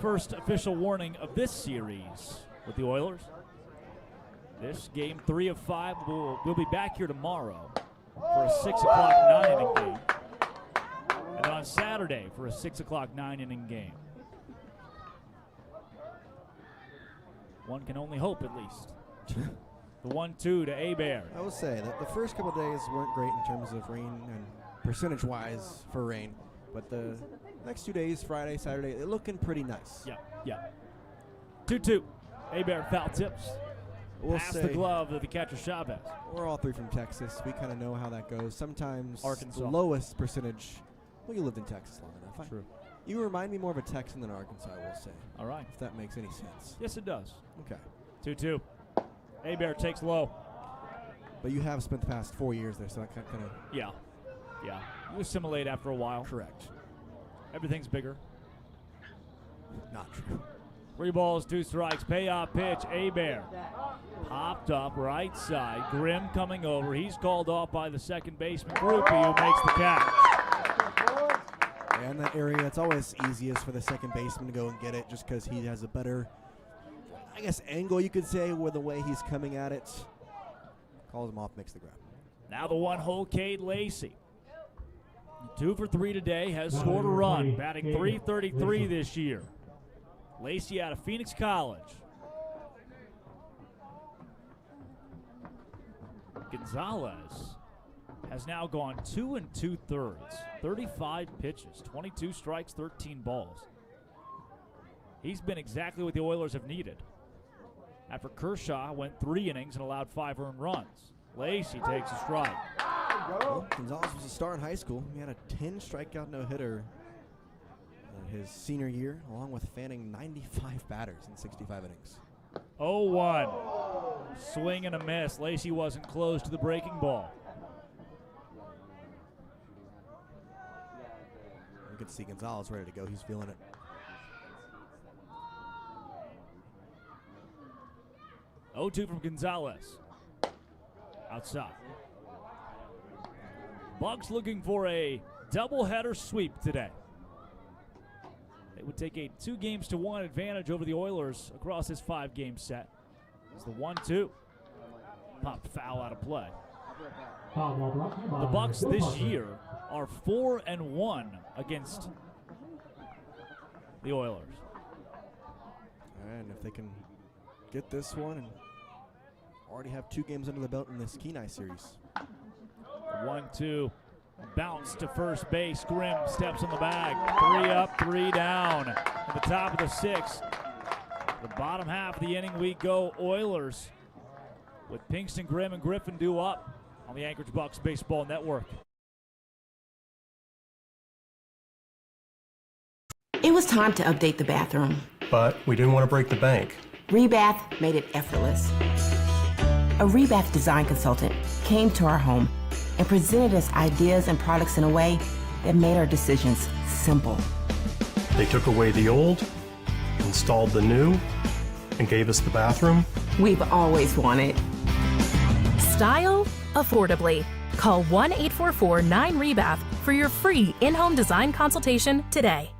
First official warning of this series with the Oilers. This game 3 of 5. We'll be back here tomorrow for a 6 o'clock 9-inning game. And then on Saturday for a 6 o'clock 9-inning game. One can only hope, at least. The 1-2 to Hebert. I will say that the first couple days weren't great in terms of rain and percentage-wise for rain, but the next 2 days, Friday, Saturday, they're looking pretty nice. Yeah, yeah. 2-2. Hebert foul tips. We'll Pass say the glove to the catcher Chavez. we're all three from Texas. We kind of know how that goes. Sometimes Arkansas. the lowest percentage. Well, you lived in Texas long enough. True. You remind me more of a Texan than Arkansas, I will say. All right. If that makes any sense. Yes, it does. Okay. 2-2. Hebert takes low. But you have spent the past 4 years there, so that kind of. Yeah. Yeah. You assimilate after a while. Correct. Everything's bigger. Not true. 3 balls, 2 strikes. Payoff pitch. Hebert. Popped up right side. Grimm coming over. He's called off by the second baseman, Groupie, who makes the catch. Yeah, in that area, it's always easiest for the second baseman to go and get it just because he has a better, I guess, angle, you could say, with the way he's coming at it. Calls him off, makes the grab. Now the 1-hole Cade Lacey. 2 for 3 today, has scored a run, batting .333 this year. Lacey out of Phoenix College. Gonzalez has now gone 2 2/3, 35 pitches, 22 strikes, 13 balls. He's been exactly what the Oilers have needed. After Kershaw went 3 innings and allowed 5 earned runs. Lacey takes a strike. Well, Gonzalez was a star in high school. He had a 10 strikeout no-hitter his senior year, along with fanning 95 batters in 65 innings. 0-1. Swing and a miss. Lacey wasn't close to the breaking ball. You can see Gonzalez ready to go. He's feeling it. (0-2) from Gonzalez. Outside. Bucs looking for a doubleheader sweep today. They would take a 2-1 advantage over the Oilers across this 5-game set. It's the 1-2. Popped foul out of play. The Bucs this year are 4-1 against the Oilers. And if they can get this one and already have 2 games under the belt in this Kenai series. 1-2. Bounce to first base. Grimm steps on the bag. 3 up, 3 down. At the top of the 6th. The bottom half of the inning we go. Oilers with Pinkston, Grimm, and Griffin due up on the Anchorage Bucs Baseball Network. It was time to update the bathroom. But we didn't want to break the bank. Rebath made it effortless. A Rebath design consultant came to our home and presented us ideas and products in a way that made our decisions simple. They took away the old, installed the new, and gave us the bathroom we've always wanted. Style affordably. Call 1-844-9REBATH for your free in-home design consultation today.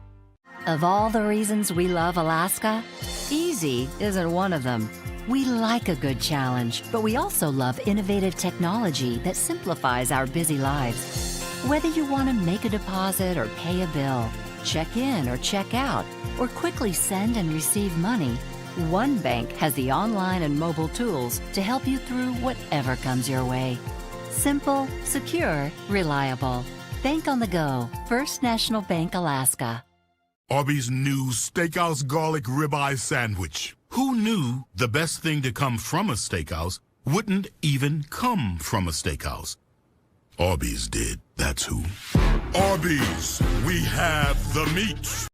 Of all the reasons we love Alaska, easy isn't one of them. We like a good challenge, but we also love innovative technology that simplifies our busy lives. Whether you want to make a deposit or pay a bill, check in or check out, or quickly send and receive money, one bank has the online and mobile tools to help you through whatever comes your way. Simple, secure, reliable. Bank on the go. First National Bank, Alaska. Arby's new Steakhouse Garlic Ribeye Sandwich. Who knew the best thing to come from a steakhouse wouldn't even come from a steakhouse? Arby's did. That's who. Arby's, we have the meat.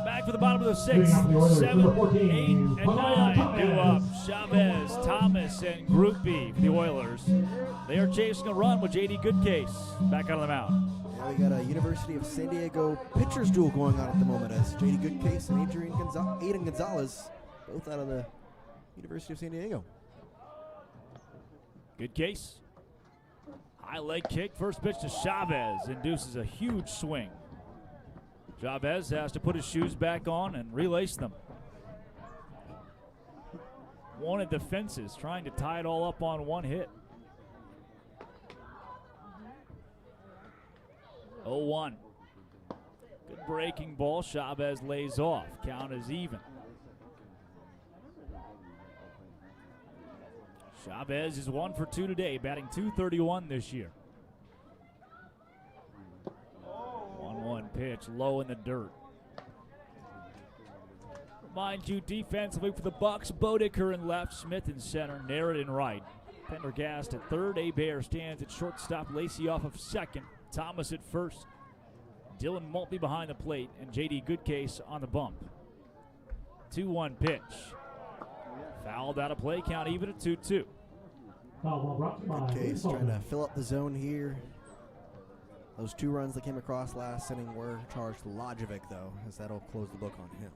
Back for the bottom of the 6th, 7, 8, and 9. Due up, Chavez, Thomas, and Groupie for the Oilers. They are chasing a run with J.D. Goodcase back out on the mound. Yeah, we got a University of San Diego pitchers duel going on at the moment as J.D. Goodcase and Aiden Gonzalez, both out of the University of San Diego. Goodcase. High leg kick, first pitch to Chavez, induces a huge swing. Chavez has to put his shoes back on and relace them. One at the fences, trying to tie it all up on one hit. 0-1. Good breaking ball. Chavez lays off. Count is even. Chavez is 1 for 2 today, batting .231 this year. 1-1 pitch, low in the dirt. Mind you, defensively for the Bucs, Bodeker in left, Smith in center, Narrett in right. Pendergast at third, Abear stands at shortstop, Lacey off of second, Thomas at first, Dylan Maltby behind the plate, and J.D. Goodcase on the bump. 2-1 pitch. Fouled out of play, count even at 2-2. Goodcase trying to fill up the zone here. Those 2 runs that came across last inning were charged to Lojovic, though, as that'll close the book on him.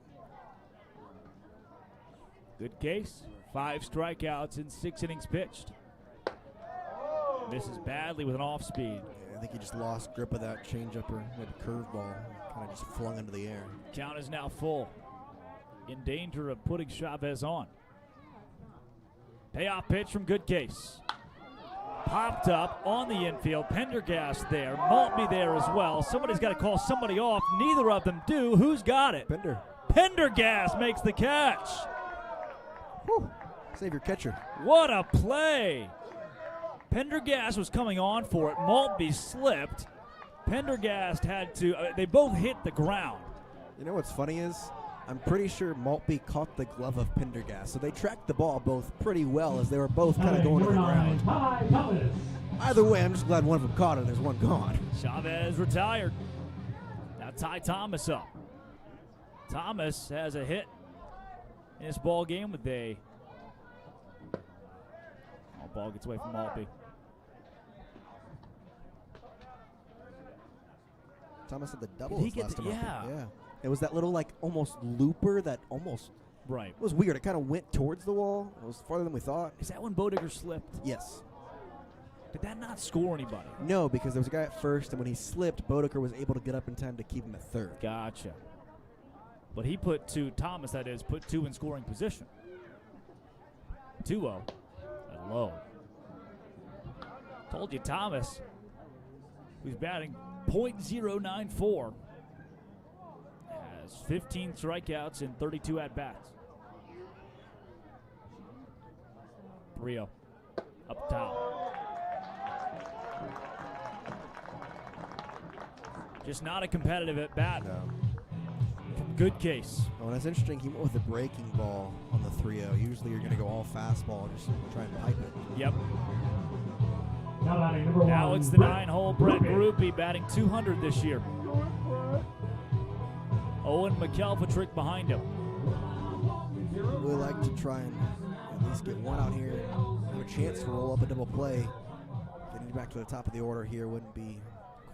Goodcase, 5 strikeouts in 6 innings pitched. Misses badly with an off speed. Yeah, I think he just lost grip of that changeup or maybe curveball. Kind of just flung into the air. Count is now full. In danger of putting Chavez on. Payoff pitch from Goodcase. Popped up on the infield. Pendergast there. Maltby there as well. Somebody's got to call somebody off. Neither of them do. Who's got it? Pendergast makes the catch. Whew. Save your catcher. What a play. Pendergast was coming on for it. Maltby slipped. Pendergast had to, they both hit the ground. You know what's funny is, I'm pretty sure Maltby caught the glove of Pendergast, so they tracked the ball both pretty well as they were both kind of going to the ground. Either way, I'm just glad one of them caught it and there's one gone. Chavez retired. Now Ty Thomas up. Thomas has a hit in this ball game with a ball gets away from Maltby. Thomas had the double Did he last get time. yeah. It was that little, like, almost looper that almost... Right. It was weird. It kind of went towards the wall. It was farther than we thought. Is that when Bodeker slipped? Yes. Did that not score anybody? No, because there was a guy at first, and when he slipped, Bodeker was able to get up in time to keep him at third. Gotcha. But he put Thomas, that is, put 2 in scoring position. 2-0. And low. Told you Thomas, who's batting .094, has 15 strikeouts and 32 at-bats. 3-0. Up top. Just not a competitive at-bat. No. Goodcase. Oh, and that's interesting. He went with the breaking ball on the 3-0. Usually you're going to go all fastball, just try and pipe it. Yep. Now it's the 9-hole Brett Groupie batting .200 this year. Owen McKelpatrick behind him. Really like to try and at least get one out here. Have a chance to roll up a double play. Getting back to the top of the order here wouldn't be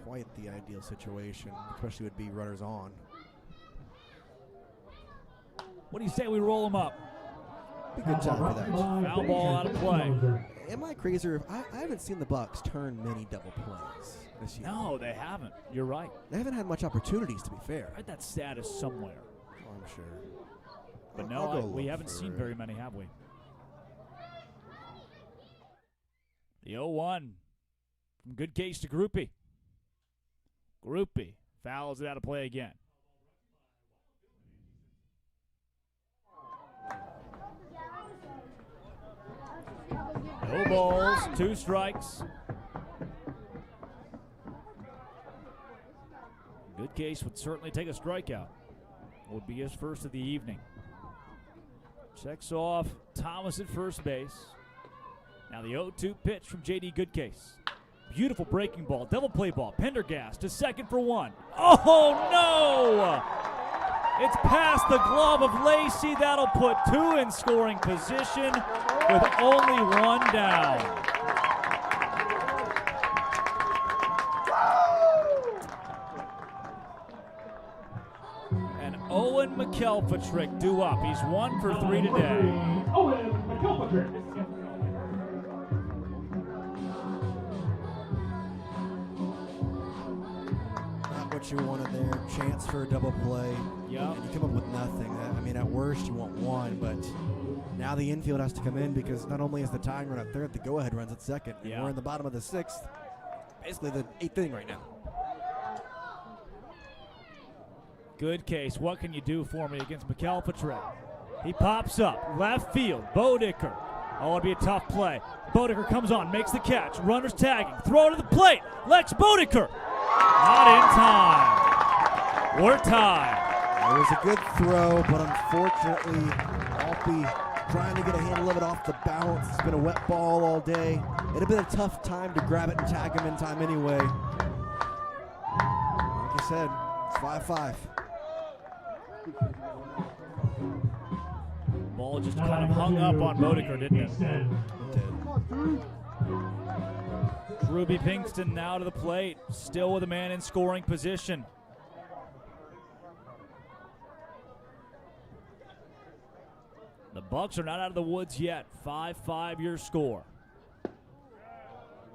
quite the ideal situation, especially would be runners on. What do you say we roll them up? Be a good time for that. Foul ball out of play. Am I crazy? I haven't seen the Bucs turn many double plays this year. No, they haven't. You're right. They haven't had much opportunities, to be fair. I read that status somewhere. Oh, I'm sure. But no, we haven't seen very many, have we? The 0-1. From Good Case to Groupie. Groupie fouls it out of play again. No balls, 2 strikes. Good Case would certainly take a strikeout. Would be his first of the evening. Checks off Thomas at first base. Now the 0-2 pitch from J.D. Goodcase. Beautiful breaking ball, double play ball. Pendergast to second for 1. Oh no! It's past the glove of Lacey. That'll put 2 in scoring position with only 1 down. And Owen McElpatrick due up. He's 1 for 3 today. Owen McElpatrick. What you wanted there, chance for a double play. Yeah. And you come up with nothing. I mean, at worst, you want 1, but now the infield has to come in because not only is the tying run at third, the go-ahead runs at second. And Yeah. we're in the bottom of the 6th, basically the 8th inning right now. Good Case. What can you do for me against McElpatrick? He pops up, left field, Bodicker. Oh, it'd be a tough play. Bodicker comes on, makes the catch. Runners tagging, throw to the plate. Lex Bodicker. Not in time. We're tied. It was a good throw, but unfortunately, Alpi trying to get a handle of it off the bounce. It's been a wet ball all day. It'd have been a tough time to grab it and tag him in time anyway. Like I said, it's 5-5. Ball just kind of hung up on Bodicker, didn't it? Ruby Pinkston now to the plate, still with a man in scoring position. The Bucs are not out of the woods yet. 5-5 your score.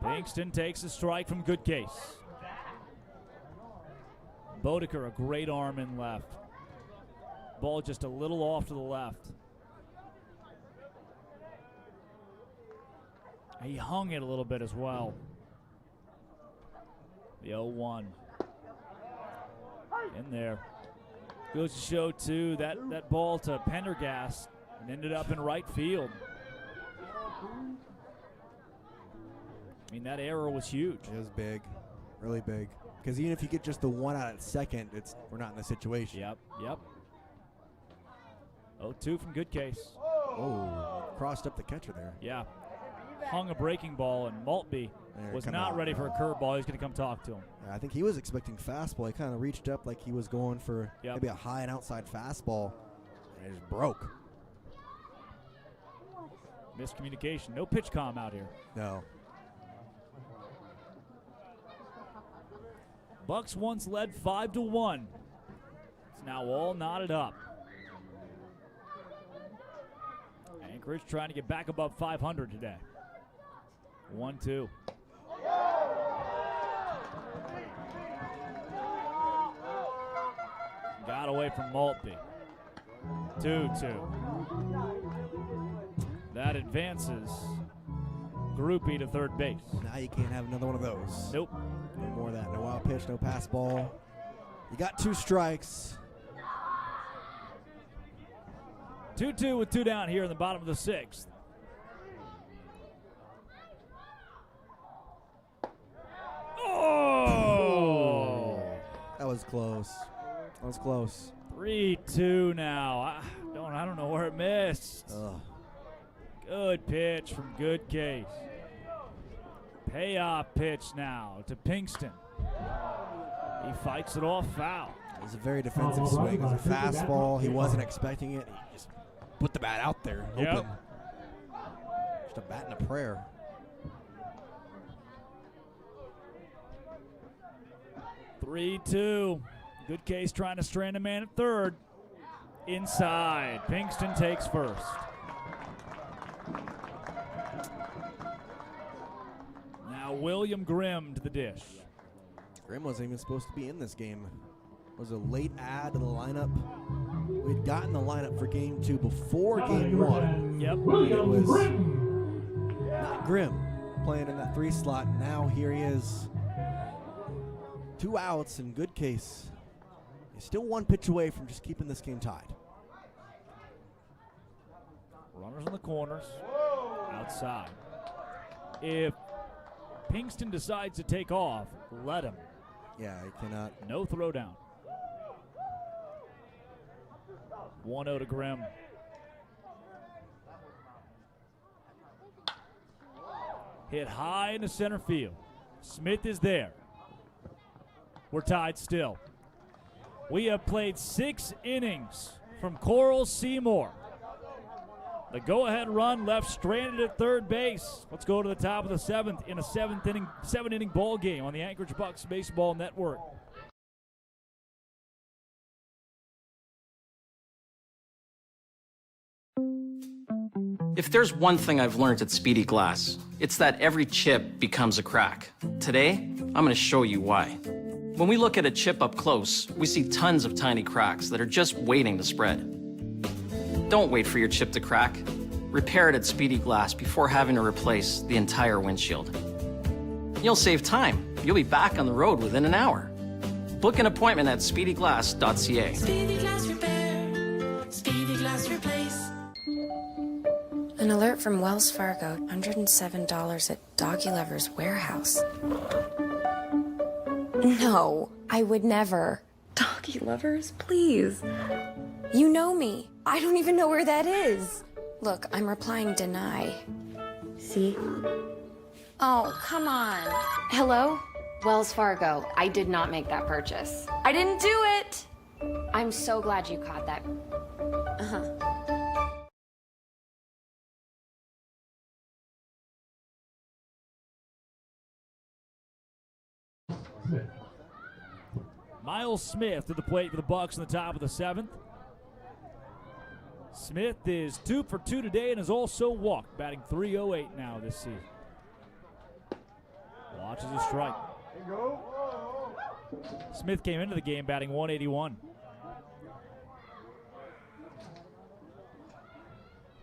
Pinkston takes a strike from Good Case. Bodicker, a great arm in left. Ball just a little off to the left. He hung it a little bit as well. The 0-1. In there. Goes to show, too, that ball to Pendergast and ended up in right field. I mean, that error was huge. It was big, really big. Because even if you get just the 1 out at second, we're not in this situation. Yep. 0-2 from Good Case. Oh, crossed up the catcher there. Yeah. Hung a breaking ball, and Maltby was not ready for a curveball. He's going to come talk to him. Yeah, I think he was expecting fastball. He kind of reached up like he was going for maybe a high and outside fastball, and it just broke. Miscommunication. No pitch comm out here. No. Bucs once led 5-1. It's now all knotted up. Anchorage trying to get back above 500 today. 1-2. Got away from Maltby. 2-2. That advances Groupie to third base. Now you can't have another one of those. Nope. No more of that. No wild pitch, no pass ball. You got 2 strikes. 2-2 with 2 down here in the bottom of the 6th. Oh! That was close. 3-2 now. I don't know where it missed. Ugh. Good pitch from Good Case. Payoff pitch now to Pinkston. He fights it off foul. It was a very defensive swing. It was a fastball. He wasn't expecting it. He just put the bat out there. Open. Just a bat and a prayer. (3-2). Good Case trying to strand a man at third. Inside. Pinkston takes first. Now William Grimm to the dish. Grimm wasn't even supposed to be in this game. It was a late add to the lineup. We'd gotten the lineup for game 2 before game 1. Yep. It was not Grimm. playing in that 3 slot. Now here he is. 2 outs in good case. He's still 1 pitch away from just keeping this game tied. Runners in the corners. Outside. If Pinkston decides to take off, let him. Yeah, he cannot. No throwdown. 1-0 to Grimm. Hit high into center field. Smith is there. We're tied still. We have played 6 innings from Coral Seymour. The go-ahead run left stranded at third base. Let's go to the top of the 7th in a 7-inning ball game on the Anchorage Bucs Baseball Network. If there's one thing I've learned at Speedy Glass, it's that every chip becomes a crack. Today, I'm going to show you why. When we look at a chip up close, we see tons of tiny cracks that are just waiting to spread. Don't wait for your chip to crack. Repair it at Speedy Glass before having to replace the entire windshield. You'll save time. You'll be back on the road within an hour. Book an appointment at speedyglass.ca. Speedy Glass Repair. Speedy Glass Replace. An alert from Wells Fargo. $107 at Doggy Lover's warehouse. No, I would never. Doggy Lovers, please. You know me. I don't even know where that is. Look, I'm replying deny. See? Oh, come on. Hello? Wells Fargo. I did not make that purchase. I didn't do it. I'm so glad you caught that. Uh-huh. Miles Smith to the plate for the Bucs in the top of the 7th. Smith is 2 for 2 today and has also walked, batting .308 now this season. Watches a strike. Smith came into the game batting .181.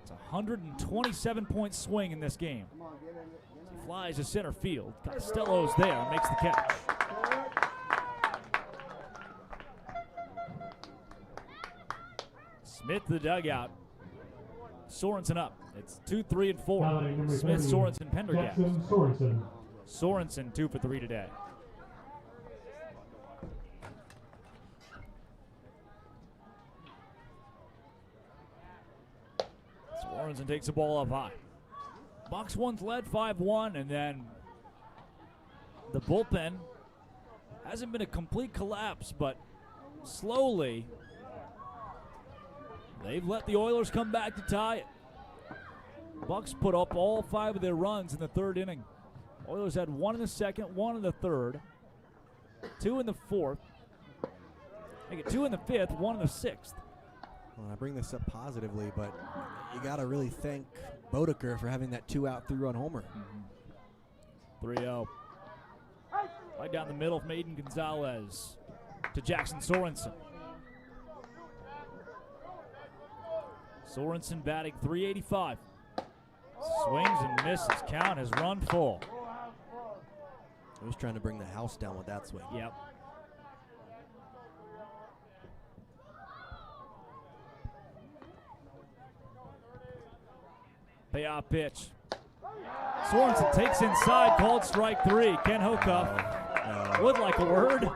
It's a 127-point swing in this game. He flies to center field. Costello's there and makes the catch. Smith to the dugout. Sorensen up. It's 2, 3, and 4. Smith, Sorensen, Pendergast. Sorensen 2 for 3 today. Sorensen takes the ball up high. Bucs once led 5-1, and then the bullpen hasn't been a complete collapse, but slowly they've let the Oilers come back to tie it. Bucs put up all 5 of their runs in the 3rd inning. Oilers had 1 in the 2nd, 1 in the 3rd, 2 in the 4th, they get 2 in the 5th, 1 in the 6th. Well, I bring this up positively, but you got to really thank Bodeker for having that 2-out 3-run homer. 3-0. Right down the middle, Maiden Gonzalez to Jackson Sorensen. Sorensen batting .385. Swings and misses. Count has run full. I was trying to bring the house down with that swing. Yep. Payoff pitch. Sorensen takes inside, called strike 3. Ken Hocuff would like a word.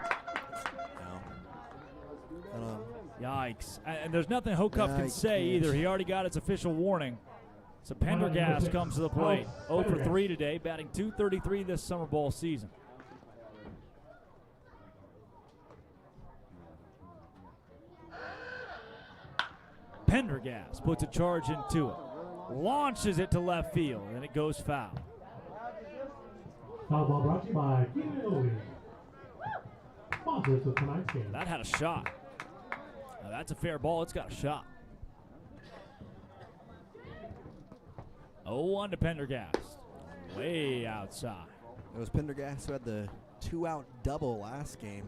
Yikes. And there's nothing Hocuff can say either. He already got its official warning. So Pendergast comes to the plate. 0 for 3 today, batting .233 this summer ball season. Pendergast puts a charge into it. Launches it to left field, and it goes foul. Foul ball brought to you by Italy. Sponsors of tonight's game. That had a shot. Now that's a fair ball. It's got a shot. 0-1 to Pendergast. Way outside. It was Pendergast who had the 2-out double last game.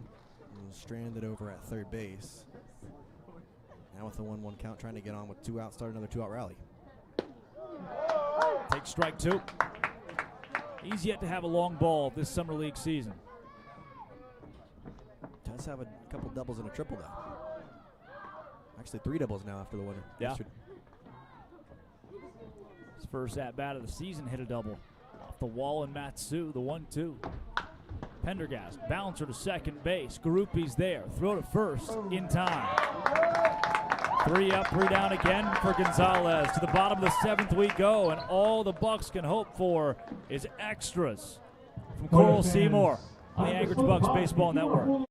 And was stranded over at third base. Now with the 1-1 count, trying to get on with 2 outs, start another 2-out rally. Takes strike 2. He's yet to have a long ball this summer league season. Does have a couple doubles and a triple, though. Actually, 3 doubles now after the winner. Yeah. His first at-bat of the season hit a double. Off the wall and Matsu, the 1-2. Pendergast, bouncer to second base. Garupi's there. Throw to first in time. 3 up, 3 down again for Gonzalez. To the bottom of the 7th we go, and all the Bucs can hope for is extras from Coral Seymour on the Anchorage Bucs Baseball Network.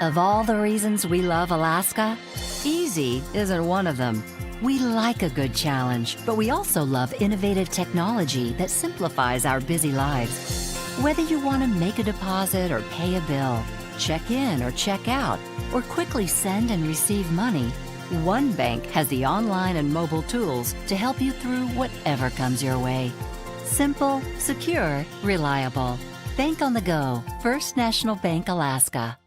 Of all the reasons we love Alaska, easy isn't one of them. We like a good challenge, but we also love innovative technology that simplifies our busy lives. Whether you want to make a deposit or pay a bill, check in or check out, or quickly send and receive money, one bank has the online and mobile tools to help you through whatever comes your way. Simple, secure, reliable. Bank on the go. First National Bank, Alaska.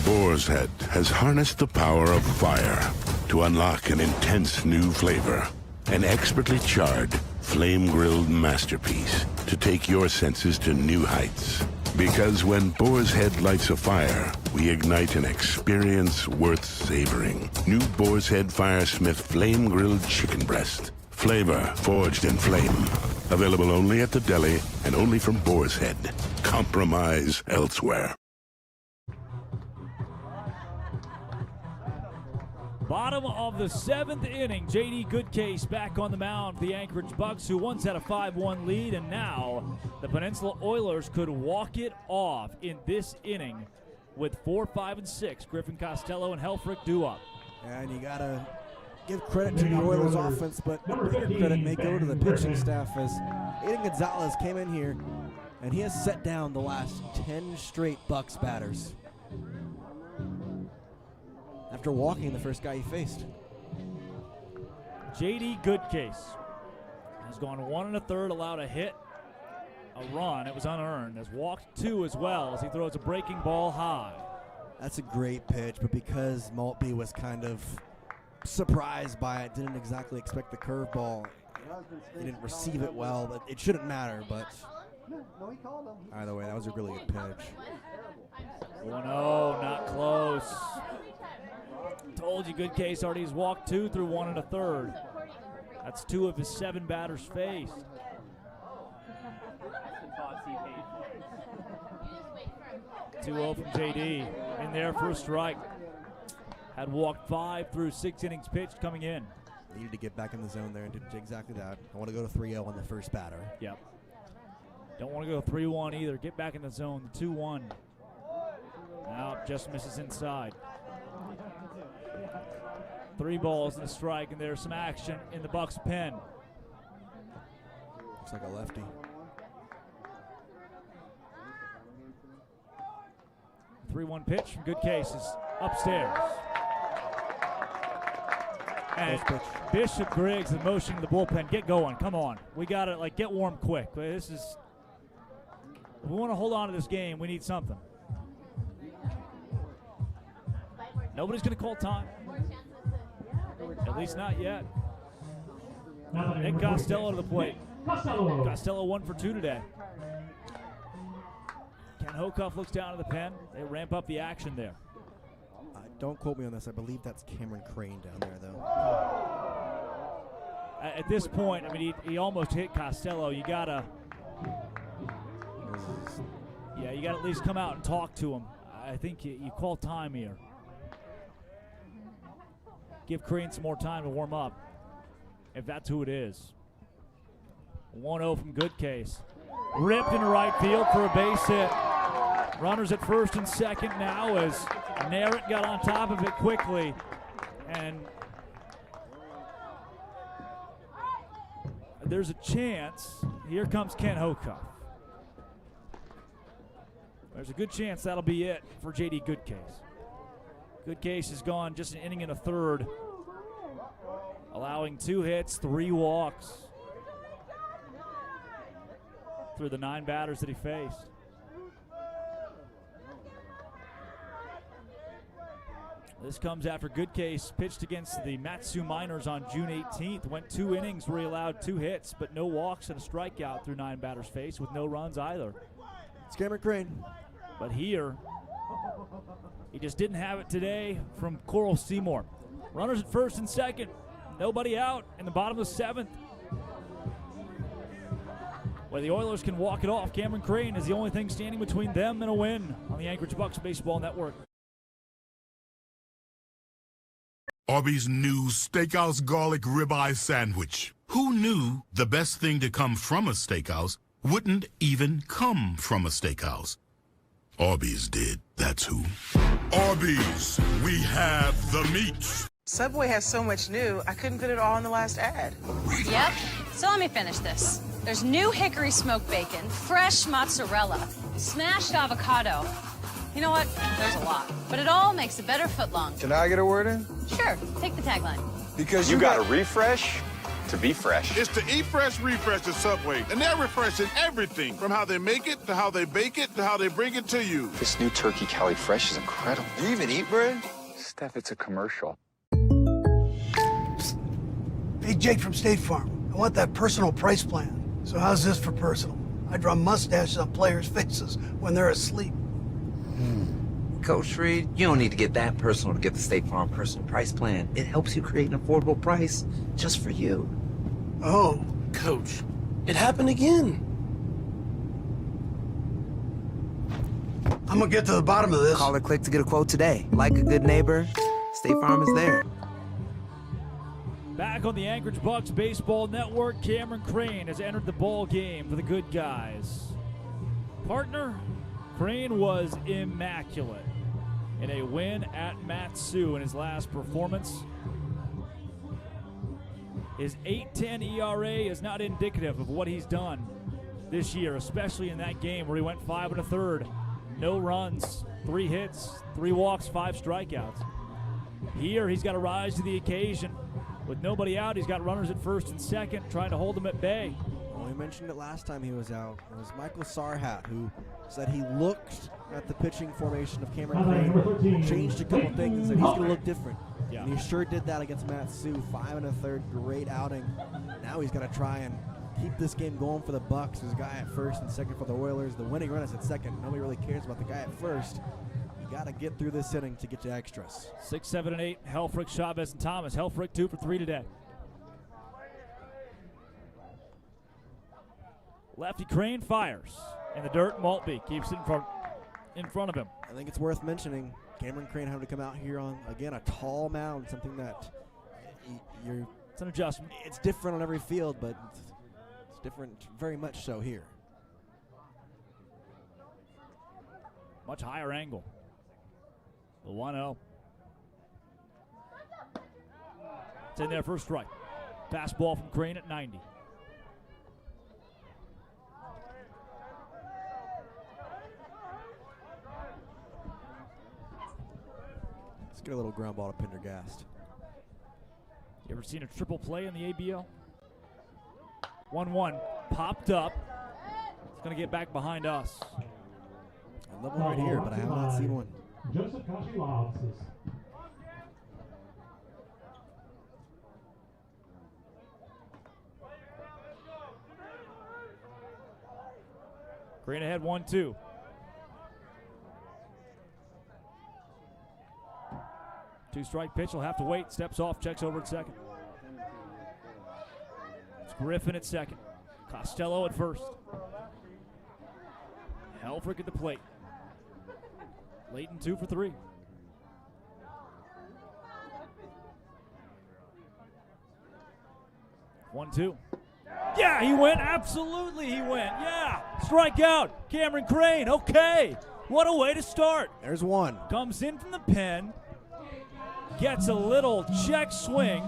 Boar's Head has harnessed the power of fire to unlock an intense new flavor. An expertly charred, flame-grilled masterpiece to take your senses to new heights. Because when Boar's Head lights a fire, we ignite an experience worth savoring. New Boar's Head Firesmith Flame-Grilled Chicken Breast. Flavor forged in flame. Available only at the deli and only from Boar's Head. Compromise elsewhere. Bottom of the 7th inning, J.D. Goodcase back on the mound for the Anchorage Bucs, who once had a 5-1 lead, and now the Peninsula Oilers could walk it off in this inning with 4, 5, and 6. Griffin Costello and Helfrich do up. And you got to give credit to the Oilers offense, but bigger credit may go to the pitching staff, as Aiden Gonzalez came in here, and he has set down the last 10 straight Bucs batters after walking the first guy he faced. J.D. Goodcase has gone 1 1/3, allowed a hit, a run. It was unearned. Has walked 2 as well as he throws a breaking ball high. That's a great pitch, but because Maltby was kind of surprised by it, didn't exactly expect the curveball, he didn't receive it well, but it shouldn't matter, but either way, that was a really good pitch. 1-0, not close. Told you, Goodcase already has walked 2 through 1 1/3. That's 2 of his 7 batters faced. Two 0 from JD. In there for a strike. Had walked 5 through 6 innings pitched coming in. Needed to get back in the zone there and did exactly that. I want to go to 3-0 on the first batter. Yep. Don't want to go 3-1 either. Get back in the zone. 2-1. Now just misses inside. 3 balls and a strike, and there's some action in the Bucs pen. Looks like a lefty. 3-1 pitch from Goodcase is upstairs. And Bishop Griggs in motion to the bullpen. Get going. Come on. We got to get warm quick. If we want to hold on to this game, we need something. Nobody's going to call time. At least not yet. Nick Costello to the plate. Costello 1 for 2 today. Ken Hocuff looks down to the pen. They ramp up the action there. Don't quote me on this. I believe that's Cameron Crane down there, though. At this point, I mean, he almost hit Costello. You gotta at least come out and talk to him. I think you call time here. Give Crane some more time to warm up, if that's who it is. 1-0 from Goodcase. Ripped into right field for a base hit. Runners at first and second now as Narrett got on top of it quickly. And there's a chance. Here comes Ken Hocuff. There's a good chance that'll be it for J.D. Goodcase. Goodcase has gone just an inning and a third, allowing 2 hits, 3 walks through the 9 batters that he faced. This comes after Goodcase pitched against the Matsu Miners on June 18th. Went 2 innings where he allowed 2 hits, but no walks and a strikeout through 9 batters faced with no runs either. It's Cameron Crane. But here, he just didn't have it today from Coral Seymour. Runners at first and second. Nobody out in the bottom of the 7th. Where the Oilers can walk it off, Cameron Crane is the only thing standing between them and a win on the Anchorage Bucs Baseball Network. Arby's new Steakhouse Garlic Ribeye Sandwich. Who knew the best thing to come from a steakhouse wouldn't even come from a steakhouse? Arby's did, that's who. Arby's, we have the meat. Subway has so much new, I couldn't fit it all in the last ad. Yep, so let me finish this. There's new hickory smoked bacon, fresh mozzarella, smashed avocado. You know what? There's a lot. But it all makes a better footlong. Can I get a word in? Sure, take the tagline. Because you got to refresh to be fresh. It's the Eat Fresh Refresh at Subway, and they're refreshing everything from how they make it to how they bake it to how they bring it to you. This new Turkey Cali Fresh is incredible. Do you even eat bread? Steph, it's a commercial. Hey, Jake from State Farm. I want that personal price plan. So how's this for personal? I draw mustaches on players' faces when they're asleep. Coach Reed, you don't need to get that personal to get the State Farm personal price plan. It helps you create an affordable price just for you. Oh, Coach, it happened again. I'm gonna get to the bottom of this. Call or click to get a quote today. Like a good neighbor, State Farm is there. Back on the Anchorage Bucs Baseball Network, Cameron Crane has entered the ball game for the good guys. Partner, Crane was immaculate in a win at Matsu in his last performance. His 8.10 ERA is not indicative of what he's done this year, especially in that game where he went 5 1/3, no runs, 3 hits, 3 walks, 5 strikeouts. Here he's got to rise to the occasion. With nobody out, he's got runners at first and second, trying to hold them at bay. Well, we mentioned it last time he was out. It was Michael Sarhat who said he looked at the pitching formation of Cameron Crane, changed a couple things, and said he's going to look different. Yeah. And he sure did that against Matsu. 5 1/3, great outing. Now he's got to try and keep this game going for the Bucs. There's a guy at first and second for the Oilers. The winning run is at second. Nobody really cares about the guy at first. You got to get through this inning to get to extras. 6, 7, and 8, Helfrich, Chavez, and Thomas. Helfrich 2 for 3 today. Lefty Crane fires in the dirt. Maltby keeps it in front of him. I think it's worth mentioning Cameron Crane having to come out here on, again, a tall mound, something that it's an adjustment. It's different on every field, but it's different very much so here. Much higher angle. The 1-0. It's in there for a strike. Fastball from Crane at 90. Let's get a little ground ball to Pendergast. You ever seen a triple play in the ABL? 1-1. Popped up. It's going to get back behind us. I love one right here, but I have not seen one. Joseph Kashilovskis. Crane ahead 1-2. Two-strike pitch. He'll have to wait. Steps off. Checks over at second. It's Griffin at second. Costello at first. Helfrich at the plate. Leighton 2 for 3. One, two. Yeah, he went. Absolutely, he went. Yeah. Strikeout. Cameron Crane. Okay. What a way to start. There's one. Comes in from the pen. Gets a little check swing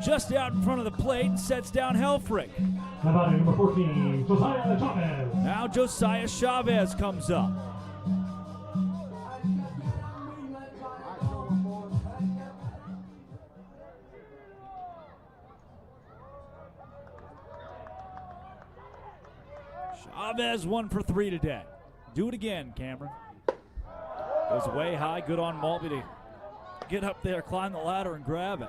just out in front of the plate and sets down Helfrich. How about number 14, Josiah Chavez? Now Josiah Chavez comes up. Chavez 1 for 3 today. Do it again, Cameron. Goes way high. Good on Maltby to get up there, climb the ladder, and grab it.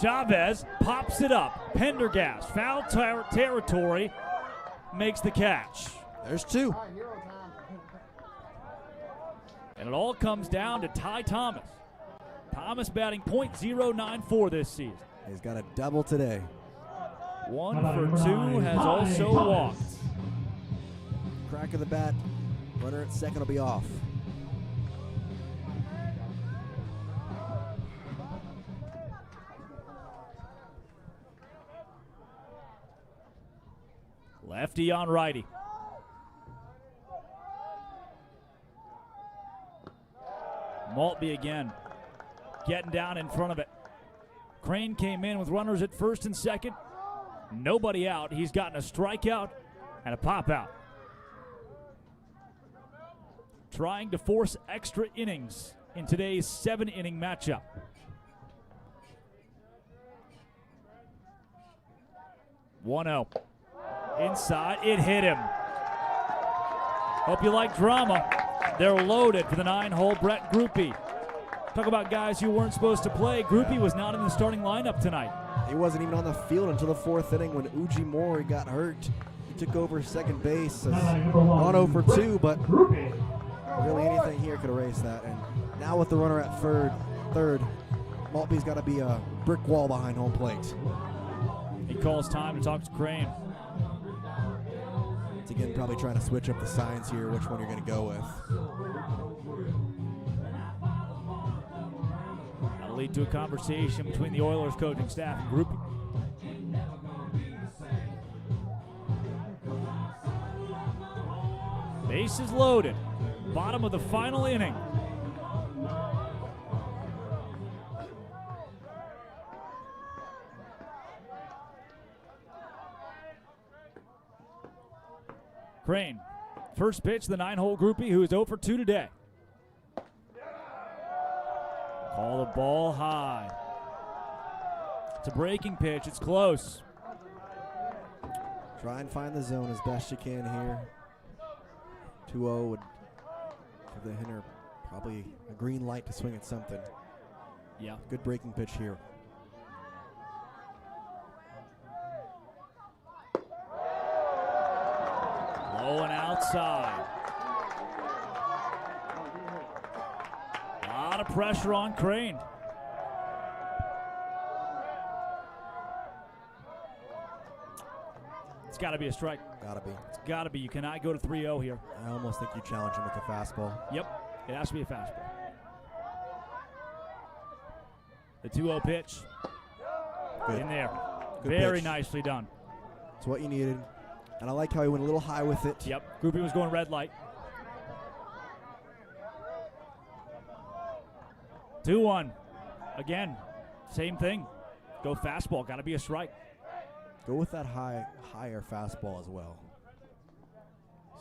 Chavez pops it up. Pendergast, foul territory, makes the catch. There's two. And it all comes down to Ty Thomas. Thomas batting .094 this season. He's got a double today. 1 for 2, has also walked. Crack of the bat. Runner at second will be off. Lefty on righty. Maltby again, getting down in front of it. Crane came in with runners at first and second. Nobody out. He's gotten a strikeout and a pop out. Trying to force extra innings in today's 7-inning matchup. One-0. Inside, it hit him. Hope you like drama. They're loaded for the 9-hole Brett Groupie. Talk about guys who weren't supposed to play. Groupie was not in the starting lineup tonight. He wasn't even on the field until the 4th inning when Uji Mori got hurt. He took over second base. On 0 for 2, but really anything here could erase that. And now with the runner at third, Maltby's got to be a brick wall behind home plate. He calls time to talk to Crane. It's again probably trying to switch up the signs here, which one you're going to go with. That'll lead to a conversation between the Oilers coaching staff and Groupie. Bases loaded. Bottom of the final inning. Crane, first pitch, the 9-hole Groupie, who is 0 for 2 today. Call the ball high. It's a breaking pitch. It's close. Try and find the zone as best you can here. 2-0 would give the hitter probably a green light to swing at something. Yeah. Good breaking pitch here. Low and outside. A lot of pressure on Crane. It's got to be a strike. Got to be. It's got to be. You cannot go to 3-0 here. I almost think you challenge him with a fastball. Yep. It has to be a fastball. The 2-0 pitch. Good. In there. Good Very pitch. nicely done. It's what you needed. And I like how he went a little high with it. Yep. Groupie was going red light. 2-1. Again, same thing. Go fastball. Got to be a strike. Go with that higher fastball as well.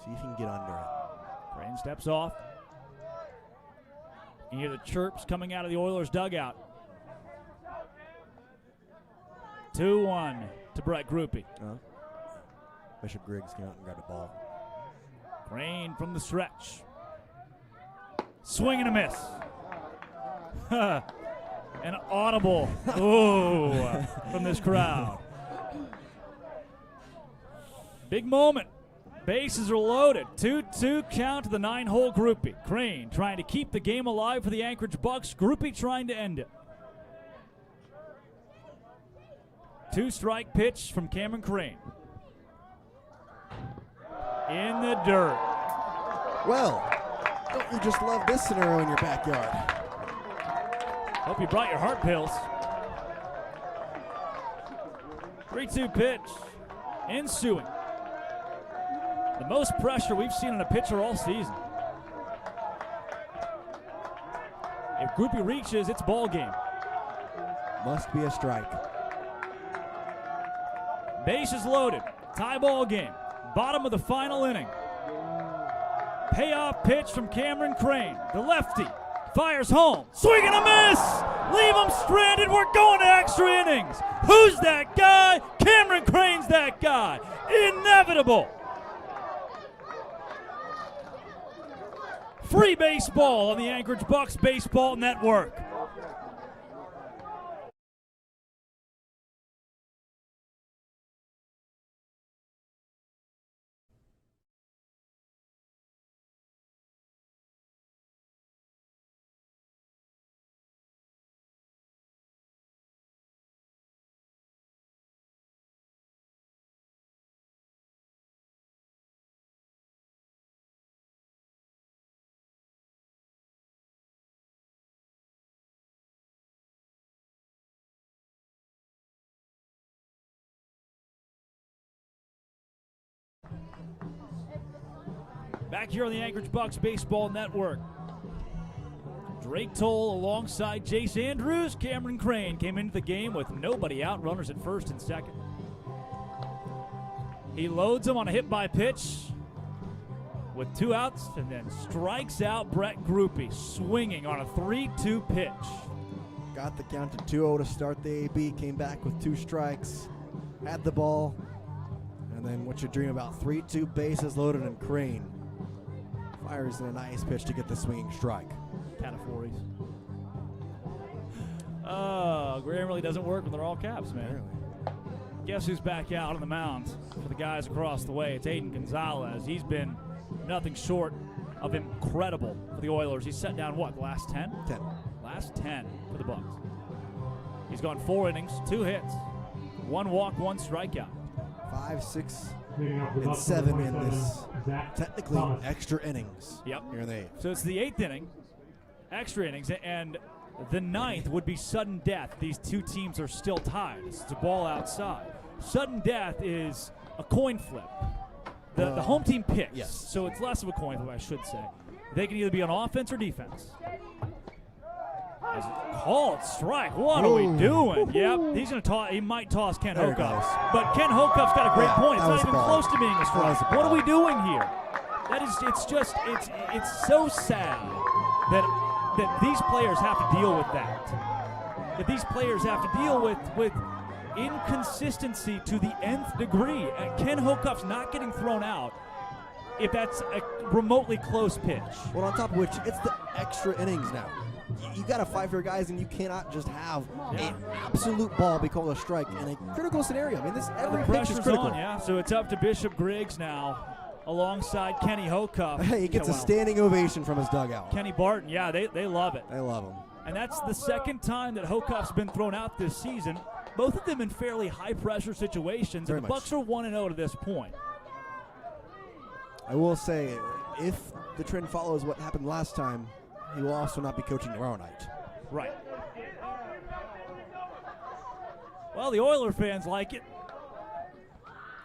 See if you can get under it. Crane steps off. You hear the chirps coming out of the Oilers dugout. 2-1 to Brett Groupie. Bishop Griggs came out and grabbed the ball. Crane from the stretch. Swing and a miss. An audible ooh from this crowd. Big moment. Bases are loaded. 2-2 count to the 9-hole Groupie. Crane trying to keep the game alive for the Anchorage Bucs. Groupie trying to end it. 2-strike pitch from Cameron Crane. In the dirt. Well, don't you just love this scenario in your backyard? Hope you brought your heart pills. 3-2 pitch. Ensuing. The most pressure we've seen on a pitcher all season. If Groupie reaches, it's ball game. Must be a strike. Bases loaded. Tie ball game. Bottom of the final inning. Payoff pitch from Cameron Crane. The lefty Fires home. Swing and a miss. Leave him stranded. We're going to extra innings. Who's that guy? Cameron Crane's that guy. Inevitable. Free baseball on the Anchorage Bucs Baseball Network. Back here on the Anchorage Bucs Baseball Network. Drake Toll alongside Jace Andrews. Cameron Crane came into the game with nobody out, runners at first and second. He loads him on a hit by pitch with 2 outs and then strikes out Brett Groupie, swinging on a 3-2 pitch. Got the count to 2-0 to start the AB, came back with 2 strikes, had the ball, and then what you dream about, 3-2 bases loaded, and Crane fires in a nice pitch to get the swinging strike. Count of 40s. Graham really doesn't work when they're all caps, man. Really? Guess who's back out on the mound for the guys across the way? It's Aiden Gonzalez. He's been nothing short of incredible for the Oilers. He's set down, what, the last 10? 10. Last 10 for the Bucs. He's gone 4 innings, 2 hits, 1 walk, 1 strikeout. 5, 6, and 7 in this technically extra innings. Yep. Here in the 8th. So it's the 8th inning, extra innings, and the 9th would be sudden death. These 2 teams are still tied. It's a ball outside. Sudden death is a coin flip. The home team picks. Yes. So it's less of a coin flip, I should say. They can either be on offense or defense. Called strike. What are we doing? Yep. He's gonna toss. He might toss Ken Hokuff. But Ken Hokuff's got a great point. It's not even close to being a strike. What are we doing here? It's so sad that these players have to deal with that. That these players have to deal with inconsistency to the nth degree. Ken Hokuff's not getting thrown out if that's a remotely close pitch. Well, on top of which, it's the extra innings now. You got to fight for your guys, and you cannot just have an absolute ball be called a strike in a critical scenario. I mean, every pitch is critical. On, yeah. So it's up to Bishop Griggs now, alongside Kenny Hokuff. Hey, he gets a standing ovation from his dugout. Kenny Barton, yeah, they love it. They love him. And that's the second time that Hokuff's been thrown out this season. Both of them in fairly high-pressure situations, and the Bucs are 1-0 to this point. I will say, if the trend follows what happened last time, he will also not be coaching tomorrow night. Right. Well, the Oiler fans like it.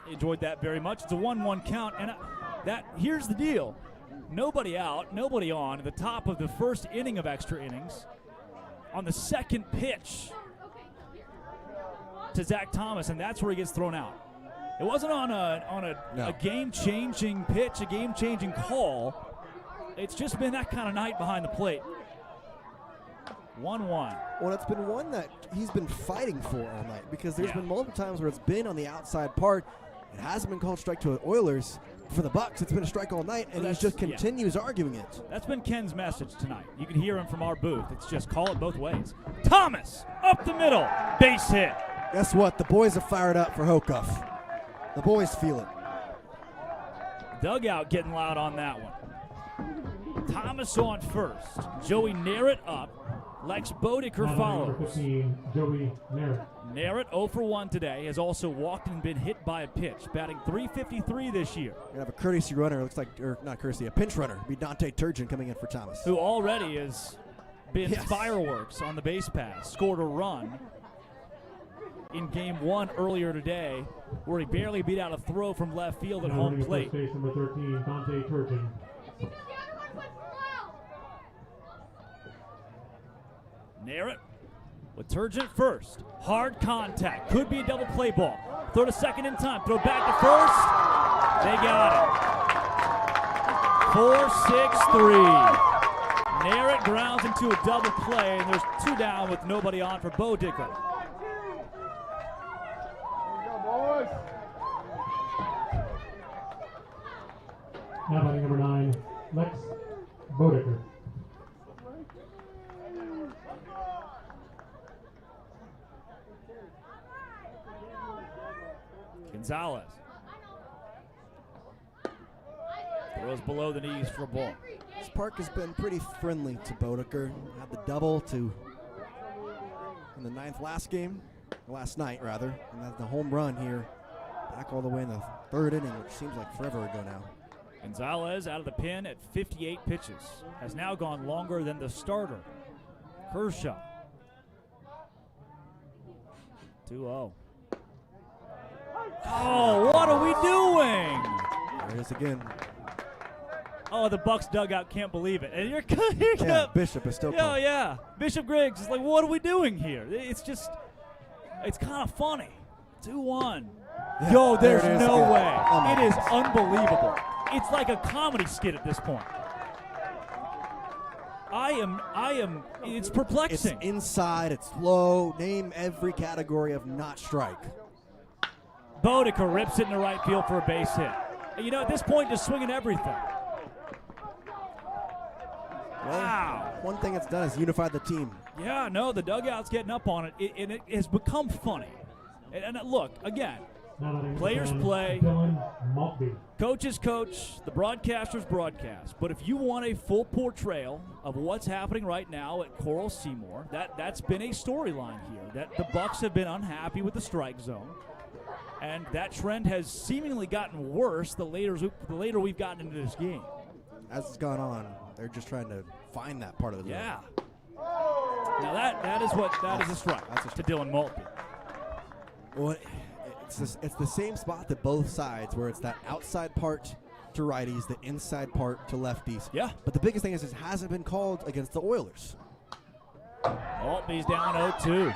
They enjoyed that very much. It's a 1-1 count, and here's the deal. Nobody out, nobody on at the top of the first inning of extra innings. On the second pitch to Zach Thomas, and that's where he gets thrown out. It wasn't on a game-changing pitch, a game-changing call. It's just been that kind of night behind the plate. 1-1. Well, it's been one that he's been fighting for all night, because there's been multiple times where it's been on the outside part. It hasn't been called strike to the Oilers. For the Bucs, it's been a strike all night, and he just continues arguing it. That's been Ken's message tonight. You can hear him from our booth. It's just call it both ways. Thomas, up the middle, base hit. Guess what? The boys are fired up for Hokuff. The boys feel it. Dugout getting loud on that one. Thomas on first. Joey Narrett up. Lex Bodeker follows. Joey Narrett. Narrett 0 for 1 today. Has also walked and been hit by a pitch. Batting .353 this year. We're going to have a courtesy runner. Looks like, or not courtesy, a pinch runner. Be Dante Turgeon coming in for Thomas. Who already has been fireworks on the base pass. Scored a run in game 1 earlier today, where he barely beat out a throw from left field at home plate. Base number 13, Dante Turgeon. Narrett with Turgeon first. Hard contact. Could be a double play ball. Throw to second in time. Throw back to first. They got it. 4-6-3. Near it, grounds into a double play, and there's 2 down with nobody on for Bo Dicker. Now batting number 9, Lex Bodecker. Gonzalez throws below the knees for a ball. This park has been pretty friendly to Bodecker. Had the double in the last night, and that's the home run here. Back all the way in the 3rd inning, which seems like forever ago now. Gonzalez out of the pen at 58 pitches. Has now gone longer than the starter, Kershaw. 2-0. Oh, what are we doing? There it is again. Oh, the Bucs dugout can't believe it. And Bishop is still calling. Yeah. Bishop Griggs is like, what are we doing here? It's kind of funny. 2-1. Yeah, Yo, there's no again. way. Oh, it is unbelievable. It's like a comedy skit at this point. It's perplexing. It's inside, it's low. Name every category of not strike. Bodecker rips it in the right field for a base hit. You know, at this point, just swinging everything. Well, wow. One thing it's done is unified the team. Yeah, no, the dugout's getting up on it, and it has become funny. And look, again, players play, coaches coach, the broadcasters broadcast. But if you want a full portrayal of what's happening right now at Coral Seymour, that's been a storyline here, that the Bucs have been unhappy with the strike zone. And that trend has seemingly gotten worse the later we've gotten into this game. As it's gone on, they're just trying to find that part of the zone. Yeah. Now that is a strike. That's to Dylan Maltby. Well, it's the same spot to both sides, where it's that outside part to righties, the inside part to lefties. Yeah. But the biggest thing is it hasn't been called against the Oilers. Maltby's down 0-2.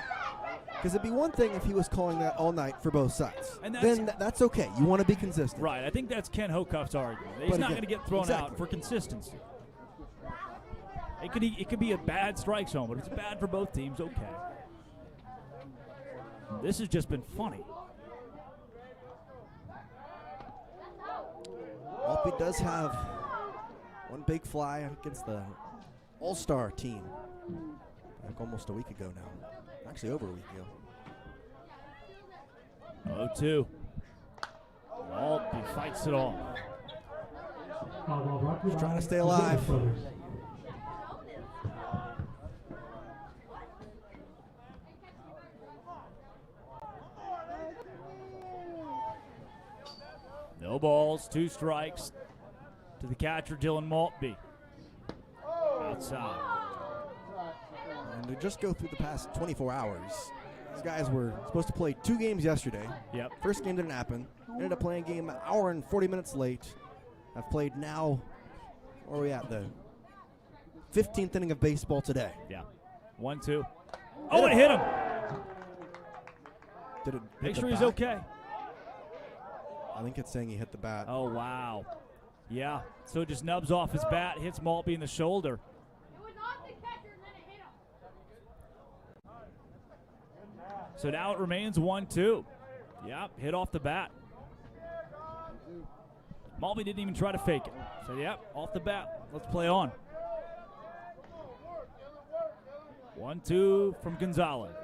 Because it'd be one thing if he was calling that all night for both sides. And that's okay. You want to be consistent. Right. I think that's Ken Hocuff's argument. He's not going to get thrown out for consistency. It could be a bad strike zone, but if it's bad for both teams, okay. This has just been funny. Maltby does have one big fly against the All-Star team. Like almost a week ago now. Actually, over a week ago. 0-2. Maltby fights it off. He's trying to stay alive. No balls, 2 strikes to the catcher, Dylan Maltby. Outside. And to just go through the past 24 hours, these guys were supposed to play 2 games yesterday. Yep. First game didn't happen. Ended up playing a game an hour and 40 minutes late. I've played now, where are we at? The 15th inning of baseball today. Yeah. 1-2. Oh, it hit him. Did it Make hit sure the he's bat? okay. I think it's saying he hit the bat. Oh, wow. Yeah. So it just nubs off his bat, hits Maltby in the shoulder. So now it remains 1-2. Yep, hit off the bat. Maltby didn't even try to fake it. So, yep, off the bat. Let's play on. 1-2 from Gonzalez.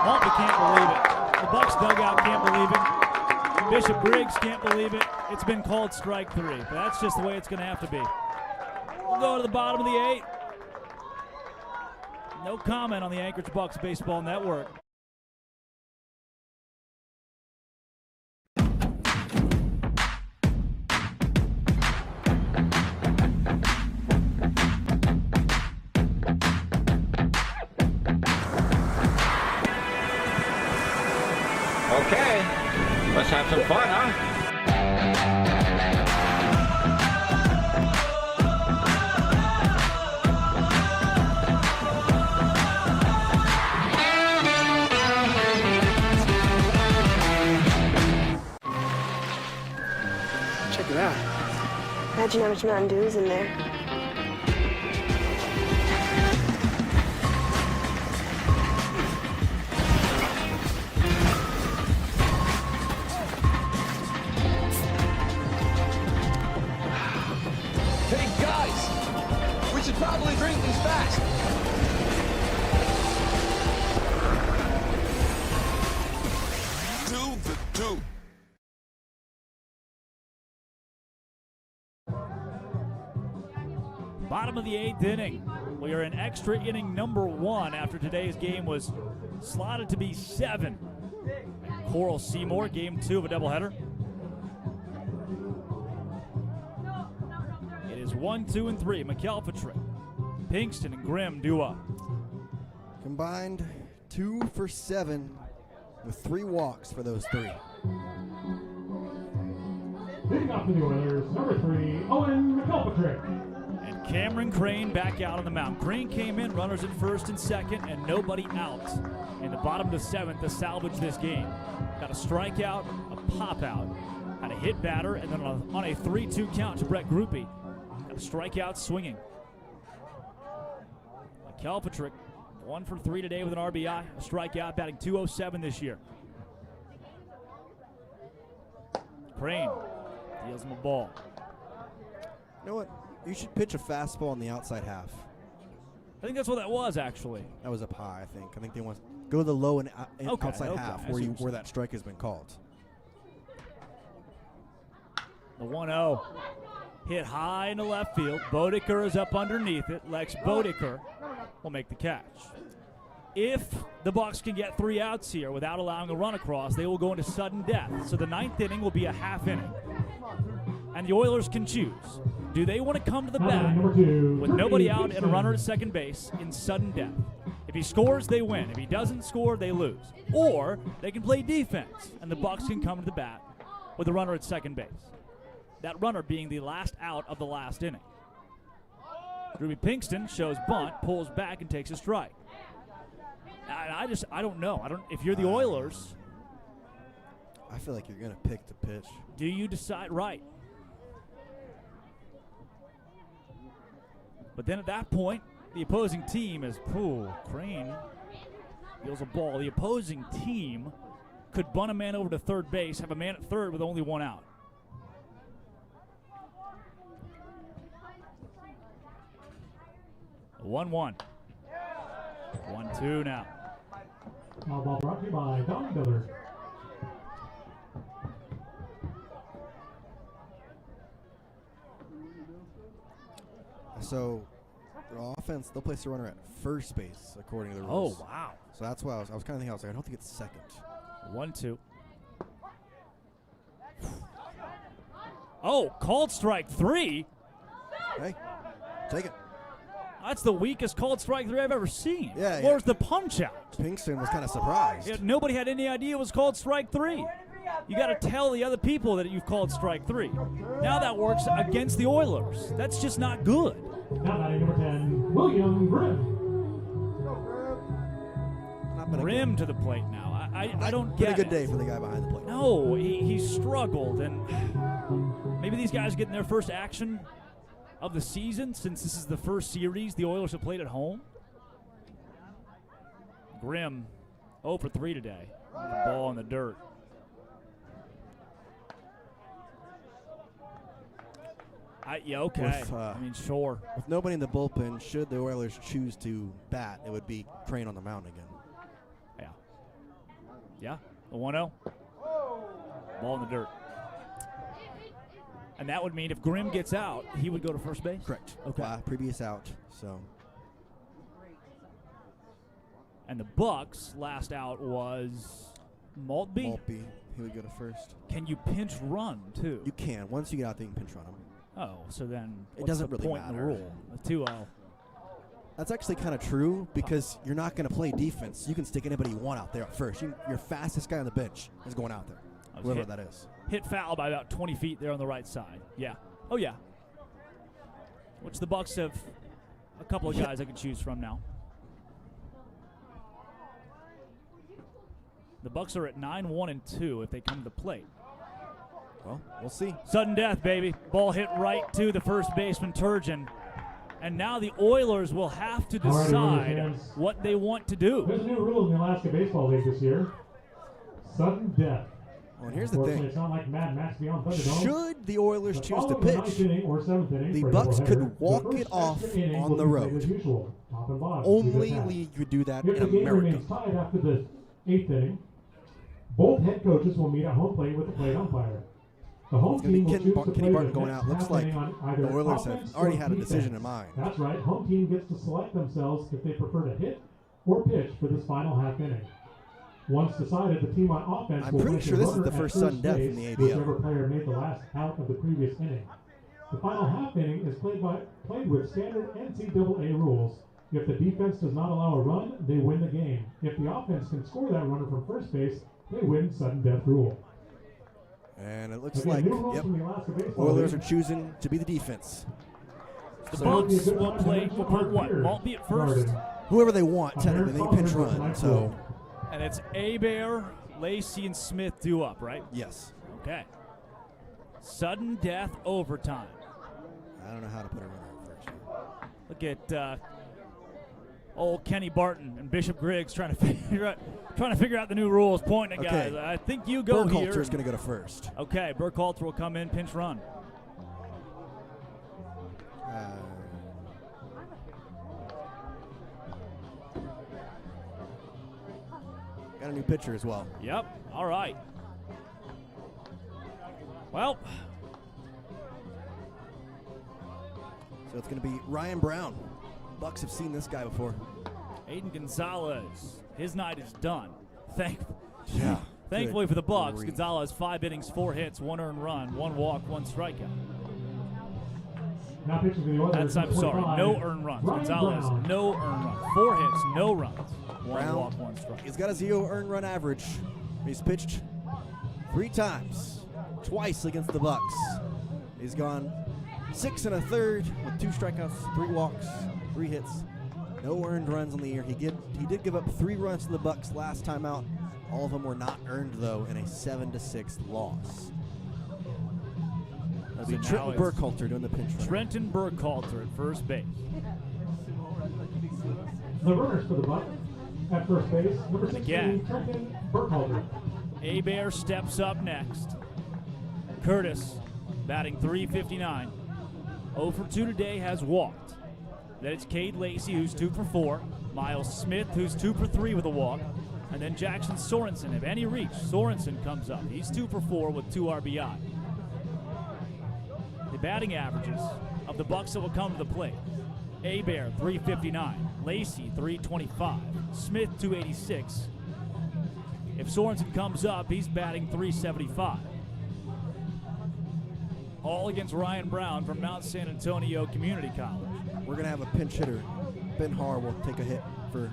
Maltby can't believe it. The Bucs dugout can't believe it. Bishop Briggs can't believe it. It's been called strike 3, but that's just the way it's going to have to be. We'll go to the bottom of the 8th. No comment on the Anchorage Bucs Baseball Network. Okay, let's have some fun, huh? Check it out. you know how much Mountain Dew is in there? Hey, guys! We should probably drink these fast. Do the do. Bottom of the 8th inning. We are in extra inning number 1 after today's game was slotted to be 7. Coral Seymour, game 2 of a doubleheader. It is 1, 2, and 3. McElpatrick, Pinkston, and Grimm do up. Combined 2 for 7 with 3 walks for those 3. Leading off for the Oilers, number 3, Owen McElpatrick. And Cameron Crane back out on the mound. Crane came in, runners in first and second, and nobody out in the bottom of the 7th to salvage this game. Got a strikeout, a pop out, had a hit batter, and then on a 3-2 count to Brett Grupe. Got a strikeout swinging. McElpatrick, 1 for 3 today with an RBI, a strikeout, batting .207 this year. Crane deals him a ball. You know what? You should pitch a fastball on the outside half. I think that's what that was, actually. That was up high, I think. I think they want to go to the low and outside half where that strike has been called. The 1-0 hit high into left field. Bodeker is up underneath it. Lex Bodeker will make the catch. If the Bucs can get 3 outs here without allowing a run across, they will go into sudden death. So the 9th inning will be a half inning. And the Oilers can choose. Do they want to come to the bat with nobody out and a runner at second base in sudden death? If he scores, they win. If he doesn't score, they lose. Or they can play defense, and the Bucs can come to the bat with a runner at second base. That runner being the last out of the last inning. Ruby Pinkston shows bunt, pulls back, and takes a strike. I don't know. If you're the Oilers, I feel like you're going to pick the pitch. Do you decide right? But then at that point, the opposing team is, Crane deals a ball. The opposing team could bunt a man over to third base, have a man at third with only 1 out. A 1-1. 1-2 now. Foul ball brought to you by Don Miller. So, their offense, they'll place the runner at first base, according to the rules. Oh, wow. So that's why I was kind of thinking, I don't think it's second. 1-2. Oh, called strike 3. Hey, take it. That's the weakest called strike 3 I've ever seen. Yeah. Where's the punch out? Pinkston was kind of surprised. Yeah, nobody had any idea it was called strike 3. You got to tell the other people that you've called strike 3. Now that works against the Oilers. That's just not good. Now batting number 10, William Grimm. Grimm to the plate now. I don't get it. Been a good day for the guy behind the plate. No, he struggled, and maybe these guys getting their first action of the season since this is the first series the Oilers have played at home. Grimm 0 for 3 today. The ball in the dirt. Okay. Sure. With nobody in the bullpen, should the Oilers choose to bat, it would be Crane on the mound again. Yeah, the 1-0. Ball in the dirt. And that would mean if Grimm gets out, he would go to first base? Correct. Okay. Previous out, so. And the Bucs' last out was Maltby? Maltby. He would go to first. Can you pinch run, too? You can. Once you get out there, you can pinch run him. Oh, so then it doesn't the really point matter. In the rule? A 2-0. That's actually kind of true because you're not going to play defense. You can stick anybody you want out there at first. Your fastest guy on the bench is going out there, whoever that is. Hit foul by about 20 feet there on the right side. Yeah. Oh, yeah. Which the Bucs have a couple of guys I can choose from now. The Bucs are at 9-1-2 if they come to the plate. Well, we'll see. Sudden death, baby. Ball hit right to the first baseman, Turgeon. And now the Oilers will have to decide what they want to do. There's a new rule in the Alaska Baseball League this year. Sudden death. Well, here's the thing. It's not like Mad Max Beyond Thunderdome. Should the Oilers choose to pitch, the Bucs could walk it off on the road. Only league could do that if in the game America. remains tied after the 8th inning, both head coaches will meet at home plate with the plate umpire. The home team will choose to Kenny play Barton the going next out. Looks half like inning on either the Oilers offense have already or had a decision defense. in mind. That's right. Home team gets to select themselves if they prefer to hit or pitch for this final half inning. Once decided, the team on offense I'm will pretty place sure a this is runner the at first sudden death in base, the ABL. Whichever player made the last out of the previous inning. The final half inning is played with standard NCAA rules. If the defense does not allow a run, they win the game. If the offense can score that runner from first base, they win sudden death rule. And it looks Again, like, new rules from the Alaska Baseball Oilers League. are choosing to be the defense. The Bucs will play for what? Maltby at first? Whoever they want, technically. They pinch run, so. And it's Hebert, Lacey, and Smith due up, right? Yes. Okay. Sudden death overtime. I don't know how to put a runner at first. Look at old Kenny Barton and Bishop Griggs trying to figure out the new rules, pointing at Okay. guys. I think you go here. Burkhalter's going to go to first. Okay, Burkhalter will come in, pinch run. Got a new pitcher as well. Yep. All right. Well, so it's going to be Ryan Brown. Bucs have seen this guy before. Aiden Gonzalez, his night is done. Yeah. Thankfully for the Bucs, grief. Gonzalez 5 innings, 4 hits, 1 earned run, 1 walk, 1 strikeout. Now pitching for the Oilers. I'm sorry, 45, no earned runs. Ryan Gonzalez, Brown. no earned runs. 4 hits, no runs. 1 Brown, walk, 1 strike. He's got a 0 earned run average. He's pitched 3 times, twice against the Bucs. He's gone 6 1/3 with 2 strikeouts, 3 walks, 3 hits, no earned runs on the year. He did give up 3 runs to the Bucs last time out. All of them were not earned though in a 7-6 loss. That'll be So now Trenton it's Burkhalter doing the pinch run. Trenton Burkhalter at first base. The runners for the Bucs at first base, number 16, again. Trenton Burkhalter. Hebert steps up next. Curtis batting .359. 0 for 2 today, has walked. Then it's Cade Lacey, who's 2 for 4. Miles Smith, who's 2 for 3 with a walk. And then Jackson Sorensen. If any reach, Sorensen comes up. He's 2 for 4 with 2 RBI. The batting averages of the Bucs that will come to the plate. Hebert, .359. Lacey, .325. Smith, .286. If Sorensen comes up, he's batting .375. All against Ryan Brown from Mount San Antonio Community College. We're going to have a pinch hitter. Ben Haar will take a hit for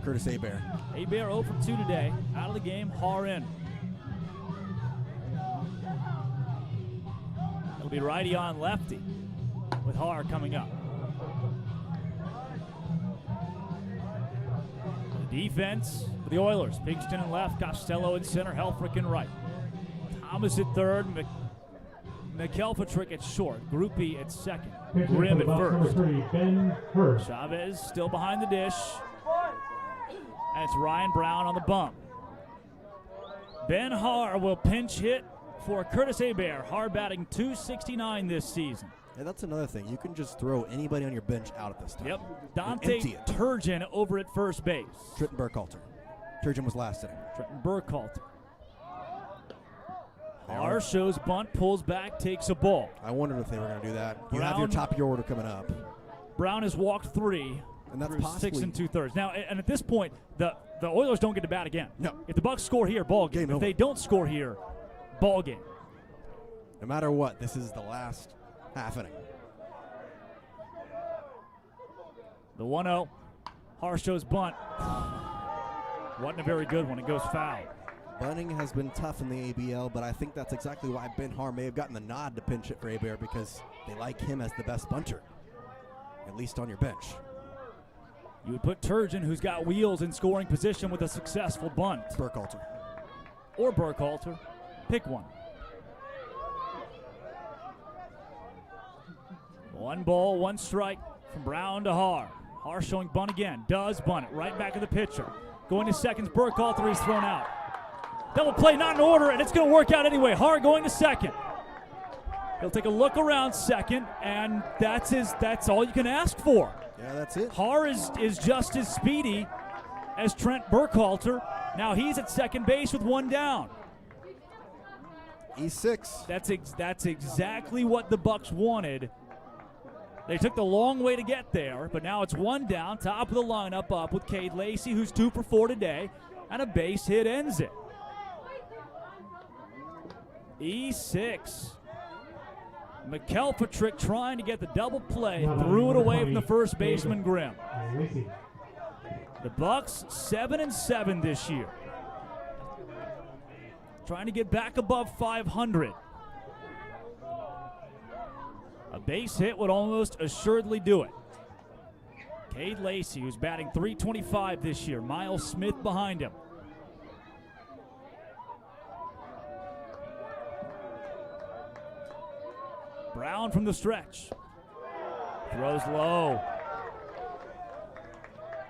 Curtis Hebert. Hebert 0 for 2 today. Out of the game, Haar in. It'll be righty on lefty with Haar coming up. The defense for the Oilers. Pigston in left, Costello in center, Helfrich in right. Thomas at third, McElpatrick at short, Groupie at second, Grimm at first. Ben Hur. Chavez still behind the dish. And it's Ryan Brown on the bump. Ben Haar will pinch hit for Curtis Hebert. Haar batting .269 this season. And that's another thing. You can just throw anybody on your bench out at this time. Yep. And Dante empty it. Turgeon over at first base. Trenton Burkhalter. Turgeon was last inning. Trenton Burkhalter. Haar shows bunt, pulls back, takes a ball. I wondered if they were going to do that. You have your top of your order coming up. Brown has walked 3. And that's through possibly 6 2/3. Now, and at this point, the Oilers don't get to bat again. No. If the Bucs score here, ball game. If they don't score here, ball game. No matter what, this is the last half inning. The 1-0. Haar shows bunt. Wasn't a very good one. It goes foul. Bunting has been tough in the ABL, but I think that's exactly why Ben Haar may have gotten the nod to pinch it for Hebert, because they like him as the best bunter, at least on your bench. You would put Turgeon, who's got wheels in scoring position with a successful bunt. Burkhalter. Or Burkhalter. Pick one. 1 ball, 1 strike from Brown to Haar. Haar showing bunt again. Does bunt it right back to the pitcher. Going to seconds. Burkhalter, he's thrown out. Double play not in order, and it's going to work out anyway. Haar going to second. He'll take a look around second, and that's all you can ask for. Yeah, that's it. Haar is just as speedy as Trent Burkhalter. Now he's at second base with 1 down. E6. That's exactly what the Bucs wanted. They took the long way to get there, but now it's 1 down, top of the lineup, up with Cade Lacey, who's 2 for 4 today, and a base hit ends it. E6. McElpatrick trying to get the double play, threw it away from the first baseman, Grimm. The Bucs 7-7 this year. Trying to get back above 500. A base hit would almost assuredly do it. Cade Lacey, who's batting .325 this year. Miles Smith behind him. Brown from the stretch. Throws low.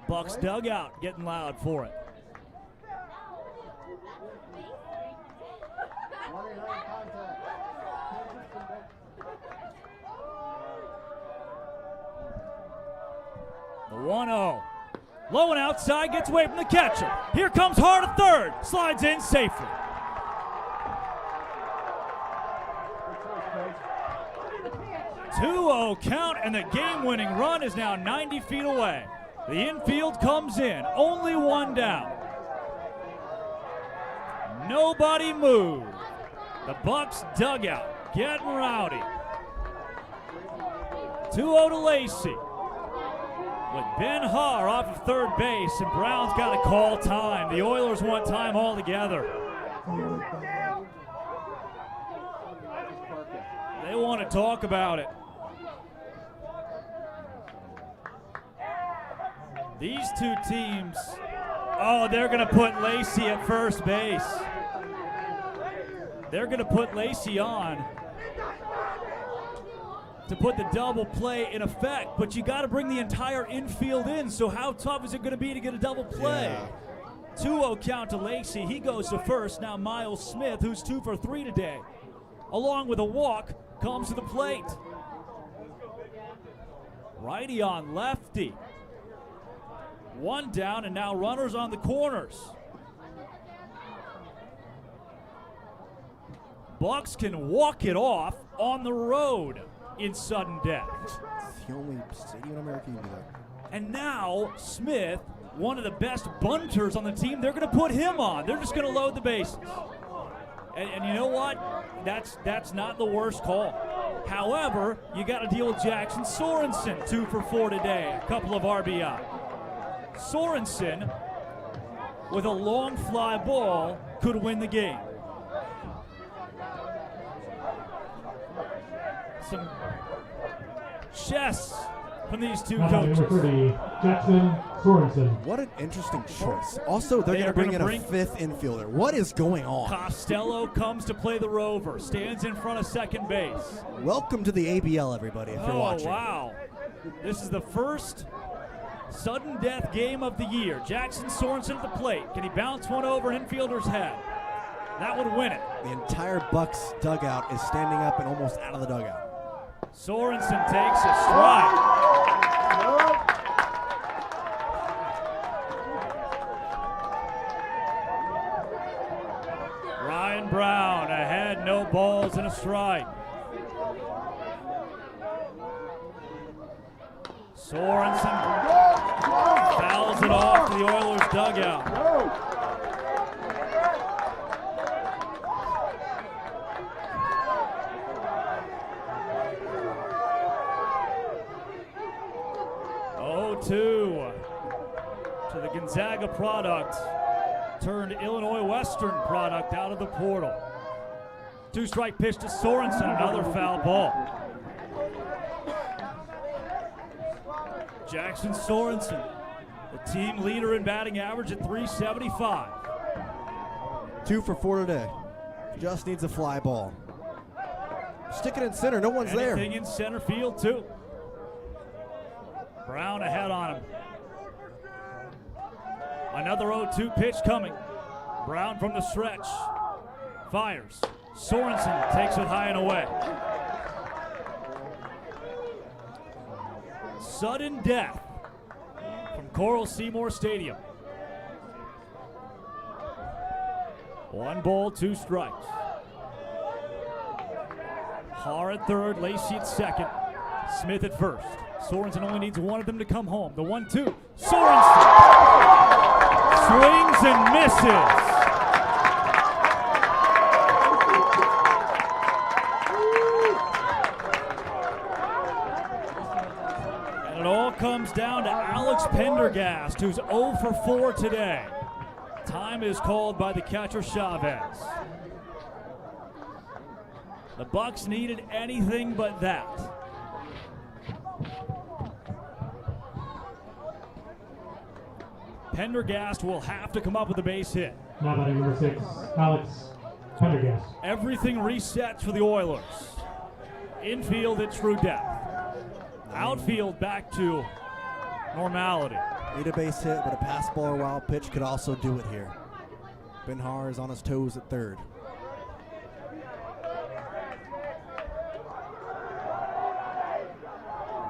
Bucs dugout getting loud for it. The 1-0. Low and outside, gets away from the catcher. Here comes Hart at third. Slides in safely. Two-0 count, and the game-winning run is now 90 feet away. The infield comes in, only 1 down. Nobody moved. The Bucs dugout getting rowdy. 2-0 to Lacey. With Ben Haar off of third base, and Brown's got to call time. The Oilers want time altogether. They want to talk about it. These two teams, they're going to put Lacey at first base. They're going to put Lacey on to put the double play in effect, but you got to bring the entire infield in, so how tough is it going to be to get a double play? Yeah. 2-0 count to Lacey. He goes to first. Now Miles Smith, who's 2 for 3 today, along with a walk, comes to the plate. Righty on lefty. 1 down, and now runners on the corners. Bucs can walk it off on the road in sudden death. It's the only stadium in America you can do that. And now Smith, one of the best bunters on the team, they're going to put him on. They're just going to load the bases. And you know what? That's not the worst call. However, you got to deal with Jackson Sorensen, 2 for 4 today, a couple of RBI. Sorensen, with a long fly ball, could win the game. Some chess from these two coaches. Number 30, Jackson Sorensen. What an interesting choice. Also, they're going to bring in a 5th infielder. What is going on? Costello comes to play the rover, stands in front of second base. Welcome to the ABL, everybody, if you're watching. Oh, wow. This is the first sudden death game of the year. Jackson Sorensen at the plate. Can he bounce one over an infielder's head? That would win it. The entire Bucs dugout is standing up and almost out of the dugout. Sorensen takes a strike. Ryan Brown ahead, no balls and a strike. Sorensen fouls it off to the Oilers dugout. To the Gonzaga product turned Illinois Western product out of the portal. 2-strike pitch to Sorensen, another foul ball. Jackson Sorensen, the team leader in batting average at .375. 2 for 4 today. Just needs a fly ball. Stick it in center, no one's there. Anything in center field too. Brown ahead on him. Another 0-2 pitch coming. Brown from the stretch. Fires. Sorensen takes it high and away. Sudden death from Coral Seymour Stadium. 1 ball, 2 strikes. Har at third, Lacey at second, Smith at first. Sorensen only needs one of them to come home. The 1-2. Sorensen swings and misses. And it all comes down to Alex Pendergast, who's 0 for 4 today. Time is called by the catcher Chavez. The Bucs needed anything but that. Pendergast will have to come up with a base hit. Now batting number 6, Alex Pendergast. Everything resets for the Oilers. Infield at true depth. Outfield back to normality. Need a base hit, but a pass ball or wild pitch could also do it here. Ben Har is on his toes at third.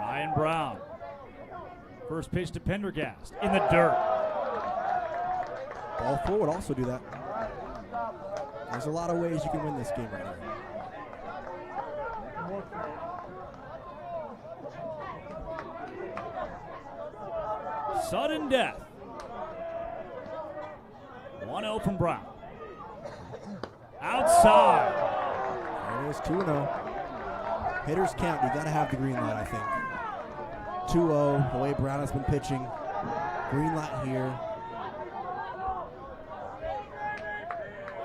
Ryan Brown. First pitch to Pendergast in the dirt. Ball 4 would also do that. There's a lot of ways you can win this game right here. Sudden death. 1-0 from Brown. Outside. There it is, 2-0. Hitters count. You got to have the green light, I think. 2-0, the way Brown has been pitching. Green light here.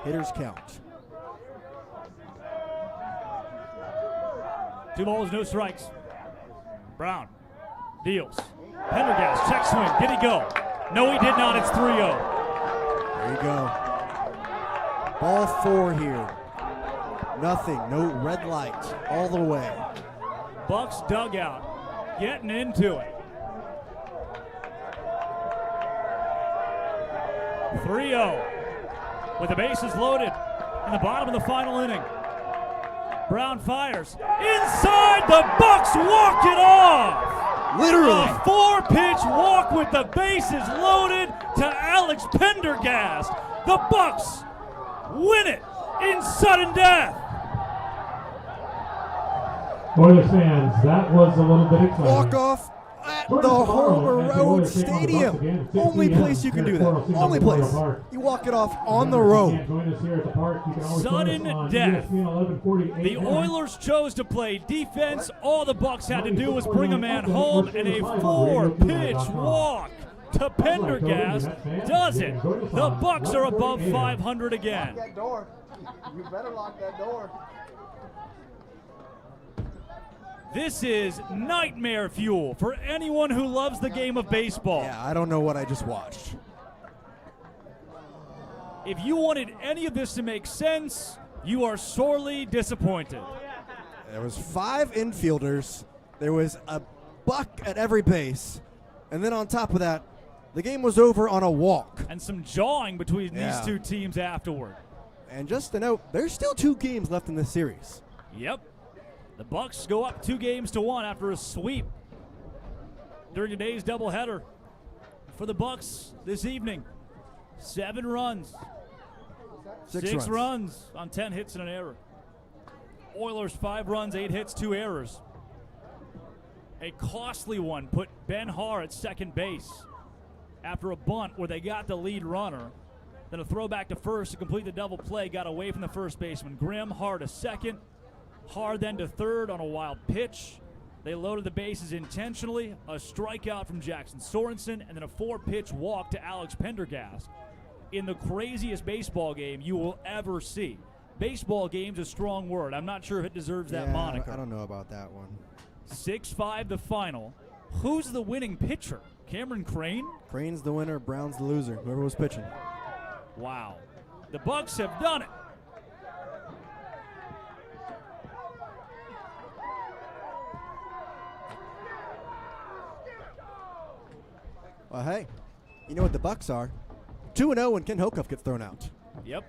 Hitters count. 2 balls, no strikes. Brown deals. Pendergast, check swing. Did he go? No, he did not. It's 3-0. There you go. Ball 4 here. Nothing. No red light. All the way. Bucs dugout getting into it. 3-0. With the bases loaded in the bottom of the final inning. Brown fires. Inside, the Bucs walk it off. Literally. A 4-pitch walk with the bases loaded to Alex Pendergast. The Bucs win it in sudden death. Oilers fans, that was a little bit exciting. Walk off at the Homer Road Stadium. Only place you can do that. Only place. You walk it off on the road. Sudden death. The Oilers chose to play defense. All the Bucs had to do was bring a man home, and a 4-pitch walk to Pendergast does it. The Bucs are above 500 again. You better lock that door. This is nightmare fuel for anyone who loves the game of baseball. Yeah, I don't know what I just watched. If you wanted any of this to make sense, you are sorely disappointed. There was 5 infielders. There was a buck at every base. And then on top of that, the game was over on a walk. And some jawing between these two teams afterward. And just to note, there's still 2 games left in this series. Yep. The Bucs go up 2-1 after a sweep during today's doubleheader. For the Bucs this evening, 7 runs. 6 runs on 10 hits and an error. Oilers 5 runs, 8 hits, 2 errors. A costly one put Ben Har at second base after a bunt where they got the lead runner. Then a throw back to first to complete the double play, got away from the first baseman. Grimm, Har to second. Har then to third on a wild pitch. They loaded the bases intentionally. A strikeout from Jackson Sorensen, and then a 4-pitch walk to Alex Pendergast in the craziest baseball game you will ever see. Baseball game's a strong word. I'm not sure if it deserves that moniker. I don't know about that one. 6-5 the final. Who's the winning pitcher? Cameron Crane? Crane's the winner, Brown's the loser, whoever was pitching. Wow. The Bucs have done it. Well, hey, you know what the Bucs are? 2-0 when Ken Hocuff gets thrown out. Yep.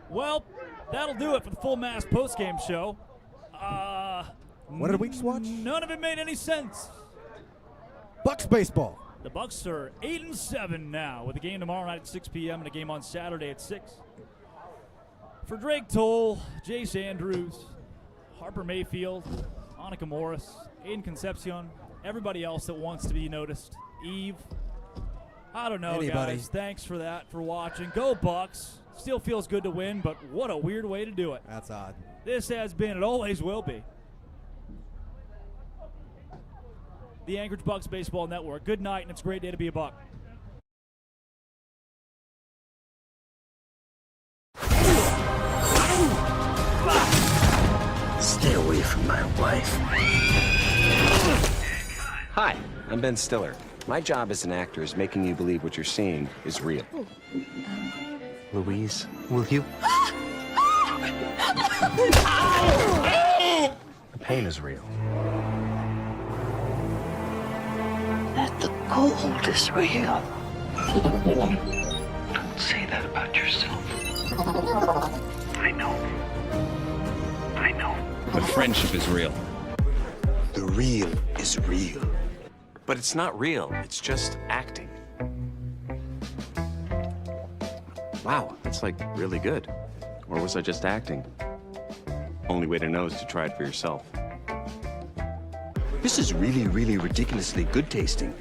Well, that'll do it for the Full Mass postgame show. What did we just watch? None of it made any sense. Bucs baseball. The Bucs are 8-7 now, with a game tomorrow night at 6 p.m. and a game on Saturday at 6. For Drake Toll, Jace Andrews, Harper Mayfield, Annika Morris, Aiden Concepcion, everybody else that wants to be noticed, Eve. I don't know, Anybody. guys. Thanks for that, for watching. Go Bucs. Still feels good to win, but what a weird way to do it. That's odd. This has been, it always will be, the Anchorage Bucs Baseball Network. Good night, and it's a great day to be a Buck. Stay away from my wife. Hi, I'm Ben Stiller. My job as an actor is making you believe what you're seeing is real. Louise, will you? The pain is real. That the cold is real. Don't say that about yourself. I know. I know. But friendship is real. The real is real. But it's not real. It's just acting. Wow, that's like really good. Or was I just acting? Only way to know is to try it for yourself. This is really, really ridiculously good tasting.